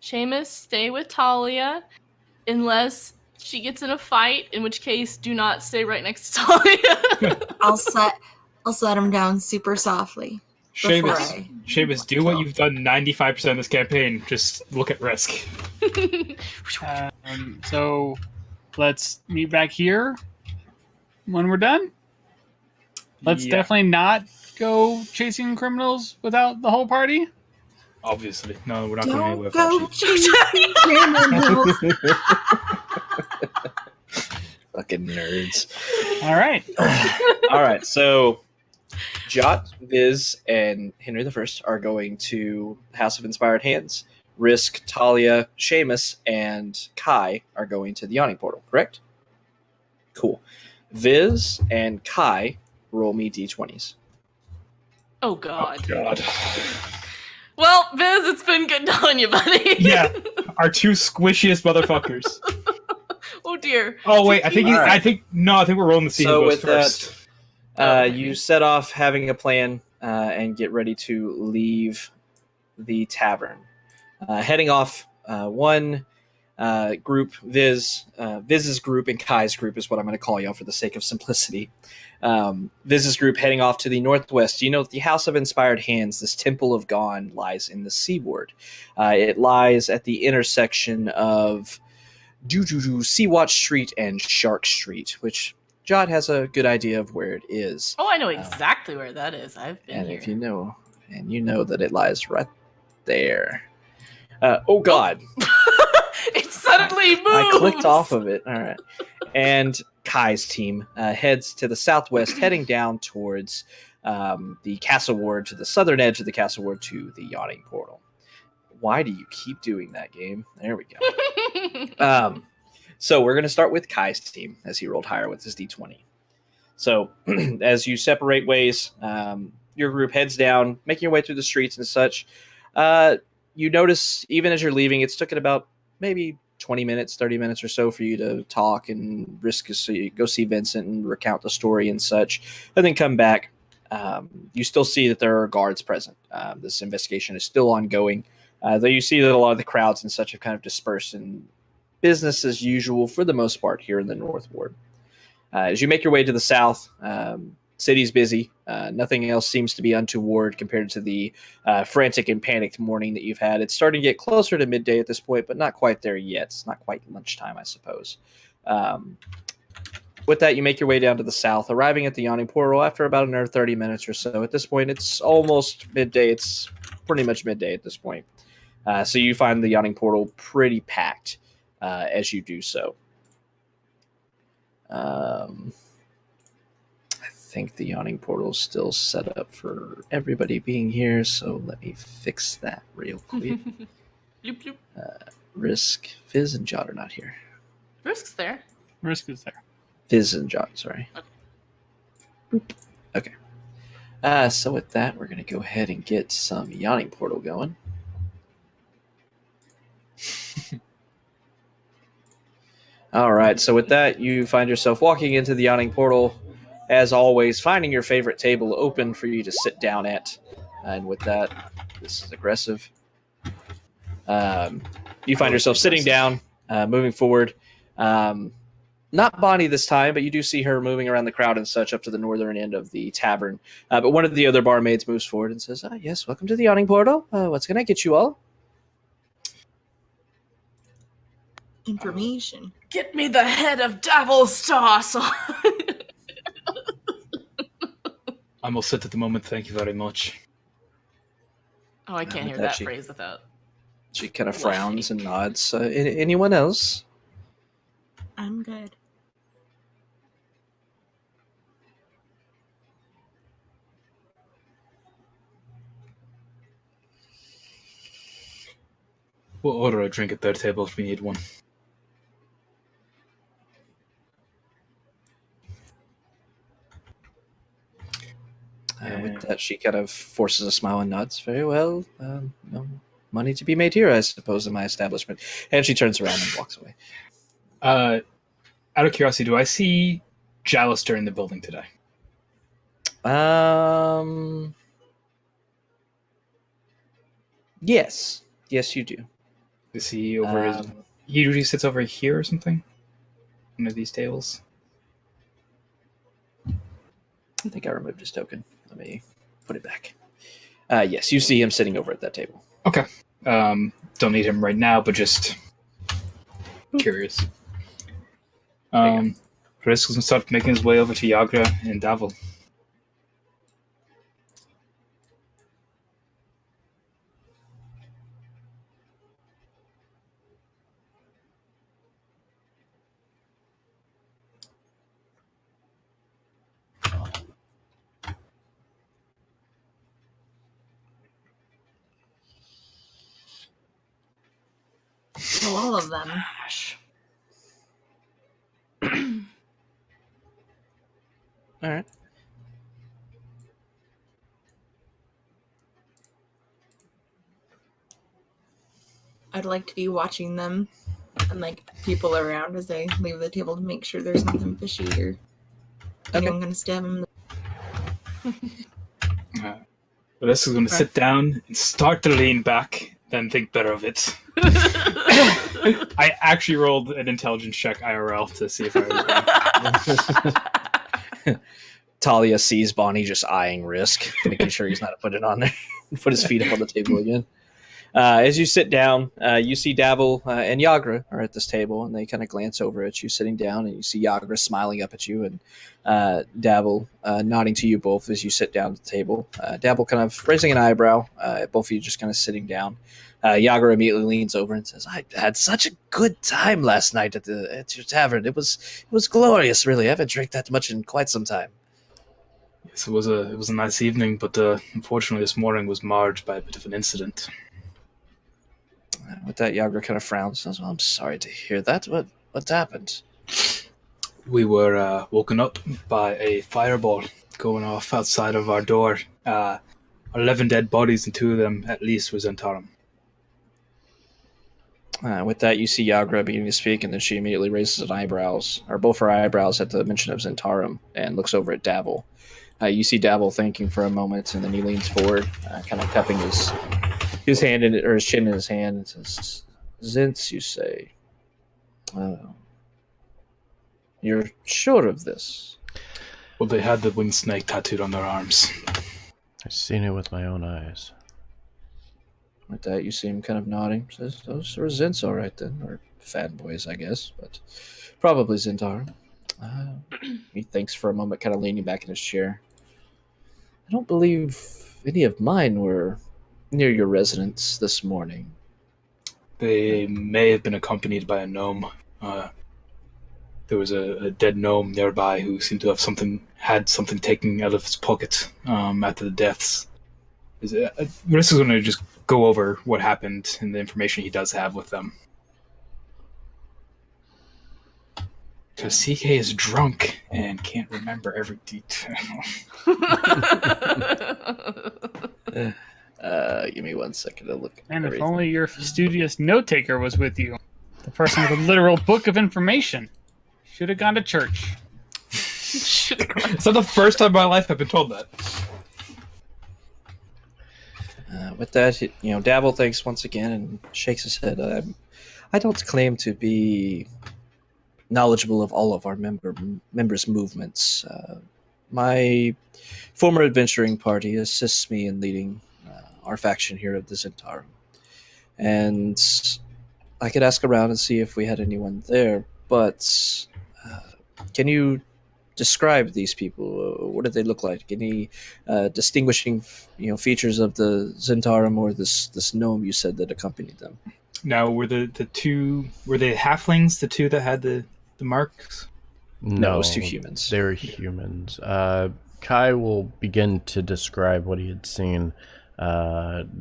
Seamus, stay with Talia unless she gets in a fight, in which case do not stay right next to Talia. I'll set him down super softly. Seamus, do what you've done 95% of this campaign. Just look at risk. So let's meet back here when we're done. Let's Yeah, definitely not go chasing criminals without the whole party. obviously. No, we're not going anywhere. Don't go without chasing criminals. Fucking nerds. All right. All right, so Jot, Viz, and Henry the First are going to House of Inspired Hands. Risk, Talia, Seamus, and Kai are going to the Yawning Portal, correct? Cool. Viz and Kai roll me d20s. Oh you. god. Oh, God. Well, Viz, it's been good knowing you, buddy. Yeah, our two squishiest motherfuckers. Oh dear. Oh wait, I think Alright. I think we're rolling to see So who goes with that, first. You set off having a plan and get ready to leave the tavern. Heading off, one group, Viz's group and Kai's group is what I'm going to call y'all for the sake of simplicity. Viz's group heading off to the northwest. You know that the House of Inspired Hands, this Temple of Gone, lies in the seaward. It lies at the intersection of Sea-Watch Street and Shark Street, which Jot has a good idea of where it is. Oh, I know exactly where that is. I've been And here. if you know and you know that it lies right there. Oh God! It suddenly moves. I clicked off of it. All right, and Kai's team heads to the southwest, heading down towards the castle ward, to the southern edge of the castle ward, to the yawning portal. Why do you keep doing that, game? There we go. So we're going to start with Kai's team, as he rolled higher with his d20. So as you separate ways, your group heads down, making your way through the streets and such. You notice, even as you're leaving, it's taken about maybe 20 minutes, 30 minutes or so for you to talk and go see Vincent and recount the story and such, and then come back. You still see that there are guards present. This investigation is still ongoing, though you see that a lot of the crowds and such have kind of dispersed, and business as usual for the most part here in the North Ward. As you make your way to the south, city's busy. Nothing else seems to be untoward compared to the frantic and panicked morning that you've had. It's starting to get closer to midday at this point, but not quite there yet. It's not quite lunchtime, I suppose. With that, you make your way down to the south, arriving at the Yawning Portal after about another 30 minutes or so. At this point, it's almost midday. It's pretty much midday at this point. So you find the Yawning Portal pretty packed as you do so. I think the Yawning Portal is still set up for everybody being here, so let me fix that real quick. Bloop, bloop. Risk, Fizz, and Jot are not here. Risk's there. Risk is there. Fizz and Jot, sorry. Okay. Boop. Okay. So with that, we're going to go ahead and get some Yawning Portal going. All right, so with that, you find yourself walking into the Yawning Portal, as always, finding your favorite table open for you to sit down at. And with that, this is aggressive. You find yourself sitting down, moving forward. Not Bonnie this time, but you do see her moving around the crowd and such up to the northern end of the tavern. But one of the other barmaids moves forward and says, yes, welcome to the Yawning Portal. What's going to get you all? Information. Get me the head of Devil's Sauce. I'm all set at the moment, thank you very much. Oh, I can't hear that phrase without. She kind of frowns and nods. Anyone else? I'm good. We'll order a drink at their table if we need one. With that, she kind of forces a smile and nods. Very well. No money to be made here, I suppose, in my establishment. And she turns around and walks away. Out of curiosity, do I see Jalister in the building today? Yes. Yes, you do. Is he over his... He usually sits over here or something? One of these tables? I think I removed his token. Let me put it back. Yes, you see him sitting over at that table. Okay. Don't need him right now, but just curious. Risk will start making his way over to Yagra and Davil. So all of them. All right. I'd like to be watching them and like people around as they leave the table to make sure there's nothing fishy or anyone gonna stab him. Risk is going to sit down and start to lean back, then think better of it. I actually rolled an intelligence check IRL to see if I Talia sees Bonnie just eyeing Risk, making sure he's not put it on there. Put his feet up on the table again. As you sit down, you see Davil and Yagra are at this table, and they kind of glance over at you sitting down, and you see Yagra smiling up at you, and Davil nodding to you both as you sit down at the table. Davil kind of raising an eyebrow at both of you just kind of sitting down. Yagra immediately leans over and says, "I had such a good time last night at your tavern. It was glorious, really. I haven't drank that much in quite some time." Yes, it was a nice evening, but unfortunately this morning was marred by a bit of an incident. With that, Yagra kind of frowns and says, "Well, I'm sorry to hear that. What happened?" We were woken up by a fireball going off outside of our door. 11 dead bodies, and 2 of them at least were Zentarum. With that, you see Yagra beginning to speak, and then she immediately raises an eyebrows, or both her eyebrows, at the mention of Zentarum, and looks over at Davil. You see Davil thinking for a moment, and then he leans forward, kind of cupping his hand or his chin in his hand, and says, "Zents, you say? You're sure of this?" Well, they had the winged snake tattooed on their arms. I've seen it with my own eyes. With that, you see him kind of nodding. Says, "Those are Zents, all right then, or fanboys, I guess, but probably Zentarum." He thinks for a moment, kind of leaning back in his chair. "I don't believe any of mine were near your residence this morning." They may have been accompanied by a gnome. There was a dead gnome nearby who seemed to have had something taken out of his pocket after the deaths. Marissa's going to just go over what happened and the information he does have with them. Because CK is drunk and can't remember every detail. Give me 1 second to look. And if only your studious note taker was with you. The person with a literal book of information. Should have gone to church. It's not the first time in my life I've been told that. With that, Davil thanks once again and shakes his head. I don't claim to be knowledgeable of all of our members' movements. My former adventuring party assists me in leading our faction here of the Zentarum. And I could ask around and see if we had anyone there, but can you describe these people? What did they look like? Any distinguishing features of the Zentarum or this gnome you said that accompanied them? Now, were they halflings, the 2 that had the marks? No, it was 2 humans. They're humans. Kai will begin to describe what he had seen,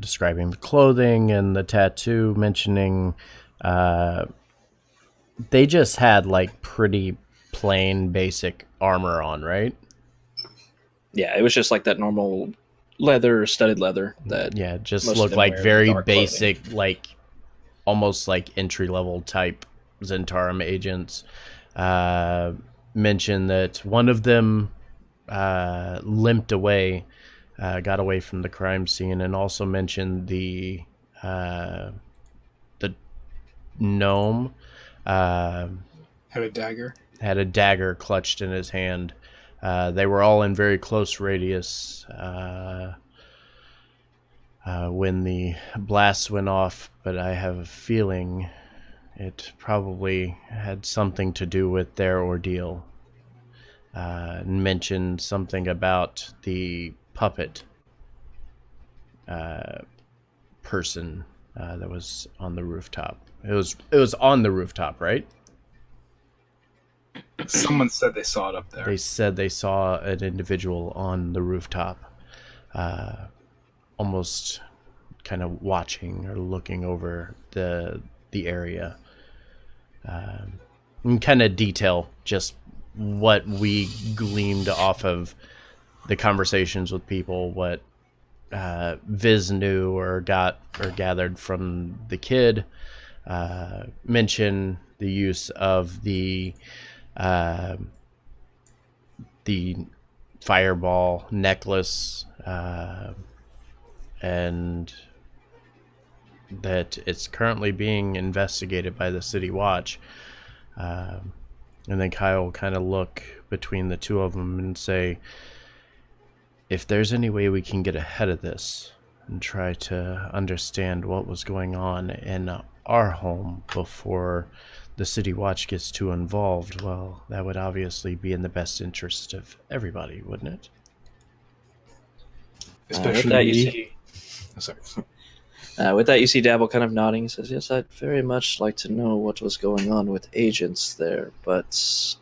describing the clothing and the tattoo, mentioning they just had like pretty plain basic armor on, right? Yeah, it was just like that normal studded leather that just most of looked them like wear, very dark basic clothing. Like almost like entry level type Zentarum agents. Mentioned that one of them limped away, got away from the crime scene, and also mentioned the gnome Had a dagger. Had a dagger clutched in his hand. They were all in very close radius when the blasts went off, but I have a feeling it probably had something to do with their ordeal. Mentioned something about the puppet person that was on the rooftop. It was on the rooftop, right? Someone said they saw it up there. They said they saw an individual on the rooftop, almost kind of watching or looking over the area. And kind of detail just what we gleaned off of the conversations with people, what Viz knew or got or gathered from the kid. Mention the use of the fireball necklace, and that it's currently being investigated by the City Watch. And then Kyle will kind of look between the 2 of them and say, if there's any way we can get ahead of this, and try to understand what was going on in our home before the City Watch gets too involved, well, that would obviously be in the best interest of everybody, wouldn't it? Especially that, you me. see- Oh, sorry. With that, you see Dabble kind of nodding. He says, "Yes, I'd very much like to know what was going on with agents there, but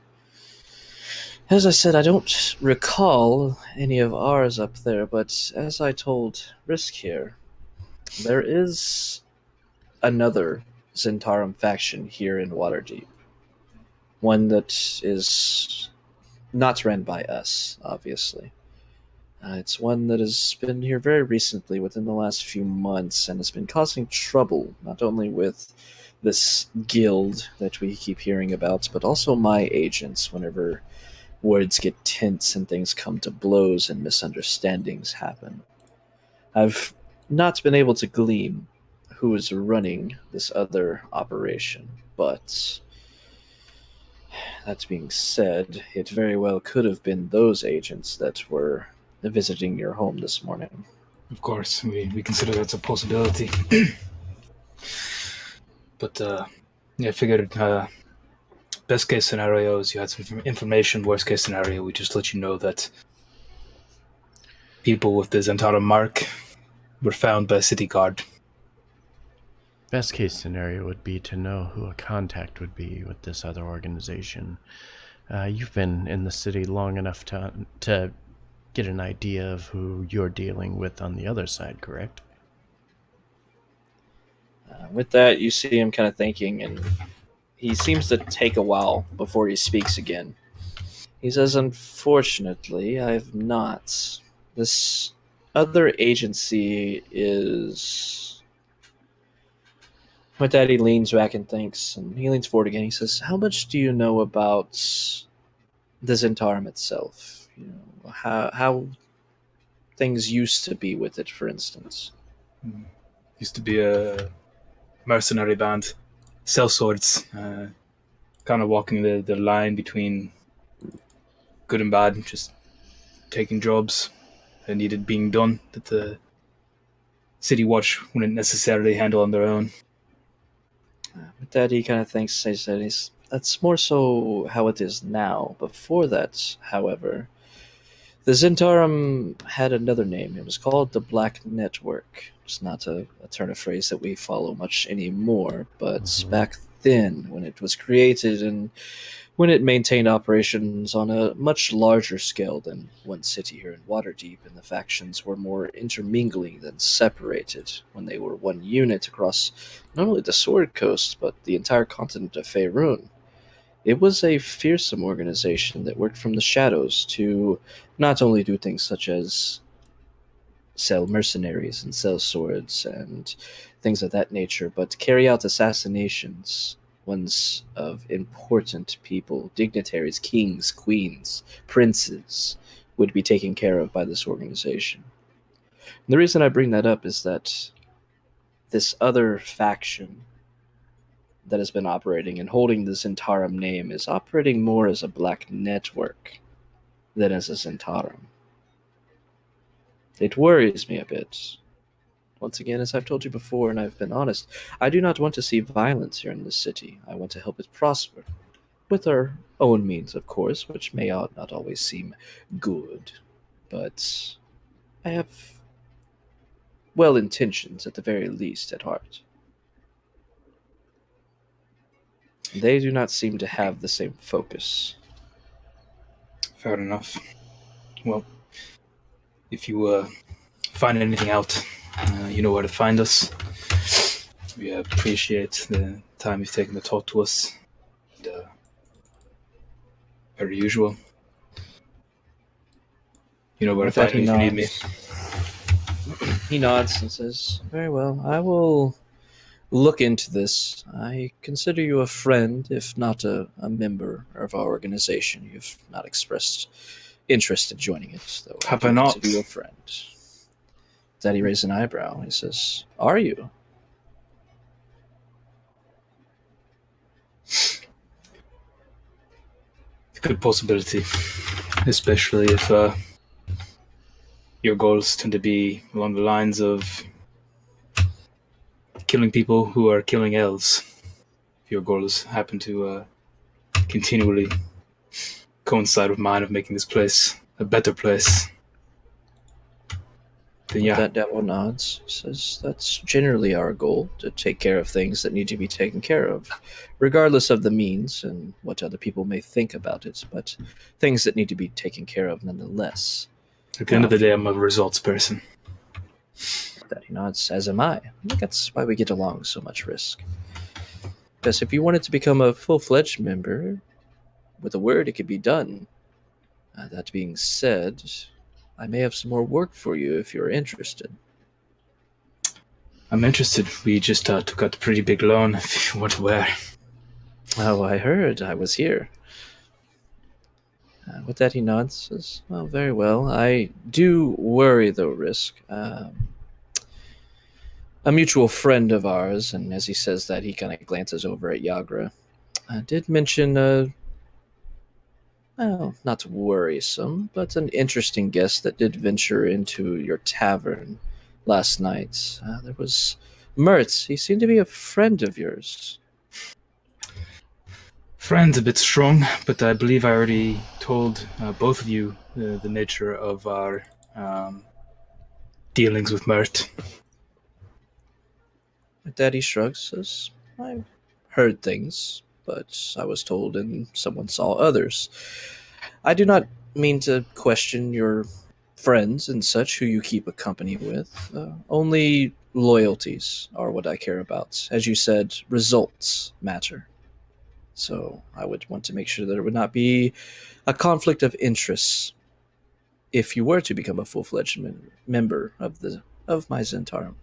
as I said, I don't recall any of ours up there. But as I told Risk here, there is another Zentarum faction here in Waterdeep. One that is not run by us, obviously. It's one that has been here very recently, within the last few months, and has been causing trouble, not only with this guild that we keep hearing about, but also my agents whenever words get tense and things come to blows and misunderstandings happen. I've not been able to glean who is running this other operation, but that being said, it very well could have been those agents that were visiting your home this morning. Of course, we consider that's a possibility. But yeah, I figured best case scenario is you had some information. Worst case scenario, we just let you know that people with the Zentara mark were found by a city guard. Best case scenario would be to know who a contact would be with this other organization. You've been in the city long enough to get an idea of who you're dealing with on the other side, correct? With that, you see him kind of thinking, and he seems to take a while before he speaks again. He says, "Unfortunately, I have not. This other agency is..." With that, he leans back and thinks, and he leans forward again. He says, "How much do you know about the Zentarum itself? You know, how things used to be with it, for instance?" Used to be a mercenary band, sell swords, kind of walking the line between good and bad, just taking jobs that needed being done that the City Watch wouldn't necessarily handle on their own. With that, he kind of thinks, says that that's more so how it is now. Before that, however, the Zentarum had another name. It was called the Black Network. It's not a turn of phrase that we follow much anymore, but back then, when it was created and when it maintained operations on a much larger scale than one city here in Waterdeep, and the factions were more intermingling than separated, when they were one unit across not only the Sword Coast, but the entire continent of Faerun. It was a fearsome organization that worked from the shadows to not only do things such as sell mercenaries and sell swords and things of that nature, but carry out assassinations, ones of important people, dignitaries, kings, queens, princes, would be taken care of by this organization. And the reason I bring that up is that this other faction that has been operating and holding the Zentarum name is operating more as a black network than as a Zentarum. It worries me a bit. Once again, as I've told you before, and I've been honest, I do not want to see violence here in this city. I want to help it prosper. With our own means, of course, which may not always seem good. But I have well intentions, at the very least, at heart. They do not seem to have the same focus. Fair enough. Well, if you find anything out, you know where to find us. We appreciate the time you've taken to talk to us. And, per usual, you know where to With that, find me if you need me. He nods and says, "Very well, I will look into this. I consider you a friend, if not a member of our organization. You've not expressed interest in joining it, though. Have I I do not? consider you a friend." Daddy raised an eyebrow. He says, "Are you?" Good possibility, especially if your goals tend to be along the lines of killing people who are killing elves. If your goals happen to continually coincide with mine of making this place a better place, then yeah. That devil nods, says that's generally our goal, to take care of things that need to be taken care of, regardless of the means and what other people may think about it, but things that need to be taken care of nonetheless. At the end of the day, I'm a results person. That he nods, as am I. I think that's why we get along so much, Risk. Because if you wanted to become a full-fledged member, with a word it could be done. That being said, I may have some more work for you if you're interested. I'm interested. We just took out a pretty big loan, if you want to wear. Oh, I heard. I was here. With that, he nods. Says, well, very well. I do worry, though, Risk. A mutual friend of ours, and as he says that, he kind of glances over at Yagra, did mention, well, not worrisome, but an interesting guest that did venture into your tavern last night. There was Mertz. He seemed to be a friend of yours. Friend's a bit strong, but I believe I already told both of you the nature of our dealings with Mert. Daddy shrugs, says, I've heard things, but I was told and someone saw others. I do not mean to question your friends and such who you keep a company with. Only loyalties are what I care about. As you said, results matter. So I would want to make sure that there would not be a conflict of interests if you were to become a full-fledged member of my Zentarum.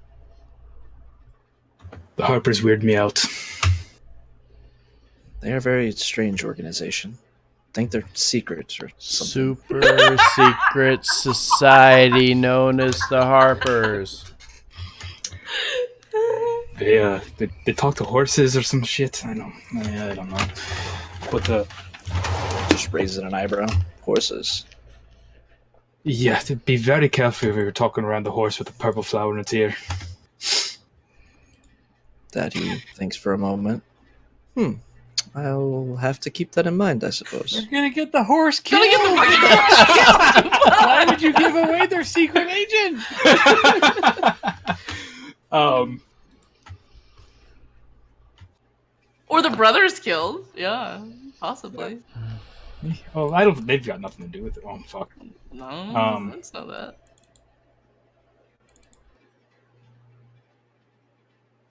The Harpers weird me out. They are a very strange organization. I think they're secret or something. Super secret society known as the Harpers. They talk to horses or some shit. I don't know. But Just raising an eyebrow. Horses. yeah, to be very careful if you're talking around the horse with a purple flower in its ear. Daddy thinks for a moment. I'll have to keep that in mind, I suppose. You're gonna get the horse killed. Gonna get the fucking horse killed! Why would you give away their secret agent? Or the brothers killed. Yeah, possibly. Oh, I don't. They've got nothing to do with it. Oh fuck. No, that's not that.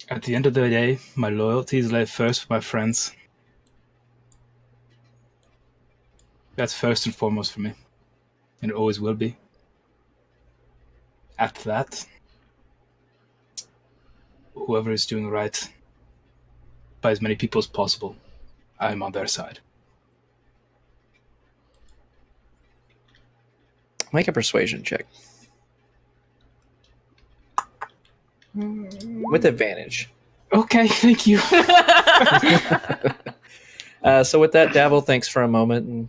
At the end of the day, my loyalty is laid first with my friends. That's first and foremost for me. And it always will be. After that, whoever is doing right by as many people as possible, I'm on their side. Make a persuasion check. With advantage. Okay, thank you. So with that, Dabble thinks for a moment and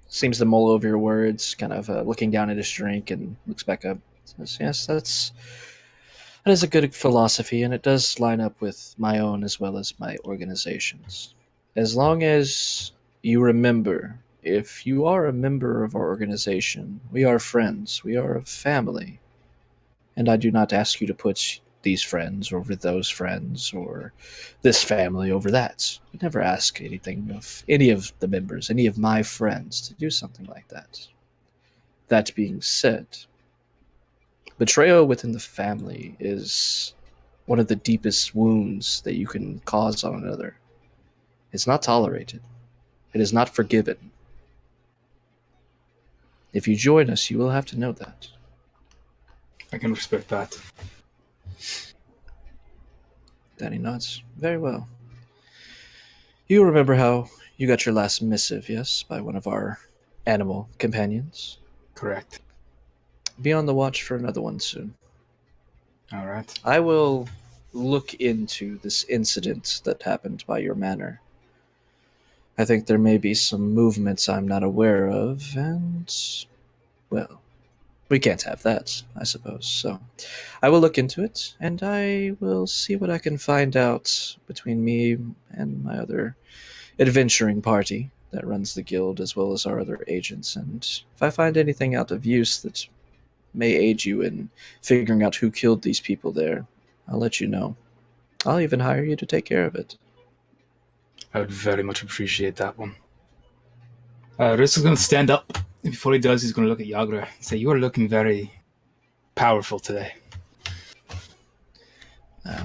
seems to mull over your words, kind of looking down at his drink and looks back up. Says, yes, that is a good philosophy, and it does line up with my own as well as my organization's. As long as you remember, if you are a member of our organization, we are friends, we are a family. And I do not ask you to put these friends over those friends or this family over that. I never ask anything of any of the members, any of my friends, to do something like that. That being said, betrayal within the family is one of the deepest wounds that you can cause on another. It's not tolerated. It is not forgiven. If you join us, you will have to know that. I can respect that. Danny nods. Very well. You remember how you got your last missive, yes, by one of our animal companions? Correct. Be on the watch for another one soon. All right. I will look into this incident that happened by your manor. I think there may be some movements I'm not aware of, and, well, We can't have that, I suppose. So I will look into it, and I will see what I can find out between me and my other adventuring party that runs the guild, as well as our other agents. And if I find anything out of use that may aid you in figuring out who killed these people there, I'll let you know. I'll even hire you to take care of it. I would very much appreciate that one. Risk is going to stand up. Before he does, he's going to look at Yagra and say, "You are looking very powerful today."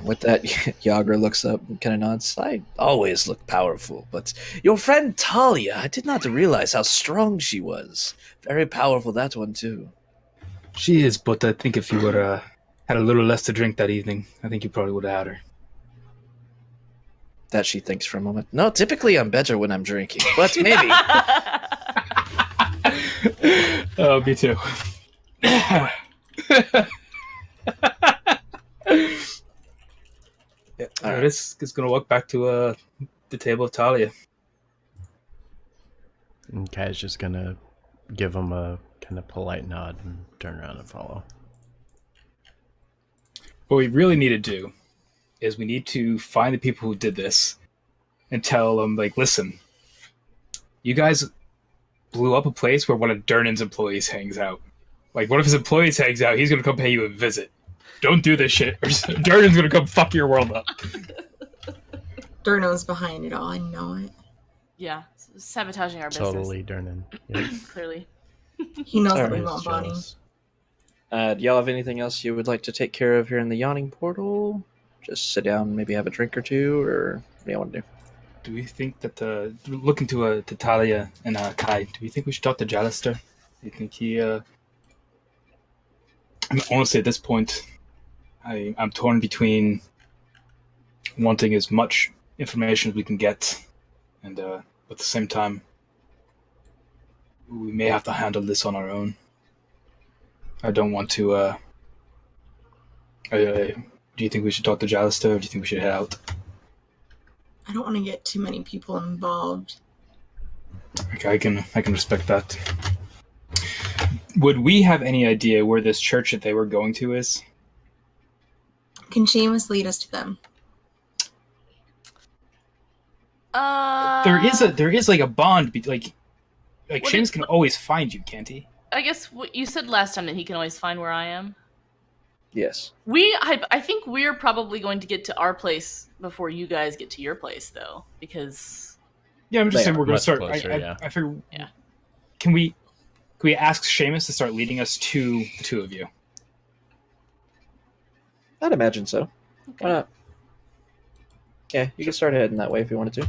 With that, Yagra looks up and kind of nods. I always look powerful, but your friend Talia, I did not realize how strong she was. Very powerful, that one, too. She is, but I think if you would had a little less to drink that evening, I think you probably would have had her. That she thinks for a moment. No, typically I'm better when I'm drinking, but maybe. Oh, me too. This is going to walk back to the table of Talia. And Kai's just gonna give him a kind of polite nod and turn around and follow. What we really need to do is we need to find the people who did this and tell them, like, listen, you guys blew up a place where one of Durnan's employees hangs out. Like, one of his employees hangs out, he's going to come pay you a visit. Don't do this shit, or Durnan's going to come fuck your world up. Durno's behind it all. I know it. Yeah, sabotaging our business. Totally, Durnan. Yep. Clearly. He knows All that we right, want Bonnie. Jealous. Do y'all have anything else you would like to take care of here in the Yawning Portal? Just sit down, maybe have a drink or two, or what do you want to do? Do we think that, looking to Talia and Kai, do we think we should talk to Jalister? Do you think he, I mean, honestly, at this point, I'm torn between wanting as much information as we can get, and at the same time, we may have to handle this on our own. I don't want to, do you think we should talk to Jalister, or do you think we should head out? I don't want to get too many people involved. Okay, I can respect that. Would we have any idea where this church that they were going to is? Can Seamus lead us to them? There is like a bond, like What Seamus did- can always find you, can't he? I guess what you said last time that he can always find where I am. Yes. I think we're probably going to get to our place before you guys get to your place, though, because Yeah, I'm just They saying are we're going to much start. closer, yeah. I figure. Yeah. Can we ask Seamus to start leading us to the two of you? I'd imagine so. Why not? Yeah, you can start heading that way if you wanted to.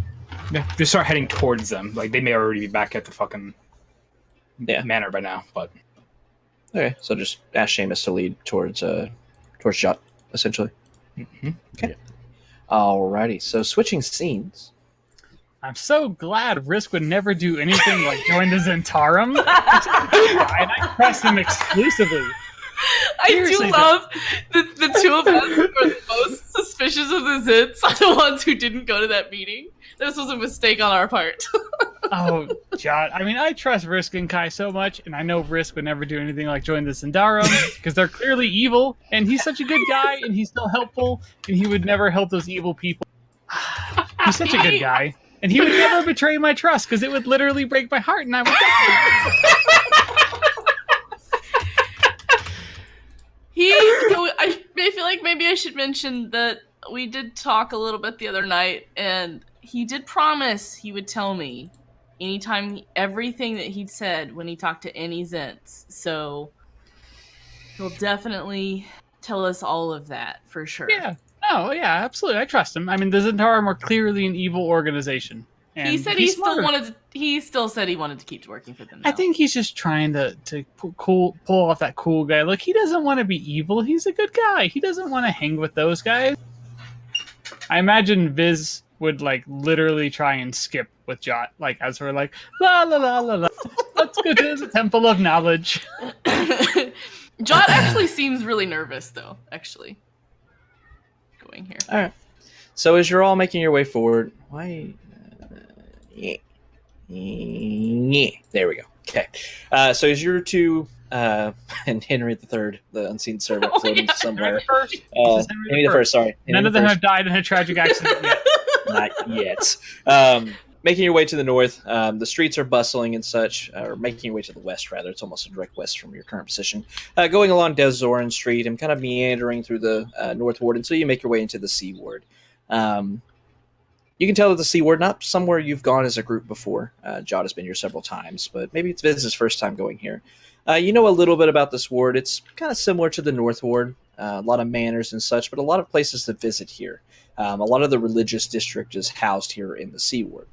Yeah, just start heading towards them. Like they may already be back at the fucking manor by now, but Okay, so just ask Seamus to lead towards Jot, essentially. mm-hmm. Okay. Alrighty, so switching scenes. I'm so glad Risk would never do anything like join the Zentarum. And I trust him exclusively. I Seriously, do love the two of us who are the most suspicious of the Zits are the ones who didn't go to that meeting. This was a mistake on our part. Oh, Jot. I mean, I trust Risk and Kai so much, and I know Risk would never do anything like join the Zentarum, because they're clearly evil, and he's such a good guy, and he's still helpful, and he would never help those evil people. He's such a good guy. And he would never betray my trust, because it would literally break my heart, and I would So I feel like maybe I should mention that we did talk a little bit the other night, and he did promise he would tell me everything that he'd said when he talked to any Zents. So he'll definitely tell us all of that for sure. Yeah. Oh, yeah, absolutely. I trust him. I mean, the Zentarum are clearly an evil organization. And He said he's he still smart. he still said he wanted to keep working for them. Now. I think he's just trying to pull off that cool guy. Look, he doesn't want to be evil. He's a good guy. He doesn't want to hang with those guys. I imagine Viz would like literally try and skip with Jot, like as we're like la la la la la. Let's go to the Temple of Knowledge. Jot actually seems really nervous, though. Actually, going here. All right. So as you're all making your way forward, why? There we go. Okay. So as you're two and Henry III, the unseen servant, Oh, floating yeah. somewhere. This is Henry the First, sorry. None Henry of them the have died in a tragic accident yet. Not yet. Making your way to the north, the streets are bustling and such, or making your way to the west, rather. It's almost a direct west from your current position. Going along Des Zorin Street and kind of meandering through the North Ward until you make your way into the Sea Ward. You can tell that the Sea Ward, not somewhere you've gone as a group before. Jot has been here several times, but maybe it's Viz's first time going here. You know a little bit about this ward. It's kind of similar to the North Ward. A lot of manors and such, but a lot of places to visit here. A lot of the religious district is housed here in the Sea Ward.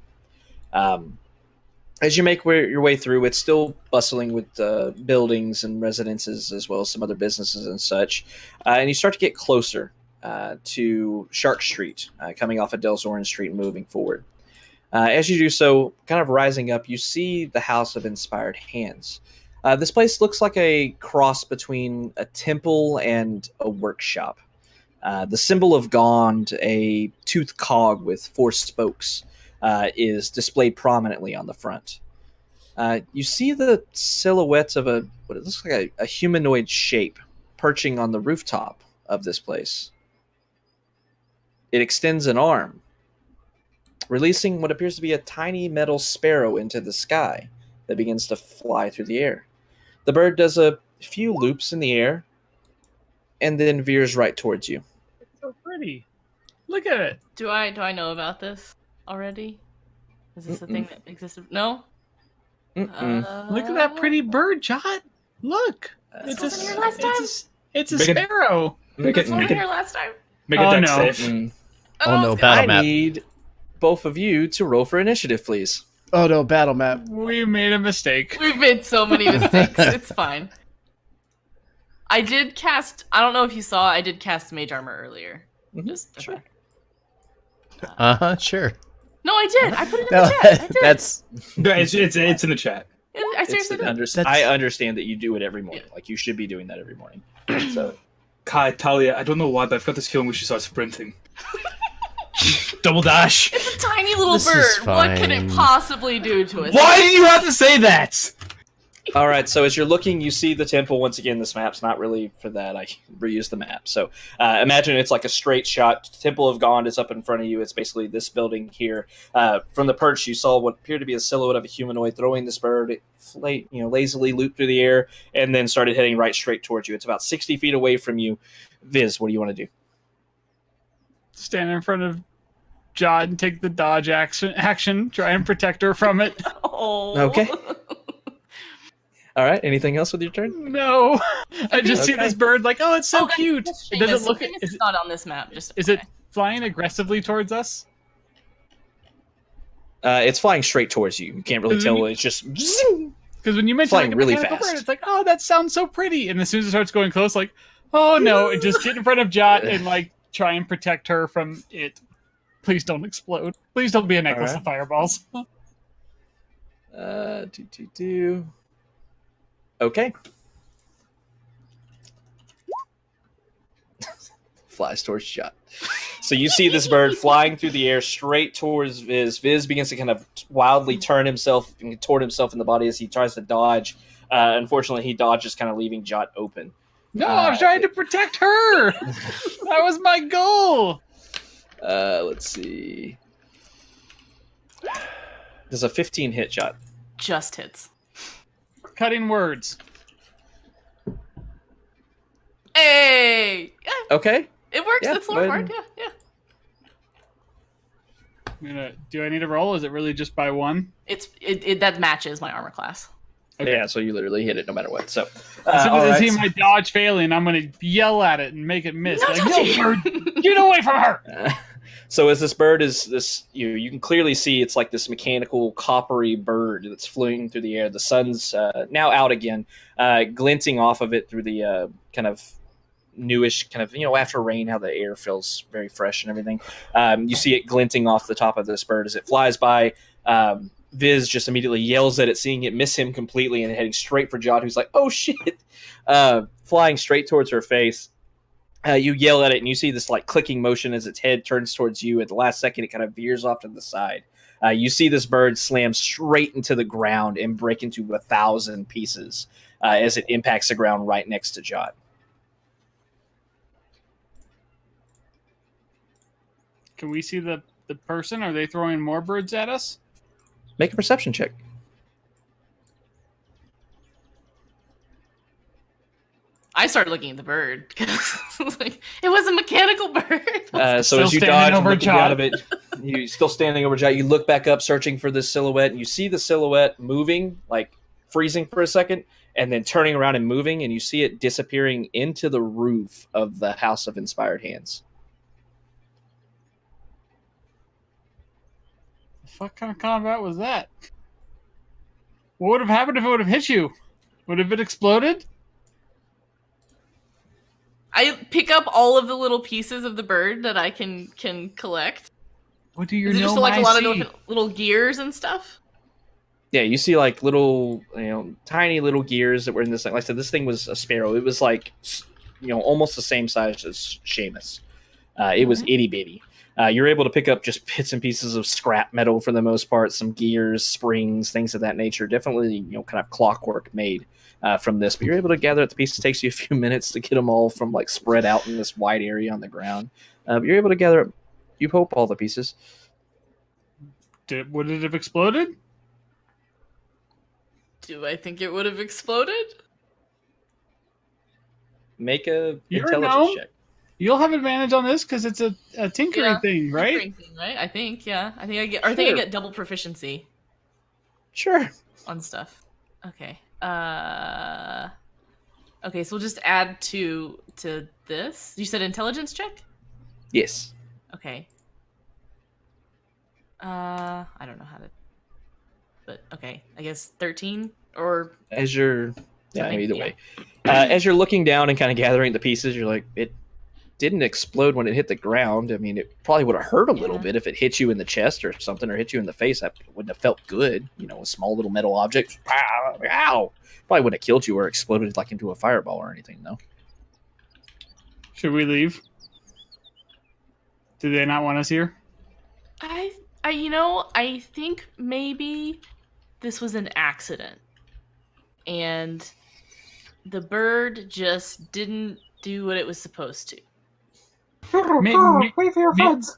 As you make your way through, it's still bustling with buildings and residences as well as some other businesses and such. And you start to get closer to Shark Street, coming off of Delzorin Street and moving forward. As you do so, kind of rising up, you see the House of Inspired Hands. This place looks like a cross between a temple and a workshop. The symbol of Gond, a toothed cog with 4 spokes, is displayed prominently on the front. You see the silhouette of what it looks like a humanoid shape perching on the rooftop of this place. It extends an arm, releasing what appears to be a tiny metal sparrow into the sky that begins to fly through the air. The bird does a few loops in the air and then veers right towards you. It's so pretty. Look at it. Do I know about this already? Is this a thing that existed? No? Look at that pretty bird, Jot. Look. This wasn't here last time? It's a Make it- sparrow. Make This it, wasn't make here it, last time. make it Oh, deck no. safe. Oh no, I battle map. need both of you to roll for initiative, please. Oh no, battle map. We made a mistake. We've made so many mistakes. It's fine. I did cast. I don't know if you saw. I did cast Mage Armor earlier. Just Sure. Sure. No, I did. I put it in No, the chat. I did. that's No, it's in the chat. I seriously did. I understand that you do it every morning. Like, you should be doing that every morning. So, Kai, Talia, I don't know why, but I've got this feeling we should start sprinting. Double dash. It's a tiny little This is bird. What can it fine. possibly do to us? Why did you have to say that? all right. So as you're looking, you see the temple. Once again, this map's not really for that. I reused the map. So imagine it's like a straight shot. Temple of Gond is up in front of you. It's basically this building here. From the perch, you saw what appeared to be a silhouette of a humanoid throwing this bird. It lazily looped through the air and then started heading right straight towards you. It's about 60 feet away from you. Viz, what do you want to do? Stand in front of Jot and take the dodge action. Try and protect her from it. Oh. Okay. All right. Anything else with your turn? No. I just see Okay. this bird like, oh, it's so Okay, cute. that's It doesn't Seamus. look. Seamus Is is not on this map. Just it flying aggressively towards us? It's flying straight towards you. You can't really tell. It's just. Because when you mentioned Flying like, a really mechanical fast. bird, it's like, oh, that sounds so pretty. And as soon as it starts going close, like, oh no, and just get in front of Jot and like try and protect her from it. Please don't explode. Please don't be a necklace Alright. of fireballs. Okay. Flies towards Shot. So you see this bird flying through the air straight towards Viz. Viz begins to kind of wildly turn himself and contort himself in the body as he tries to dodge. Unfortunately, he dodges, kind of leaving Jot open. No, I'm trying to protect her. That was my goal. Let's see. There's a 15 hit Jot. just hits. Cutting words. Hey, yeah, Okay. it works. Yeah, It's go Lord ahead. Hard. Yeah, yeah. Do I need to roll? Is it really just by one? It that matches my armor class. Okay. Yeah, so you literally hit it no matter what. So, As soon all as I right. see my dodge failing, I'm going to yell at it and make it miss. No Like, touching. no, bird, get away from her! So as this bird is this, you can clearly see it's like this mechanical coppery bird that's flying through the air. The sun's now out again, glinting off of it through the kind of newish kind of, after rain, how the air feels very fresh and everything. You see it glinting off the top of this bird as it flies by. Viz just immediately yells at it, seeing it miss him completely and heading straight for Jod, who's like, oh shit, flying straight towards her face. You yell at it, and you see this like clicking motion as its head turns towards you. At the last second, it kind of veers off to the side. You see this bird slam straight into the ground and break into 1,000 pieces. as it impacts the ground right next to Jot. Can we see the person? Are they throwing more birds at us? Make a perception check. I started looking at the bird because it was a mechanical bird. So Still as you standing dodge and over looking Jot. out of it, you still standing over Jot. You look back up, searching for this silhouette, and you see the silhouette moving, like freezing for a second, and then turning around and moving, and you see it disappearing into the roof of the House of Inspired Hands. What kind of combat was that? What would have happened if it would have hit you? Would it have been exploded? I pick up all of the little pieces of the bird that I can collect. What do your Is it just gnome like a eyes lot of see? different little gears and stuff? Yeah, you see like little, tiny little gears that were in this thing. Like I said, this thing was a sparrow. It was like, almost the same size as Seamus. It was itty bitty. You're able to pick up just bits and pieces of scrap metal for the most part, some gears, springs, things of that nature. Definitely, kind of clockwork made from this. But you're able to gather up the pieces. It takes you a few minutes to get them all from like spread out in this wide area on the ground. But you're able to gather up, you hope, all the pieces. Would it have exploded? Do I think it would have exploded? Make a You're a intelligence gnome? check. You'll have advantage on this because it's a tinkering thing, right? Tinkering thing, right? I think, yeah. I think I get double proficiency Sure. on stuff. Okay. Okay, so we'll just add to this. You said intelligence check? Yes. Okay. I don't know how to, but okay. I guess 13 or As you're, something, either way. As you're looking down and kind of gathering the pieces, you're like, it didn't explode when it hit the ground. I mean, it probably would have hurt a little bit if it hit you in the chest or something, or hit you in the face. That wouldn't have felt good. A small little metal object. Ow! Probably wouldn't have killed you or exploded like into a fireball or anything, though. Should we leave? Do they not want us here? I think maybe this was an accident, and the bird just didn't do what it was supposed to. Wait for your friends.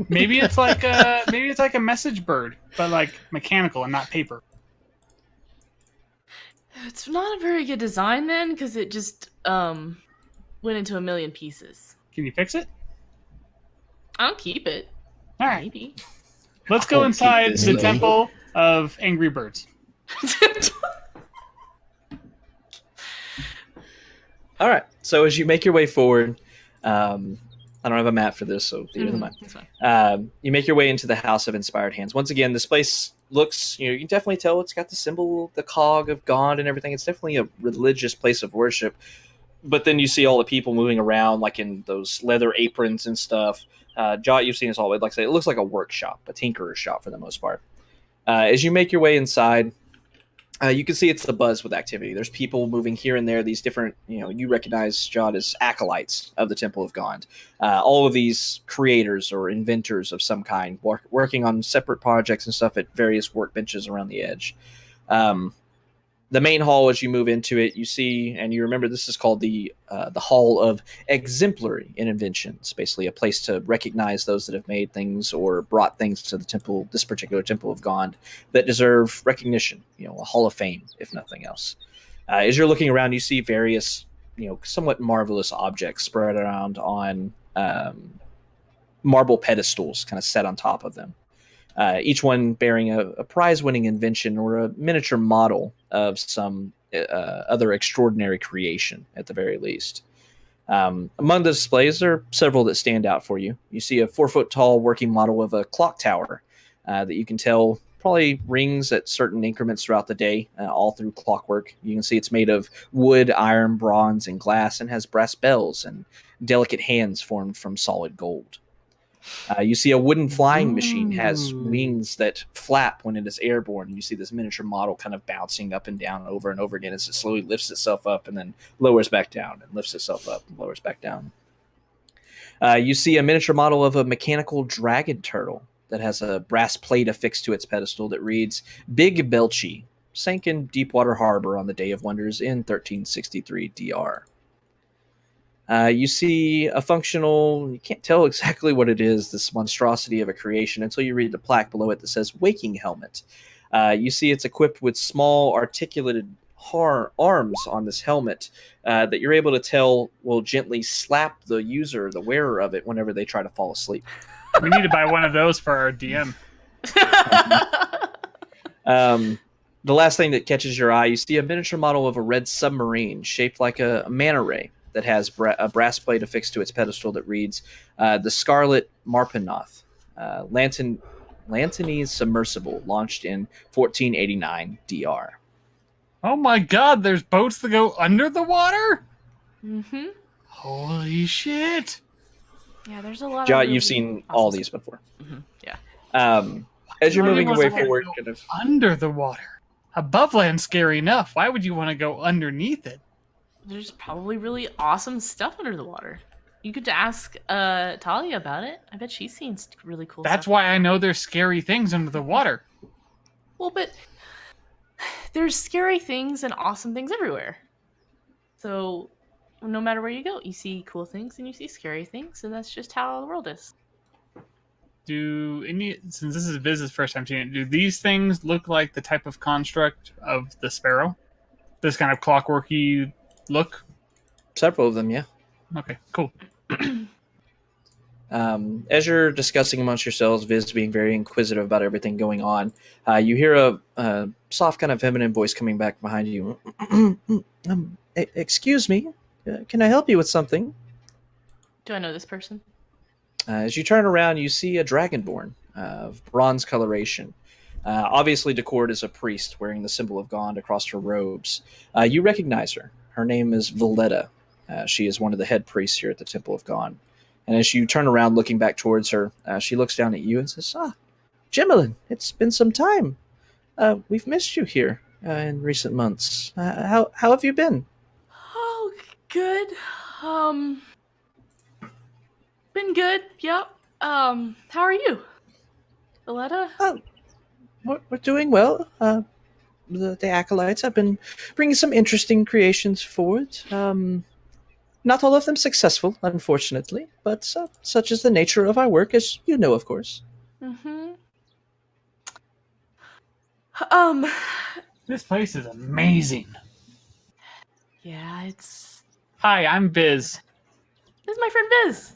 Maybe it's like a message bird, but like mechanical and not paper. It's not a very good design then, because it just went into a million pieces. Can you fix it? I'll keep it. All right. Maybe. Let's go I'll inside keep this the though. Temple of Angry Birds. All right. So as you make your way forward, I don't have a map for this, so never mind. That's fine. You make your way into the House of Inspired Hands. Once again, this place looks, you can definitely tell it's got the symbol, the cog of God and everything. It's definitely a religious place of worship. But then you see all the people moving around, like in those leather aprons and stuff. Jot, you've seen this all the way. Like I say, it looks like a workshop, a tinkerer's shop for the most part. As you make your way inside, you can see it's the buzz with activity. There's people moving here and there. These different, you recognize Jot as acolytes of the Temple of God. All of these creators or inventors of some kind, working on separate projects and stuff at various workbenches around the edge. The main hall, as you move into it, you see, and you remember this is called the Hall of Exemplary Inventions, basically a place to recognize those that have made things or brought things to the temple, this particular Temple of God, that deserve recognition, a Hall of Fame, if nothing else. As you're looking around, you see various, somewhat marvelous objects spread around on marble pedestals kind of set on top of them. Each one bearing a prize-winning invention or a miniature model of some other extraordinary creation, at the very least. Among the displays, there are several that stand out for you. You see a 4-foot-tall working model of a clock tower that you can tell probably rings at certain increments throughout the day, all through clockwork. You can see it's made of wood, iron, bronze, and glass, and has brass bells and delicate hands formed from solid gold. You see a wooden flying machine has wings that flap when it is airborne. You see this miniature model kind of bouncing up and down over and over again as it slowly lifts itself up and then lowers back down and lifts itself up and lowers back down. You see a miniature model of a mechanical dragon turtle that has a brass plate affixed to its pedestal that reads Big Belchy, sank in Deepwater Harbor on the Day of Wonders in 1363 DR. You see a functional, you can't tell exactly what it is, this monstrosity of a creation, until you read the plaque below it that says Waking Helmet. You see it's equipped with small articulated arms on this helmet that you're able to tell will gently slap the user, the wearer of it, whenever they try to fall asleep. We need to buy one of those for our DM. The last thing that catches your eye, you see a miniature model of a red submarine shaped like a manta ray that has a brass plate affixed to its pedestal that reads the Scarlet Marpenoth, Lantanese submersible, launched in 1489 DR. Oh my god, there's boats that go under the water? Mm-hmm. Holy shit. Yeah, there's a lot Jot, of really you've seen awesome all these stuff. before. Mm-hmm. Yeah. As you're Why moving would away you wanna forward, go kind of under the water? Above land's scary enough. Why would you want to go underneath it? There's probably really awesome stuff under the water. You could ask Talia about it. I bet she's seen really cool That's stuff. why I know there's scary things under the water. Well, but there's scary things and awesome things everywhere. So no matter where you go, you see cool things and you see scary things, and that's just how the world is. Since this is Viz's first time seeing it, do these things look like the type of construct of the sparrow? This kind of clockworky look? several of them, yeah. Okay, cool. As you're discussing amongst yourselves, Viz being very inquisitive about everything going on, you hear a soft kind of feminine voice coming back behind you. Excuse me, can I help you with something? Do I know this person? As you turn around, you see a dragonborn of bronze coloration. Obviously decorated as a priest wearing the symbol of Gond across her robes. You recognize her. Her name is Valletta. She is one of the head priests here at the Temple of Gond. And as you turn around looking back towards her, she looks down at you and says, Jemilyn, it's been some time. We've missed you here in recent months. How have you been? Oh, good. Been good. Yep. How are you, Valletta? We're doing well. The acolytes have been bringing some interesting creations forward. Not all of them successful, unfortunately, but such is the nature of our work, as you know, of course. Mm-hmm. This place is amazing. Yeah, it's... Hi, I'm Viz. This is my friend Viz.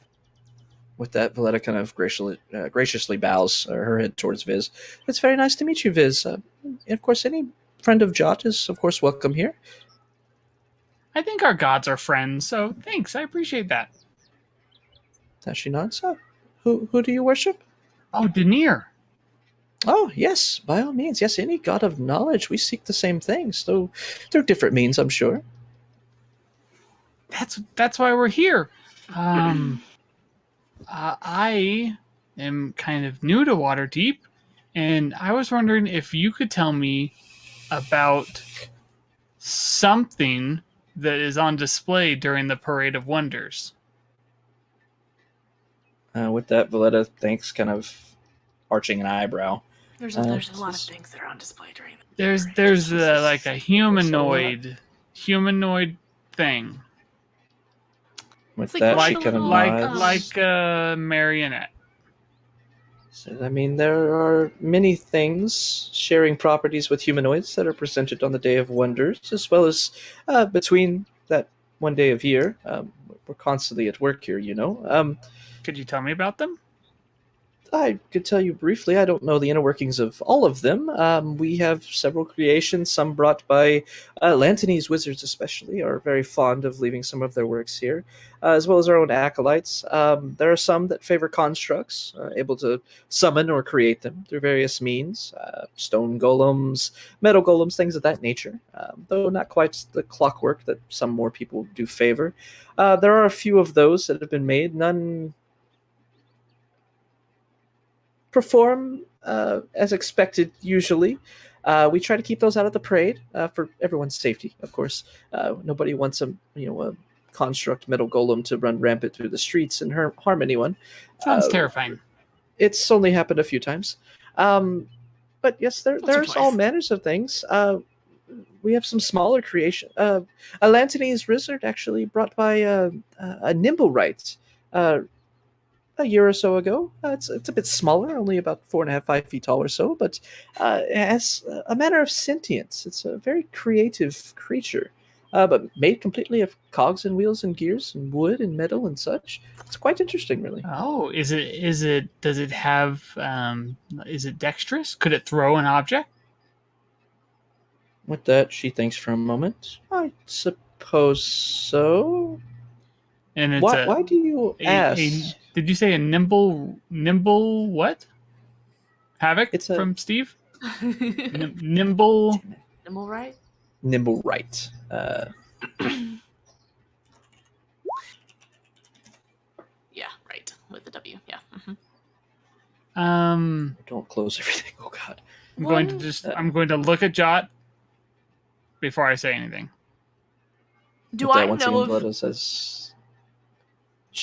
With that, Valletta kind of graciously bows her head towards Viz. It's very nice to meet you, Viz. Of course, any friend of Jot is, of course, welcome here. I think our gods are friends, so thanks. I appreciate that. As she nods, who do you worship? Oh, Denier. Oh, yes, by all means. Yes, any god of knowledge. We seek the same things, though through different means, I'm sure. That's why we're here. I am kind of new to Waterdeep, and I was wondering if you could tell me about something that is on display during the Parade of Wonders. With that, Valletta thanks, kind of arching an eyebrow. There's a lot of things that are on display during the There's like a humanoid thing, With It's that, like she a kind of little, nods. like a marionette. So, I mean, there are many things sharing properties with humanoids that are presented on the Day of Wonders, as well as between that one day of year. We're constantly at work here, you know. Could you tell me about them? I could tell you briefly. I don't know the inner workings of all of them. We have several creations, some brought by Lantanese wizards especially, are very fond of leaving some of their works here, as well as our own acolytes. There are some that favor constructs, able to summon or create them through various means, stone golems, metal golems, things of that nature, though not quite the clockwork that some more people do favor. There are a few of those that have been made, none perform as expected usually. We try to keep those out of the parade for everyone's safety, of course. Nobody wants a construct metal golem to run rampant through the streets and harm anyone. Sounds terrifying. It's only happened a few times. But yes, there's all manners of things. we have some smaller creation. A Lantanese lizard, actually, brought by a Nimblewright a year or so ago. It's a bit smaller, only about 4.5, 5 feet tall or so, but it has a manner of sentience. It's a very creative creature, but made completely of cogs and wheels and gears and wood and metal and such. It's quite interesting, really. Oh, is it? Does it have? Is it dexterous? Could it throw an object? With that, she thinks for a moment. I suppose so. And it's Why do you ask? Did you say a nimble what? Havoc It's a- from Steve? Nimble. Nimble, right? Nimblewright. Yeah, right. With the W. Yeah. Don't close everything. Oh God. I'm going to look at Jot before I say anything. Do With that, I once know again, if Vleta says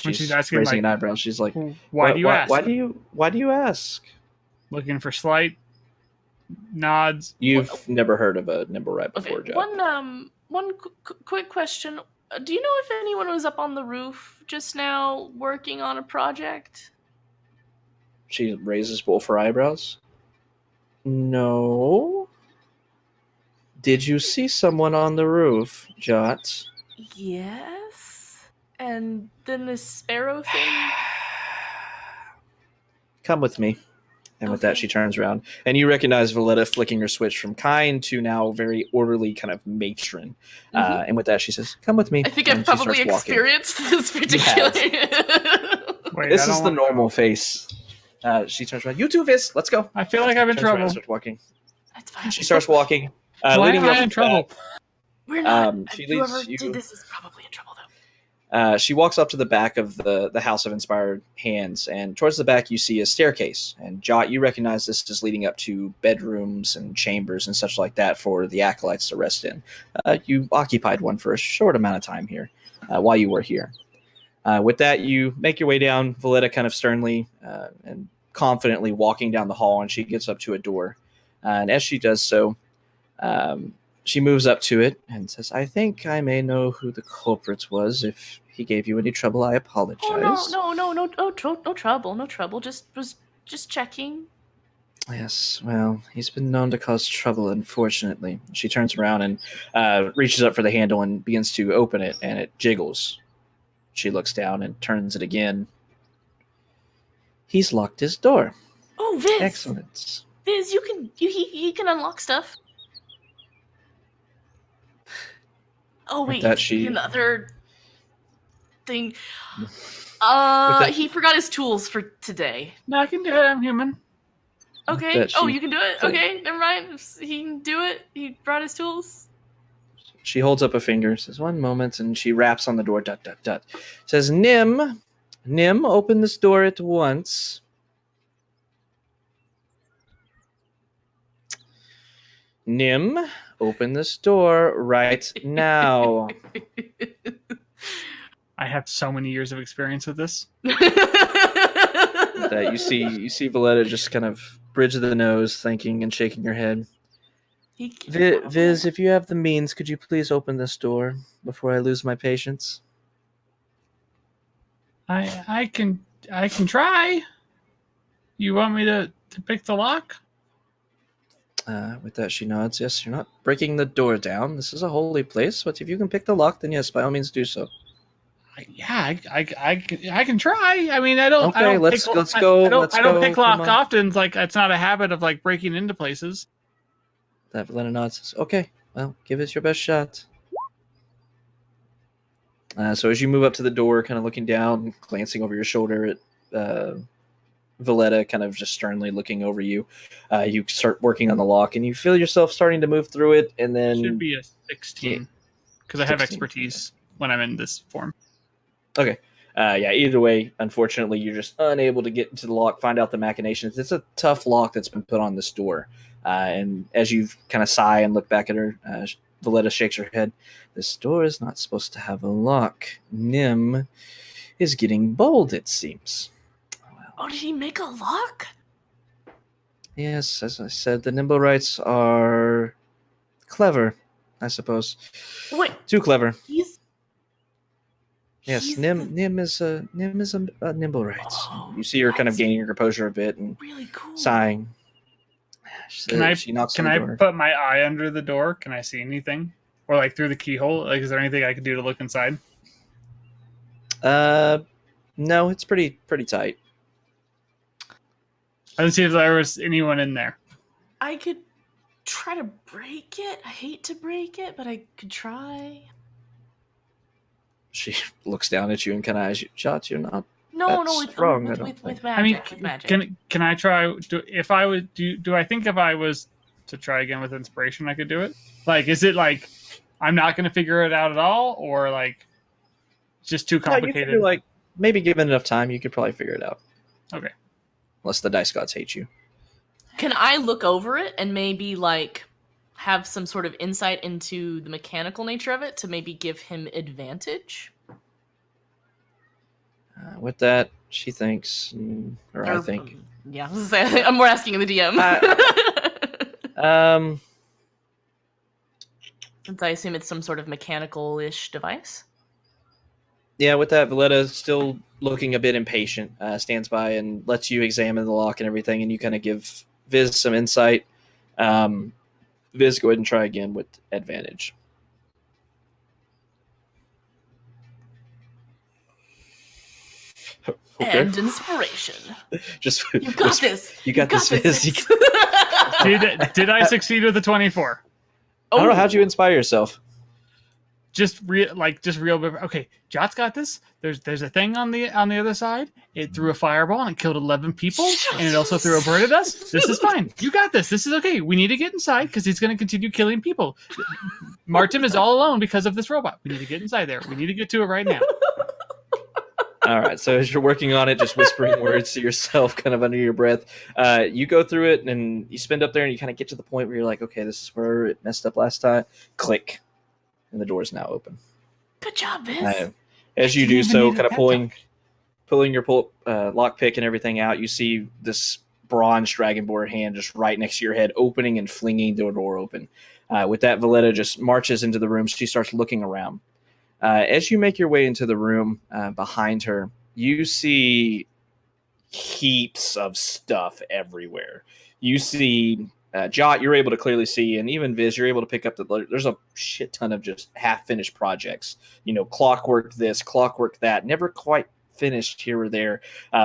When she's asking, raising like, an eyebrow. She's like, Why do you ask? Why do you ask? Looking for slight nods. You've never heard of a Nimblewright Okay, before, Joe. one quick question. Do you know if anyone was up on the roof just now working on a project? She raises both her eyebrows. No. Did you see someone on the roof, Jot? Yes. And then this sparrow thing. Come with me. And with that, Okay. she turns around. And you recognize Vleta flicking her switch from kind to now very orderly kind of matron. Mhm. And with that, she says, come with me. I think And I've she probably starts walking. experienced this particular. Wait, This I is don't the want- normal face. She turns around. You too, Viz. Let's go. I feel like I'm in Turns around and trouble. starts walking. That's fine. She starts walking. Why leading am up I in trouble? We're not. she Whoever leads you- did this is probably in trouble, though. She walks up to the back of the House of Inspired Hands, and towards the back you see a staircase. And Jot, you recognize this is leading up to bedrooms and chambers and such like that for the acolytes to rest in. You occupied one for a short amount of time here while you were here. With that, you make your way down, Vleta kind of sternly and confidently walking down the hall, and she gets up to a door. And as she does so, she moves up to it and says, I think I may know who the culprit was. If he gave you any trouble, I apologize. Oh no trouble. Just checking. Yes, well, he's been known to cause trouble, unfortunately. She turns around and reaches up for the handle and begins to open it, and it jiggles. She looks down and turns it again. He's locked his door. Oh, Viz. Excellent. Viz, he can unlock stuff. Oh wait, that another thing. that- He forgot his tools for today. No, I can do it. I'm human. Okay. That Oh, she- you can do it. Okay, never mind. He can do it. He brought his tools. She holds up a finger, says, one moment, and she raps on the door, dut, dut, dut. Says, Nim, open this door at once. Nim, open this door right now. I have so many years of experience with this. That you see Vleta just kind of bridge the nose, thinking and shaking her head. Viz, if you have the means, could you please open this door before I lose my patience? I can try. You want me to pick the lock? With that, she nods. Yes, you're not breaking the door down. This is a holy place, but if you can pick the lock, then yes, by all means do so. I can try. I mean, I don't. Okay, I don't let's pick, go. I don't, Let's I don't go. pick Come lock on. often. Like it's not a habit of like breaking into places. That Vleta nods. Says, okay, well, give it your best shot. So as you move up to the door, kind of looking down, glancing over your shoulder at Vleta, kind of just sternly looking over you, you start working on the lock, and you feel yourself starting to move through it, and then Should be a 16 because I have 16. expertise when I'm in this form. Okay. Yeah, either way, unfortunately, you're just unable to get into the lock, find out the machinations. It's a tough lock that's been put on this door. And as you kind of sigh and look back at her, Vleta shakes her head. This door is not supposed to have a lock. Nim is getting bold, it seems. Oh, did he make a lock? Yes, as I said, the Nimblewrights are clever. I suppose. Wait, Too clever. he's Yes, he's Nim is a nimble right. Oh, You see her kind of that's gaining her composure a bit and really cool. sighing. She knocks on the door. Put my eye under the door? Can I see anything? Or like through the keyhole? Like, is there anything I could do to look inside? No, it's pretty tight. I didn't see if there was anyone in there. I could try to break it. I hate to break it, but I could try. She looks down at you and kind of eyes you. Shots, you're not. No, That's with wrong, I don't think. with I mean, magic. With magic. can I try? If I would do I think if I was to try again with inspiration, I could do it? Like, is it like I'm not going to figure it out at all, or like just too complicated? You like maybe given enough time, you could probably figure it out. Okay. Unless the dice gods hate you. Can I look over it and maybe like have some sort of insight into the mechanical nature of it to maybe give him advantage? With that, she thinks, or I think. Yeah, I'm more asking the DM. Since I assume it's some sort of mechanical-ish device. Yeah, with that, Valletta, still looking a bit impatient, stands by and lets you examine the lock and everything, and you kind of give Viz some insight. Viz, go ahead and try again with advantage. Okay. And inspiration. Just You got this. You got this, Viz. Did I succeed with the 24? I don't know. How'd you inspire yourself? Just real. Okay, Jot's got this. There's a thing on the other side. It threw a fireball and it killed 11 people, and it also threw a bird at us. This is fine. You got this. This is okay. We need to get inside because he's going to continue killing people. Martin is all alone because of this robot. We need to get inside there. We need to get to it right now. All right. So as you're working on it, just whispering words to yourself, kind of under your breath, you go through it and you spend up there and you kind of get to the point where you're like, okay, this is where it messed up last time. Click. And the door is now open. Good job, Viz. As you do so, kind of pulling your lockpick and everything out, you see this bronze dragonborn hand just right next to your head, opening and flinging the door open. With that, Valletta just marches into the room. She starts looking around. As you make your way into the room behind her, you see heaps of stuff everywhere. You see... Jot, you're able to clearly see, and even Viz, you're able to pick up that there's a shit ton of just half-finished projects. Clockwork this, clockwork that, never quite finished here or there.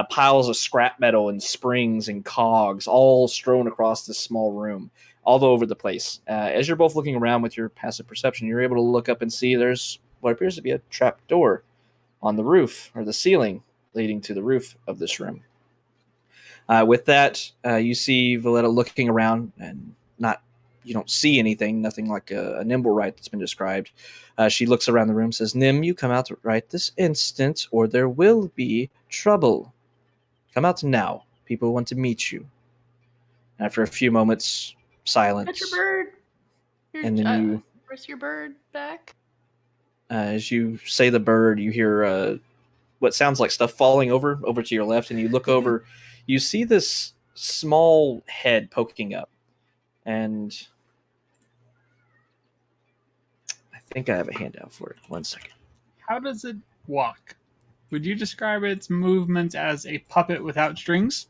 Piles of scrap metal and springs and cogs, all strewn across this small room, all over the place. As you're both looking around with your passive perception, you're able to look up and see there's what appears to be a trap door on the roof, or the ceiling, leading to the roof of this room. With that, you see Valletta looking around, and you don't see anything, nothing like a nimble right that's been described. She looks around the room, says, Nim, you come out right this instant, or there will be trouble. Come out now. People want to meet you. After a few moments, silence. Pet your bird. And then where's your bird back? As you say the bird, you hear what sounds like stuff falling over to your left, and you look over. You see this small head poking up, and I think I have a handout for it. 1 second. How does it walk? Would you describe its movements as a puppet without strings?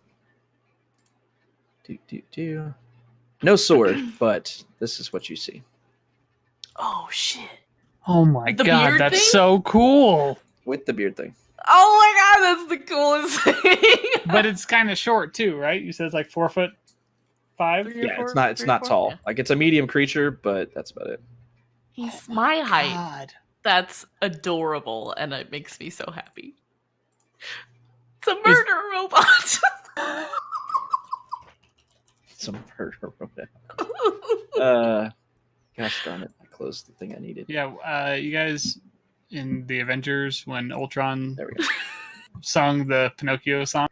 No sword, but this is what you see. Oh, shit. Oh my The god, beard that's thing? so cool. With the beard thing. Oh my god, that's the coolest thing. But it's kind of short too, right? You said it's like 4'5". Yeah, it's not tall. Yeah. Like, it's a medium creature, but that's about it. He's my height. God. That's adorable, and it makes me so happy. It's a murder robot. It's a murder robot. Gosh darn it! I closed the thing I needed. Yeah, you guys in the Avengers when Ultron There we go. sung the Pinocchio song.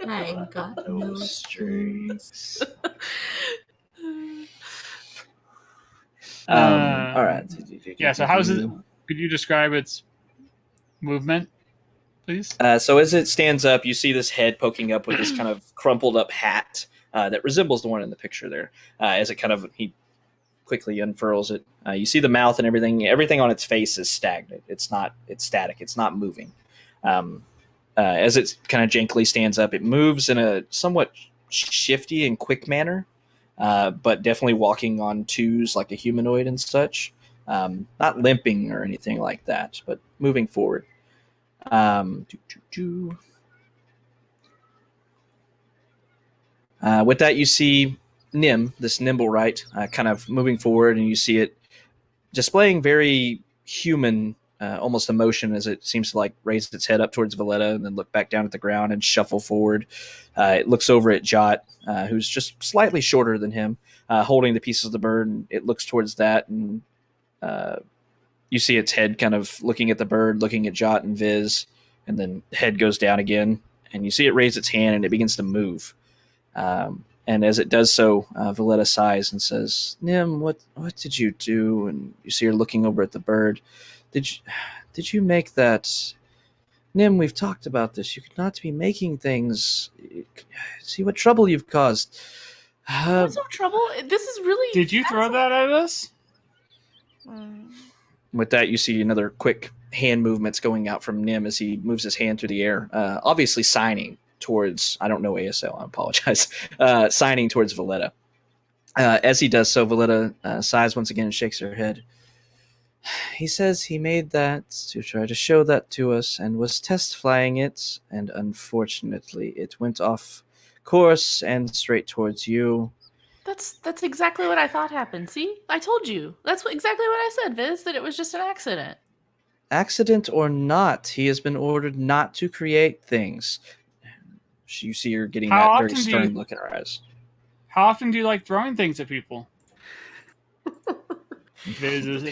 I got no strings. All right. Yeah, so how's it? Could you describe its movement, please? So as it stands up, you see this head poking up with this kind of crumpled up hat that resembles the one in the picture there. As it kind of he quickly unfurls it. You see the mouth and everything. Everything on its face is stagnant. It's static. It's not moving. As it kind of jankily stands up, it moves in a somewhat shifty and quick manner, but definitely walking on twos like a humanoid and such. Not limping or anything like that, but moving forward. With that, you see Nim, this nimble right, kind of moving forward, and you see it displaying very human, almost emotion as it seems to like raise its head up towards Valletta and then look back down at the ground and shuffle forward. It looks over at Jot, who's just slightly shorter than him, holding the pieces of the bird, and it looks towards that, and you see its head kind of looking at the bird, looking at Jot and Viz, and then the head goes down again, and you see it raise its hand and it begins to move. And as it does so, Valletta sighs and says, "Nim, what did you do?" And you see her looking over at the bird. Did you make that? Nim, we've talked about this. You could not be making things. See what trouble you've caused. What's no trouble? This is really. Did you throw that at us? With that, you see another quick hand movements going out from Nim as he moves his hand through the air, obviously signing towards, I don't know ASL, I apologize, signing towards Valletta. As he does so, Valletta sighs once again and shakes her head. He says he made that to try to show that to us and was test flying it, and unfortunately it went off course and straight towards you. That's exactly what I thought happened. See? I told you. That's exactly what I said, Viz, that it was just an accident. Accident or not, he has been ordered not to create things. You see her getting that very stern look in her eyes. How often do you like throwing things at people? Viz is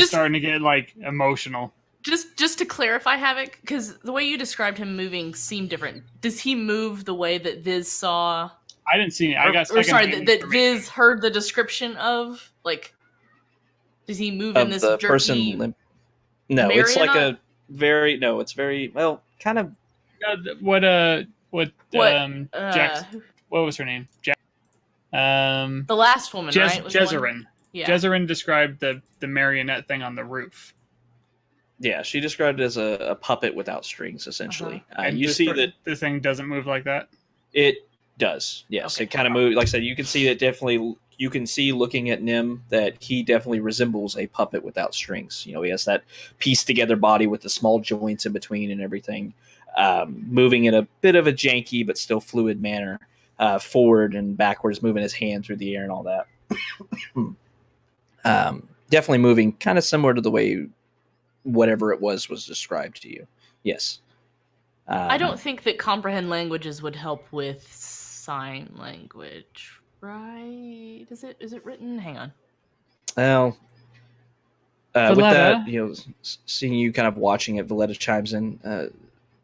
starting to get like emotional. Just to clarify, Havoc, because the way you described him moving seemed different. Does he move the way that Viz saw? I didn't see it. That Viz heard the description of. Like, does he move in this jerky? Person no, Marionette? It's like a very It's very well, kind of. Jack? What was her name? Jack. The last woman, right? Jezerin. Yeah. Jezerin described the marionette thing on the roof. Yeah, she described it as a puppet without strings, essentially. And you see that this thing doesn't move like that? It does, yes. Okay. It kind of moves. Like I said, you can see that definitely. You can see looking at Nim that he definitely resembles a puppet without strings. You know, he has that pieced together body with the small joints in between and everything, moving in a bit of a janky but still fluid manner, forward and backwards, moving his hand through the air and all that. Definitely moving kind of similar to the way whatever it was described to you. Yes. I don't think that comprehend languages would help with sign language, right? Is it written? Hang on. Well, with that, seeing you kind of watching it, Valletta chimes in.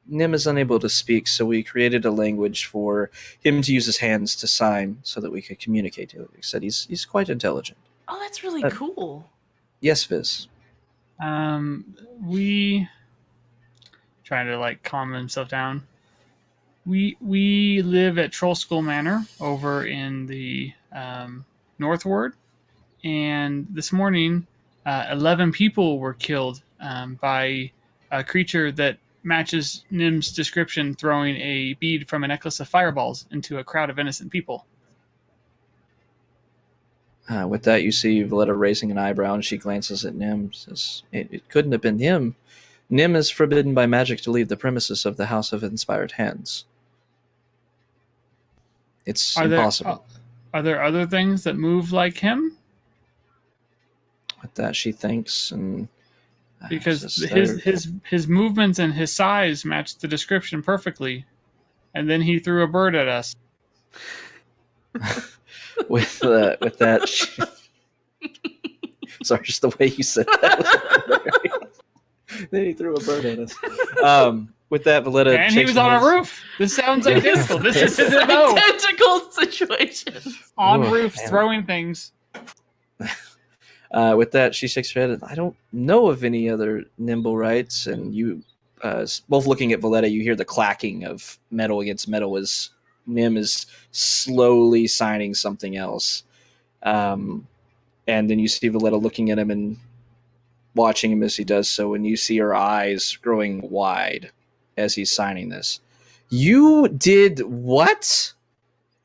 Nim is unable to speak, so we created a language for him to use his hands to sign so that we could communicate. He said he's quite intelligent. Oh, that's really cool. Yes, Viz. We trying to like calm himself down. We live at Troll Skull Manor over in the North Ward, and this morning 11 people were killed by a creature that matches Nim's description, throwing a bead from a necklace of fireballs into a crowd of innocent people. With that, you see Valletta raising an eyebrow, and she glances at Nim. Says, "It couldn't have been him. Nim is forbidden by magic to leave the premises of the House of Inspired Hands. It's impossible." Are there other things that move like him? With that, she thinks, and because his movements and his size matched the description perfectly, and then he threw a bird at us. with that, sorry, just the way you said that. Then he threw a bird at us. With that, Valletta, and he was on a roof. This sounds identical. This is his MO. Identical situation. On roofs, throwing things. With that, she shakes her head. I don't know of any other nimble rights. And you, both looking at Valletta, you hear the clacking of metal against metal as Nim is slowly signing something else. And then you see Valletta looking at him and watching him as he does so, and you see her eyes growing wide as he's signing this. You did what?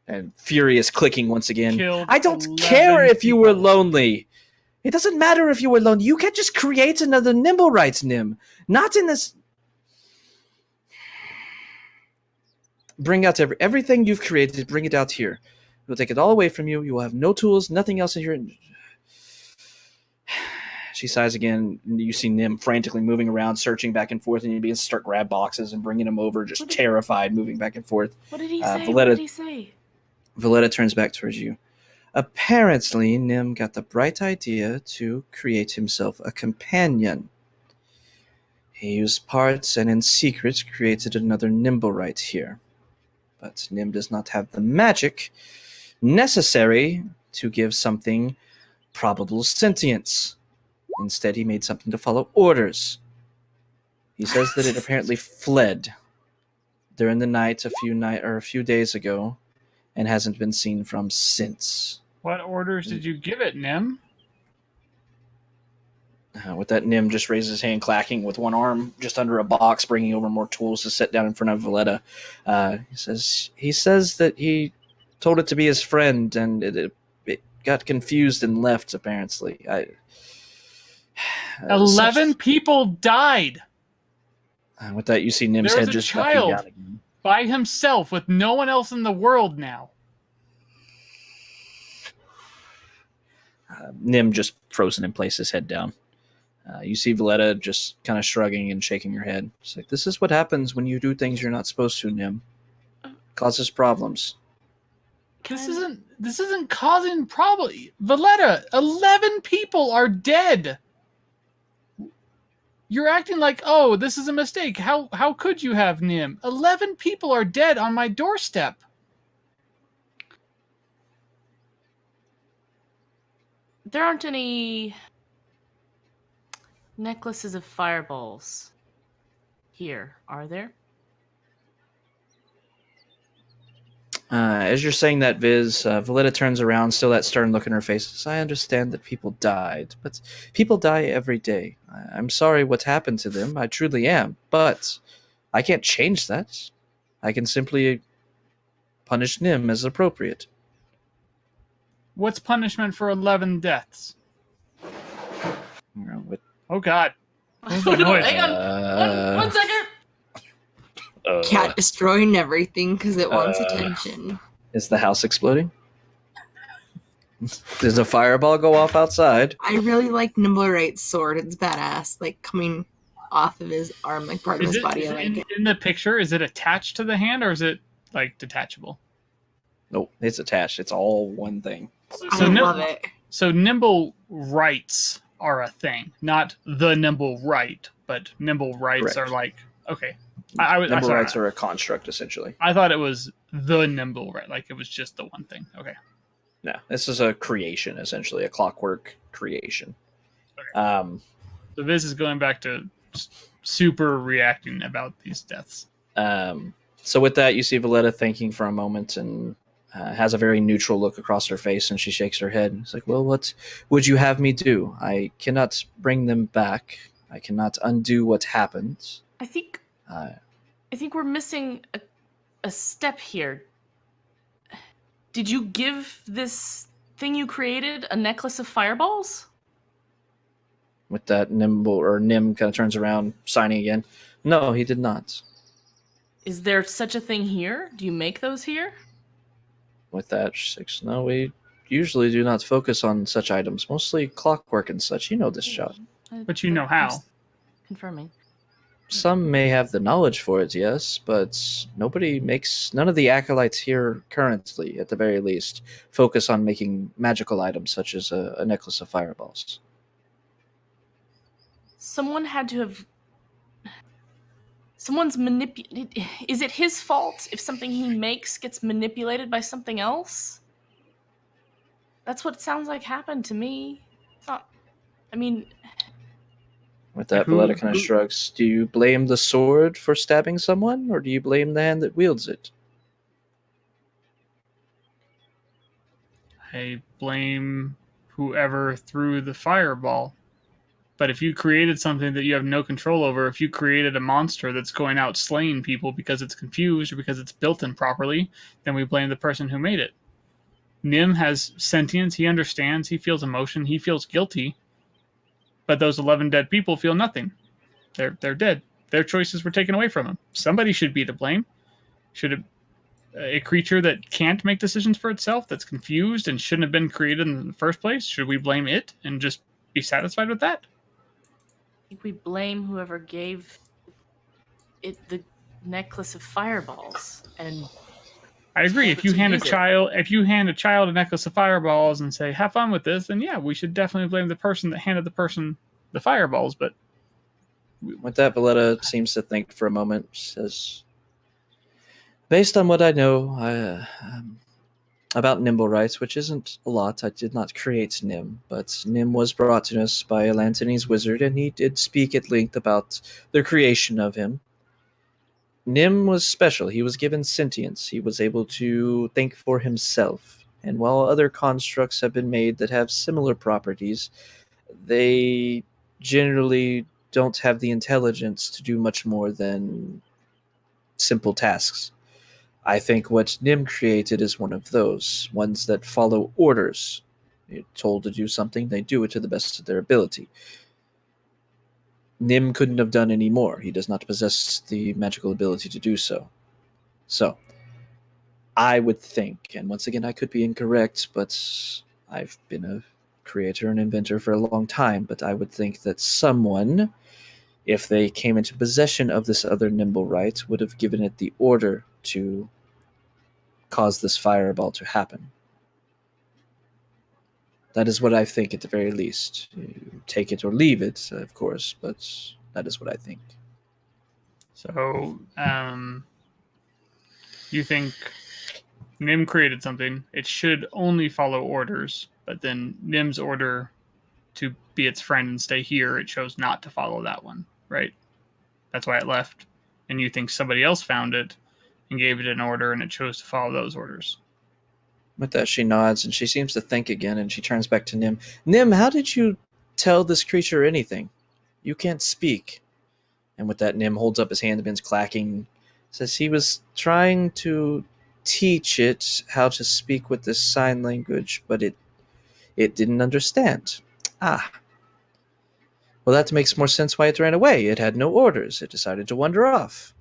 And furious clicking once again. Killed I don't 11 care if you were people. lonely. It doesn't matter if you were lonely. You can't just create another Nimble Rights Nim. Not in this. Bring out everything you've created. Bring it out here. We'll take it all away from you. You will have no tools, nothing else in here. She sighs again. You see Nim frantically moving around, searching back and forth, and he begins to start grab boxes and bringing them over, just terrified, moving back and forth. What did he say? Valletta, What did he say? Valletta turns back towards you. Apparently, Nim got the bright idea to create himself a companion. He used parts and in secret created another Nimblewright here. But Nim does not have the magic necessary to give something probable sentience. Instead, he made something to follow orders. He says that it apparently fled during the night a few days ago and hasn't been seen from since. What orders did you give it, Nim? With that, Nim just raises his hand, clacking with one arm just under a box, bringing over more tools to set down in front of Valletta. He says that he told it to be his friend, and it got confused and left, apparently. 11 people died with that, you see Nim's There was head a just ducking child. down again. by himself with no one else in the world now. Nim just frozen in place, his head down. You see Valletta just kind of shrugging and shaking her head. It's like, this is what happens when you do things you're not supposed to, Nim. Causes problems. This isn't causing problem. Valletta, 11 people are dead. You're acting like, oh, this is a mistake. How could you have, Nim? 11 people are dead on my doorstep. There aren't any necklaces of fireballs here, are there? As you're saying that, Viz, Valletta turns around, still that stern look in her face. Says, I understand that people died, but people die every day. I'm sorry what happened to them. I truly am. But I can't change that. I can simply punish Nim as appropriate. What's punishment for 11 deaths? Oh, God. What was that noise? Hang on. One second. Cat destroying everything because it wants attention. Is the house exploding? Does a fireball go off outside? I really like Nimblewright's sword. It's badass. Like coming off of his arm, like part of his body. I like it. In the picture, is it attached to the hand or is it like detachable? Nope, it's attached. It's all one thing. I love it. So nimble rights are a thing, not the nimble right, but nimble rights Correct. are like, okay. Nimble rights are a construct, essentially. I thought it was the nimble right, like it was just the one thing. Okay. No, this is a creation, essentially, a clockwork creation. Okay. So this is going back to super reacting about these deaths. So with that, you see Valletta thinking for a moment and has a very neutral look across her face, and she shakes her head. It's like, well, what would you have me do? I cannot bring them back. I cannot undo what happened. I think we're missing a step here. Did you give this thing you created a necklace of fireballs? With that, Nim kind of turns around, signing again. No, he did not. Is there such a thing here? Do you make those here? With that, she says, no, we usually do not focus on such items, mostly clockwork and such. You know this shop. But you know how. Just confirming. Some may have the knowledge for it, yes, but none of the acolytes here currently, at the very least, focus on making magical items such as a necklace of fireballs. Someone had to have... Someone's manipulated... Is it his fault if something he makes gets manipulated by something else? That's what it sounds like happened to me. With that, Valletta kind of shrugs. Do you blame the sword for stabbing someone, or do you blame the hand that wields it? I blame whoever threw the fireball. But if you created something that you have no control over, if you created a monster that's going out slaying people because it's confused or because it's built improperly, then we blame the person who made it. Nim has sentience, he understands, he feels emotion, he feels guilty, but those 11 dead people feel nothing. They're dead. Their choices were taken away from them. Somebody should be to blame. Should a creature that can't make decisions for itself, that's confused and shouldn't have been created in the first place, should we blame it and just be satisfied with that? I think we blame whoever gave it the necklace of fireballs. And I agree. If you hand use it. a child a necklace of fireballs and say, "Have fun with this," then yeah, we should definitely blame the person that handed the person the fireballs. But With that, Valletta seems to think for a moment. She says, based on what I know about Nimble rights, which isn't a lot, I did not create Nim, but Nim was brought to us by a Lantanese wizard, and he did speak at length about the creation of him. Nim was special. He was given sentience. He was able to think for himself. And while other constructs have been made that have similar properties, they generally don't have the intelligence to do much more than simple tasks. I think what Nim created is one of those, ones that follow orders. You're told to do something, they do it to the best of their ability. Nim couldn't have done any more. He does not possess the magical ability to do so. So, I would think, and once again I could be incorrect, but I've been a creator and inventor for a long time, but I would think that someone, if they came into possession of this other Nimble right, would have given it the order to cause this fireball to happen. That is what I think at the very least. You take it or leave it, of course, but that is what I think. so, you think Nim created something? It should only follow orders, but then Nim's order to be its friend and stay here, it chose not to follow that one, right? That's why it left. And you think somebody else found it and gave it an order, and it chose to follow those orders. With that, she nods, and she seems to think again, and she turns back to Nim. Nim, how did you tell this creature anything? You can't speak. And with that, Nim holds up his hand, begins clacking, says he was trying to teach it how to speak with this sign language, but it didn't understand. Ah. Well, that makes more sense why it ran away. It had no orders. It decided to wander off.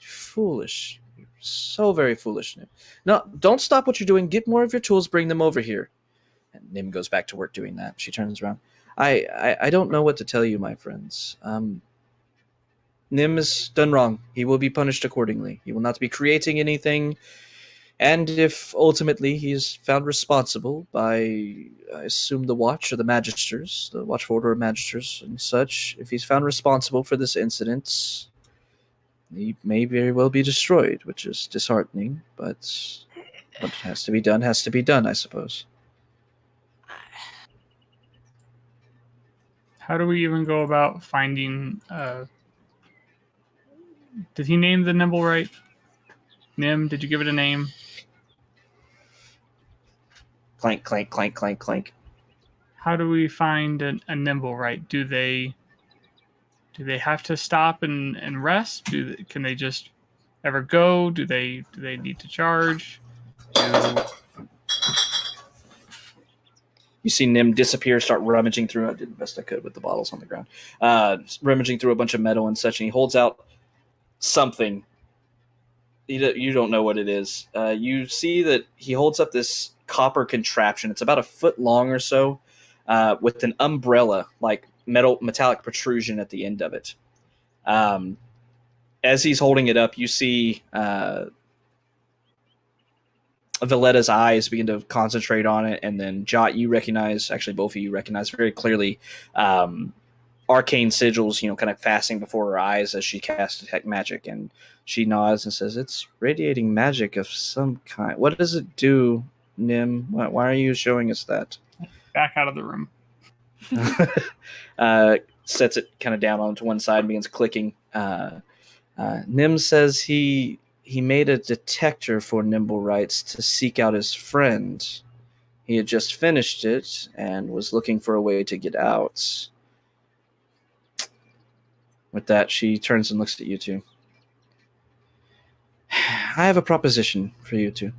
Foolish. So very foolish, Nim. No, don't stop what you're doing. Get more of your tools. Bring them over here. And Nim goes back to work doing that. She turns around. I don't know what to tell you, my friends. Nim has done wrong. He will be punished accordingly. He will not be creating anything. And if ultimately he is found responsible by, I assume, the Watch or the Magisters, the Watchful Order of Magisters and such, if he's found responsible for this incident, he may very well be destroyed, which is disheartening, but what has to be done, I suppose. How do we even go about finding... did he name the Nimble right? Nim, did you give it a name? Clank, clank, clank, clank, clank. How do we find a Nimble right? Do they have to stop and rest? Can they just ever go? Do they need to charge? You see Nim disappear, start rummaging through. I did the best I could with the bottles on the ground. Rummaging through a bunch of metal and such, and he holds out something. You don't know what it is. You see that he holds up this copper contraption. It's about a foot long or so, with an umbrella, like metallic protrusion at the end of it. As he's holding it up, you see Valletta's eyes begin to concentrate on it, and then Jot, you recognize, actually both of you recognize very clearly, arcane sigils, kind of fastening before her eyes as she casts detect magic, and she nods and says, "It's radiating magic of some kind. What does it do, Nim? Why are you showing us that?" Back out of the room. Sets it kind of down onto one side and begins clicking. Nim says he made a detector for Nimble Rights to seek out his friend. He had just finished it and was looking for a way to get out. With that, she turns and looks at you two. I have a proposition for you two.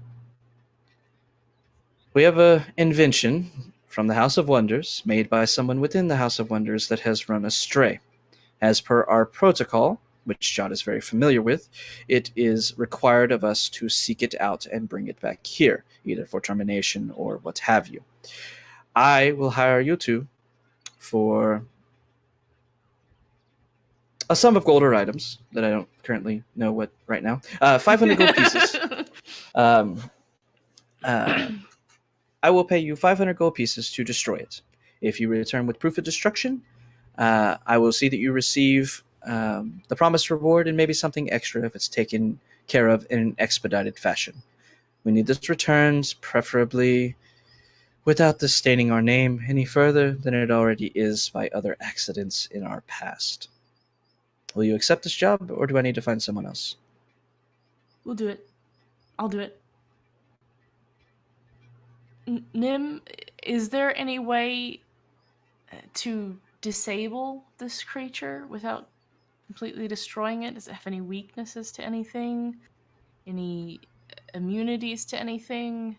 We have an invention from the House of Wonders, made by someone within the House of Wonders that has run astray. As per our protocol, which John is very familiar with, it is required of us to seek it out and bring it back here, either for termination or what have you. I will hire you two for a sum of gold or items that I don't currently know what right now. 500 gold pieces. I will pay you 500 gold pieces to destroy it. If you return with proof of destruction, I will see that you receive the promised reward and maybe something extra if it's taken care of in an expedited fashion. We need this returned, preferably without this staining our name any further than it already is by other accidents in our past. Will you accept this job, or do I need to find someone else? We'll do it. I'll do it. Nim, is there any way to disable this creature without completely destroying it? Does it have any weaknesses to anything? Any immunities to anything?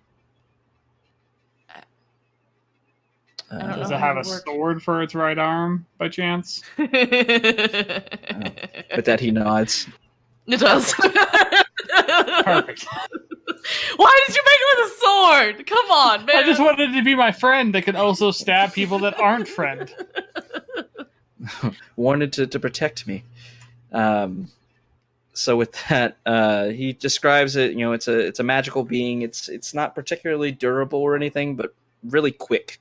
I don't Does know it how have it a works. sword for its right arm, by chance? With that, he nods. It does. Perfect. Why did you make it with a sword? Come on, man. I just wanted it to be my friend that could also stab people that aren't friend. Wanted to protect me. So with that, he describes it. You know, it's a magical being. It's not particularly durable or anything, but really quick.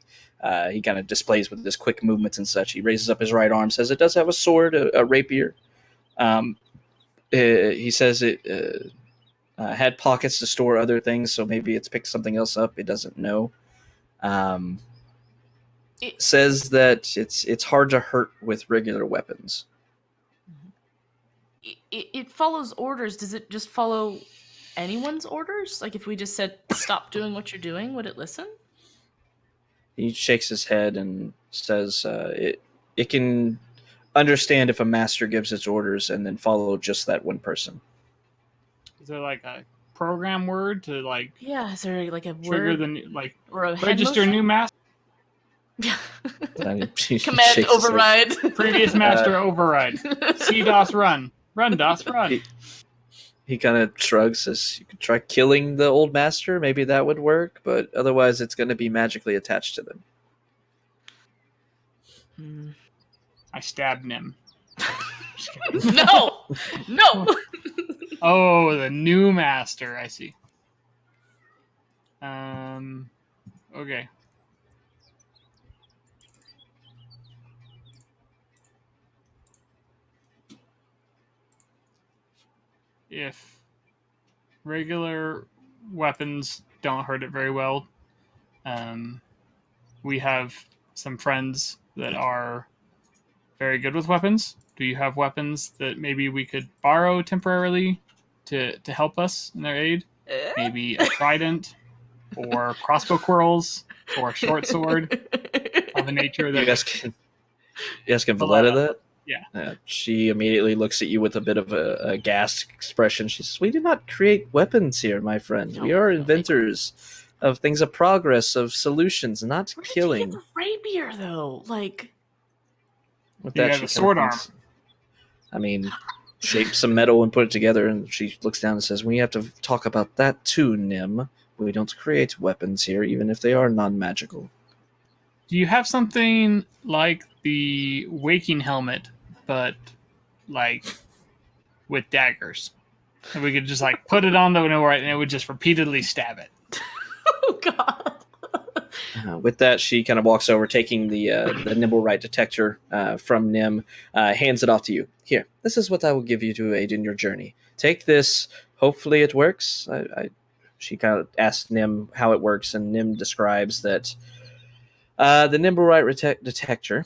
He kind of displays with his quick movements and such. He raises up his right arm, says it does have a sword, a rapier. He says it had pockets to store other things, so maybe it's picked something else up. It doesn't know. Says that it's hard to hurt with regular weapons. It follows orders. Does it just follow anyone's orders? Like if we just said stop doing what you're doing, would it listen? He shakes his head and says it can understand if a master gives its orders and then follow just that one person. Is there like a program word to like Yeah, is there like a trigger word the new, like or a head register motion? new master? And he Command shakes his head. override. Previous master override. See DOS run. Run DOS run. He kind of shrugs, says you could try killing the old master. Maybe that would work, but otherwise it's going to be magically attached to them. I stabbed him. No! No! Oh, the new master. I see. Okay. If regular weapons don't hurt it very well, we have some friends that are very good with weapons. Do you have weapons that maybe we could borrow temporarily to help us in their aid? Maybe a trident or crossbow quirls or a short sword of a nature that... You asking Valletta that? Yeah. She immediately looks at you with a bit of a ghast expression. She says, "We do not create weapons here, my friend. We are inventors of things of progress, of solutions, not Where did killing." you get the rapier, though? Like... With You that, have she a sword kinda thinks, I mean, shape some metal and put it together, and she looks down and says, "We have to talk about that too, Nim. We don't create weapons here, even if they are non-magical." Do you have something like the waking helmet, but like with daggers? And we could just like put it on the right, and it would just repeatedly stab it. Oh, God. With that, she kind of walks over, taking the Nimblewright detector from Nim, hands it off to you. Here, this is what I will give you to aid in your journey. Take this. Hopefully it works. She kind of asks Nim how it works, and Nim describes that the Nimblewright detector,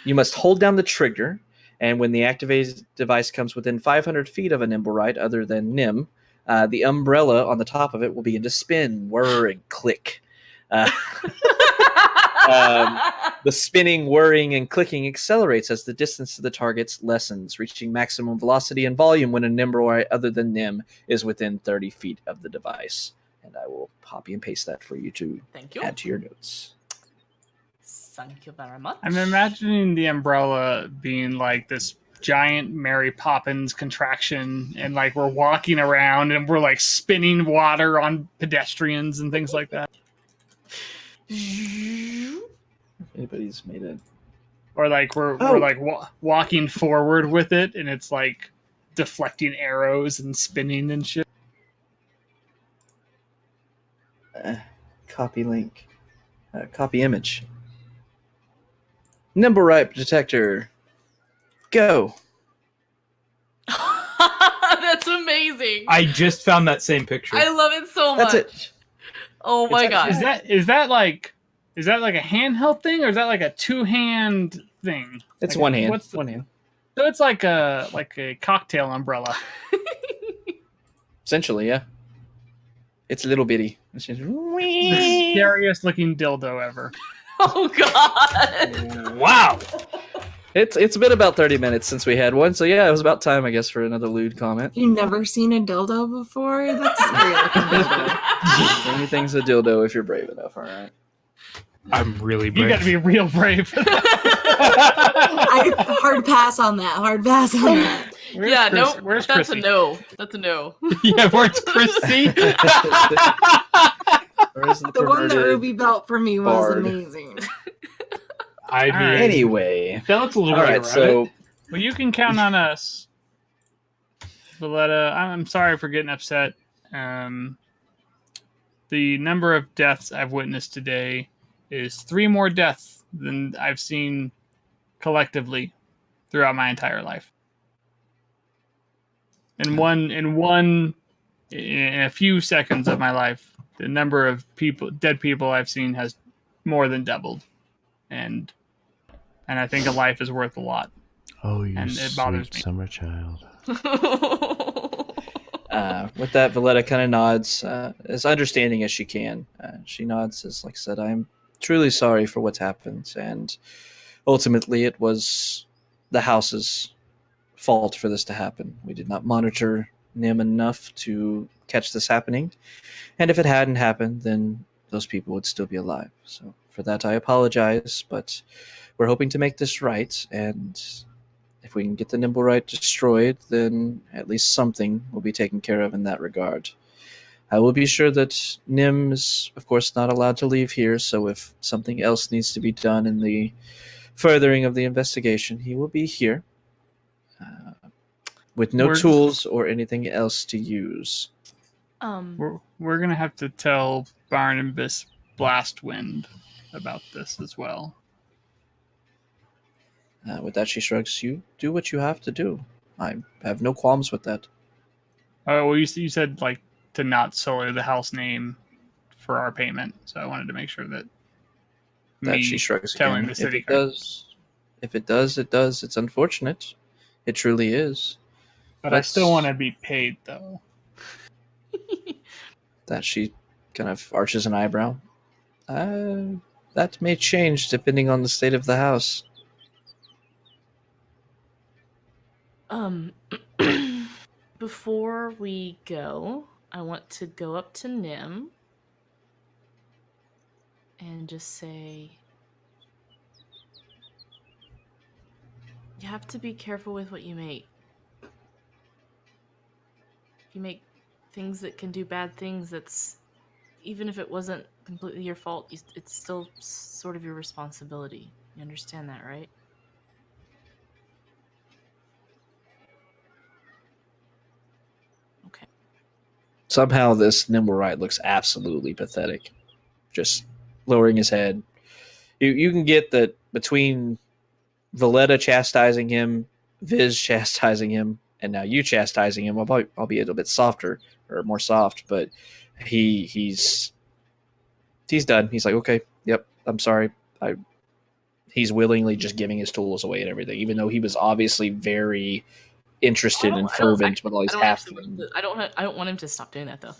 you must hold down the trigger, and when the activated device comes within 500 feet of a Nimblewright other than Nim, the umbrella on the top of it will begin to spin, whir, and click. The spinning, whirring, and clicking accelerates as the distance to the targets lessens, reaching maximum velocity and volume when a nimble other than Nim is within 30 feet of the device. And I will copy and paste that for you to Thank you. add to your notes. Thank you very much. I'm imagining the umbrella being like this giant Mary Poppins contraction, and like we're walking around and we're like spinning water on pedestrians and things like that. Anybody's made it. Or like we're like walking forward with it, and it's like deflecting arrows and spinning and shit. Copy link. Copy image. Nimble ripe detector. Go. That's amazing. I just found that same picture. I love it so much. That's it. Oh my god. Is that like a handheld thing, or is that like a two-hand thing? It's like one hand. One hand. So it's like a cocktail umbrella. Essentially, yeah. It's a little bitty. It's just... The scariest looking dildo ever. Oh god. Wow. It's been about 30 minutes since we had one, so yeah, it was about time, I guess, for another lewd comment. You've never seen a dildo before? That's a scary looking dildo. Anything's a dildo if you're brave enough, all right? I'm really brave. You got to be real brave. Hard pass on that. Hard pass on that. Where's No, Where's that's Chrissy? a no. That's a no. Yeah, where's Christy? Where's the The one that perverted Ruby built for me was bard? amazing. I mean, Alright. Anyway. that looks a little All bit right, so Well, you can count on us, Valletta. I'm sorry for getting upset. The number of deaths I've witnessed today is 3 more deaths than I've seen collectively throughout my entire life. In a few seconds of my life, the number of dead people I've seen has more than doubled, and I think a life is worth a lot. Oh, you And it bothers sweet me. summer child. with that, Valletta kind of nods, as understanding as she can. She nods as, like I said, I'm truly sorry for what's happened, and ultimately it was the house's fault for this to happen. We did not monitor Nim enough to catch this happening, and if it hadn't happened, then those people would still be alive. So for that, I apologize, but we're hoping to make this right, and if we can get the Nimblewright destroyed, then at least something will be taken care of in that regard. I will be sure that Nim is, of course, not allowed to leave here, so if something else needs to be done in the furthering of the investigation, he will be here with no tools or anything else to use. We're gonna have to tell Barnabas Blastwind about this as well. With that, she shrugs. You do what you have to do. I have no qualms with that. Oh, well, you said like to not sully the house name for our payment, so I wanted to make sure that She shrugs telling again. the city If it does, it does. It's unfortunate. It truly is. But I still want to be paid, though. That she kind of arches an eyebrow. That may change depending on the state of the house. Before we go, I want to go up to Nim and just say, you have to be careful with what you make. If you make things that can do bad things, that's, even if it wasn't completely your fault, it's still sort of your responsibility. You understand that, right? Okay. Somehow this Nimblewright looks absolutely pathetic. Just lowering his head. You can get that between Valletta chastising him, Viz chastising him, and now you chastising him, albeit a bit softer or more soft, but he's done. He's like, okay, yep, I'm sorry. He's willingly just giving his tools away and everything, even though he was obviously very interested and fervent with all these halflings. I don't want him to stop doing that though.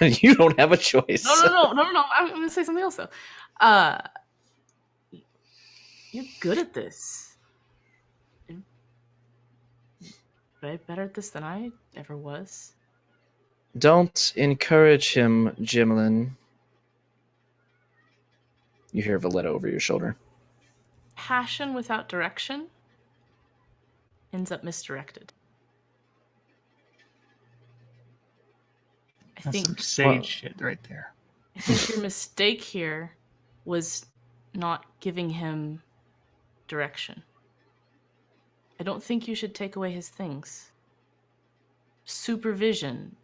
You don't have a choice. No. I'm gonna say something else though. You're good at this. You're way better at this than I ever was. Don't encourage him, Jimlin. You hear Valetta over your shoulder. Passion without direction ends up misdirected. I That's think some sage shit right there. I think your mistake here was not giving him direction. I don't think you should take away his things. Supervision.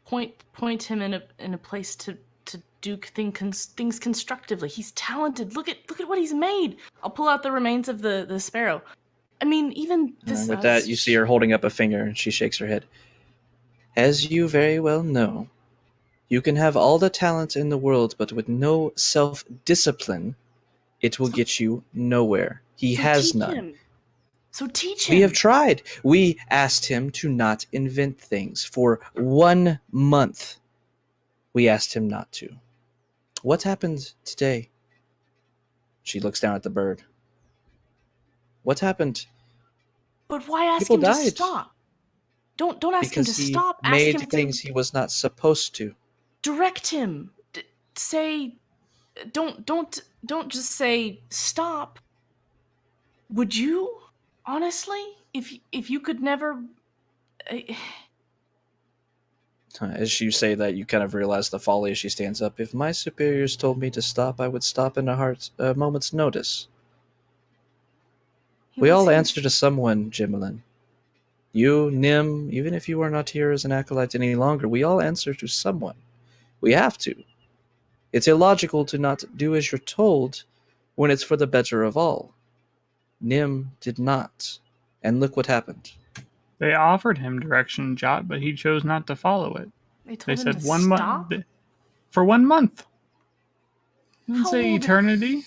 Point him in a place to do things constructively. He's talented. Look at what he's made. I'll pull out the remains of the sparrow. I mean, even this. With that, you see her holding up a finger, and she shakes her head. As you very well know, you can have all the talent in the world, but with no self-discipline, it will get you nowhere. He has none. So teach him. We have tried. We asked him to not invent things for 1 month. We asked him not to. What happened today? She looks down at the bird. What happened? But why ask People him died. to stop? Don't ask him to Because he stop. Ask made him things to he was not supposed to. direct him. Say, don't just say stop. Would you honestly, if you could never? As you say that, you kind of realize the folly as she stands up. If my superiors told me to stop, I would stop in a moment's notice. We all answer to someone, Jimmelin. You, Nim, even if you are not here as an acolyte any longer, we all answer to someone. We have to. It's illogical to not do as you're told when it's for the better of all. Nim did not. And look what happened. They offered him direction, Jot, but he chose not to follow it. They told They him said to 1 stop. month. For 1 month. You didn't How say old- eternity.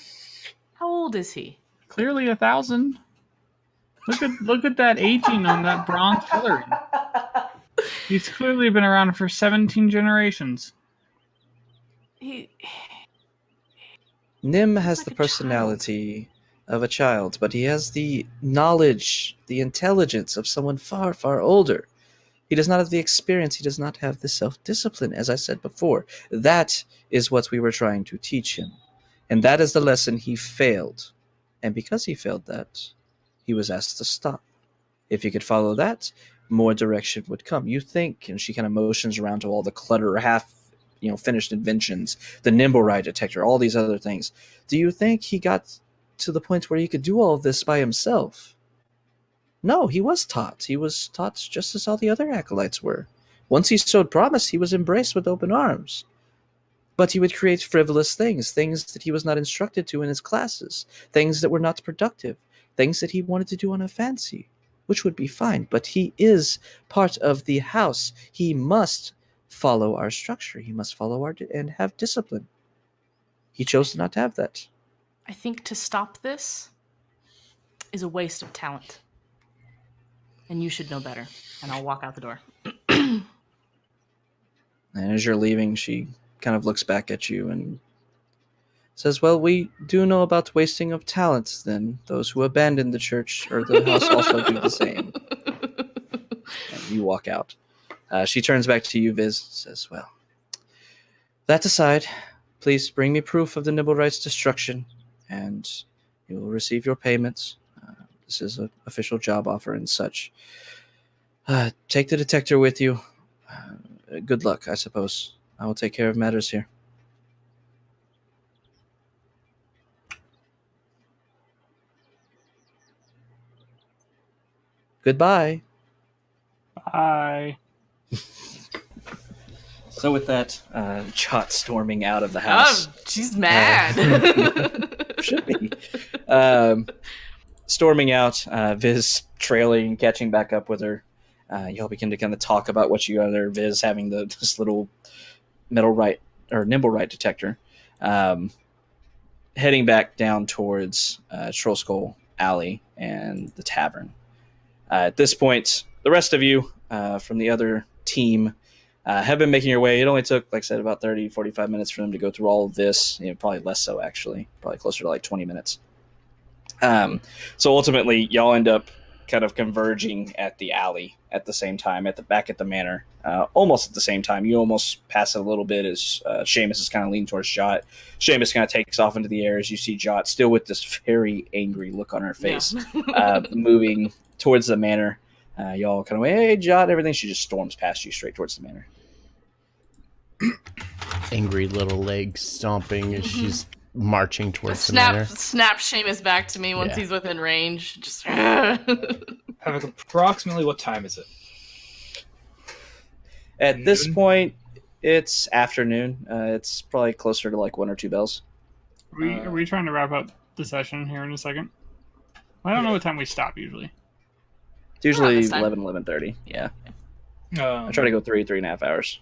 How old is he? Clearly 1,000. Look at that aging on that bronze coloring. He's clearly been around for 17 generations. Nim has like the a child. personality of a child, but he has the knowledge, the intelligence of someone far, far older. He does not have the experience. He does not have the self-discipline, as I said before. That is what we were trying to teach him. And that is the lesson he failed. And because he failed that, he was asked to stop. If he could follow that, more direction would come. You think, and she kind of motions around to all the clutter, finished inventions, the nimble ride detector, all these other things. Do you think he got to the point where he could do all of this by himself? No, he was taught. He was taught just as all the other acolytes were. Once he showed promise, he was embraced with open arms. But he would create frivolous things that he was not instructed to in his classes, things that were not productive, things that he wanted to do on a fancy, which would be fine. But he is part of the house. He must follow our structure. He must follow and have discipline. He chose not to have that. I think to stop this is a waste of talent. And you should know better. And I'll walk out the door. And as you're leaving, she kind of looks back at you and says, well, we do know about wasting of talent, then. Those who abandon the church or the house also do the same. And you walk out. She turns back to you, Viz, says, well, that aside, please bring me proof of the Nibblewright's destruction, and you will receive your payments. This is an official job offer and such. Take the detector with you. Good luck, I suppose. I will take care of matters here. Goodbye. Bye. So with that, Jot storming out of the house. Oh, she's mad. Should be. Storming out, Viz trailing and catching back up with her. Y'all begin to kind of talk about what you got there. Viz having this little nimble right detector. Heading back down towards Troll Skull Alley. and the tavern. At this point, the rest of you from the other team have been making your way. It only took, like I said, about 30, 45 minutes for them to go through all of this. Probably less so, actually. Probably closer to like 20 minutes. So ultimately, y'all end up kind of converging at the alley at the same time, back at the manor, almost at the same time. You almost pass it a little bit as Seamus is kind of leaning towards Jot. Seamus kind of takes off into the air as you see Jot, still with this very angry look on her face, moving towards the manor. Y'all kind of wait, hey, Jot, everything. She just storms past you straight towards the manor. Angry little legs stomping as she's marching towards the manor. Snap Seamus back to me once he's within range. Just Approximately what time is it? At this point, it's afternoon. It's probably closer to like 1 or 2 bells. Are we trying to wrap up the session here in a second? I don't know what time we stop usually. It's usually 11:30. Yeah. I try to go 3.5 hours.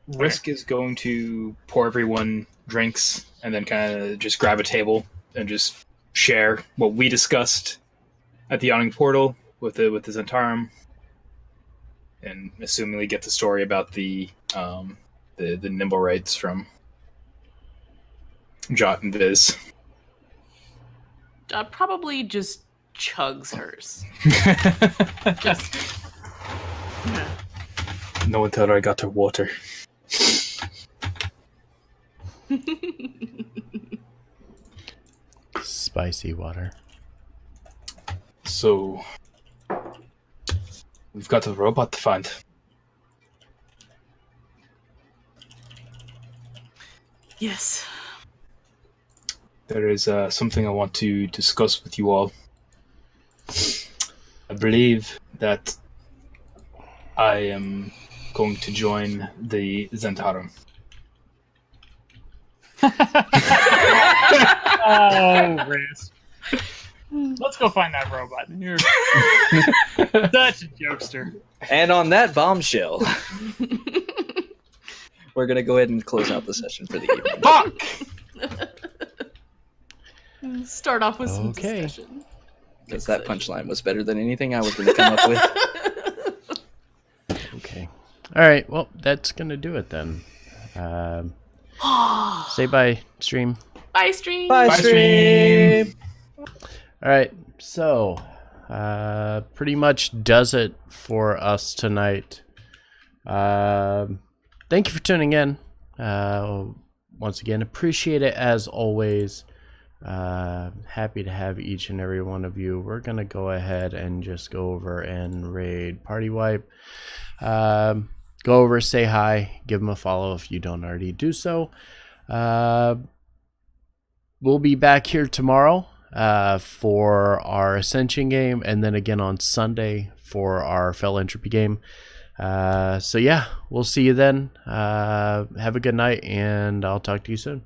Risk is going to pour everyone drinks and then kind of just grab a table and just share what we discussed at the Yawning Portal with the Zentarum, and assumingly get the story about the nimble raids from Jot and Viz. Probably just chugs hers. No one told her I got her water. Spicy water. So, we've got a robot to find. Yes. There is something I want to discuss with you all. I believe that I am going to join the Zentarum. Oh, Riz. Let's go find that robot. You're such a jokester. And on that bombshell, we're going to go ahead and close out the session for the evening. Fuck! Start off with some discussion. Because that punchline was better than anything I was going to come up with. Okay. All right. Well, that's going to do it then. Say bye, stream. Bye, stream. Bye, stream. All right. So, pretty much does it for us tonight. Thank you for tuning in. Once again, appreciate it as always. Happy to have each and every one of you. We're going to go ahead and just go over and raid Party Wipe. Go over, say hi, give them a follow if you don't already do so. We'll be back here tomorrow for our Ascension game, and then again on Sunday for our Fell Entropy game. So yeah, we'll see you then. Have a good night, and I'll talk to you soon.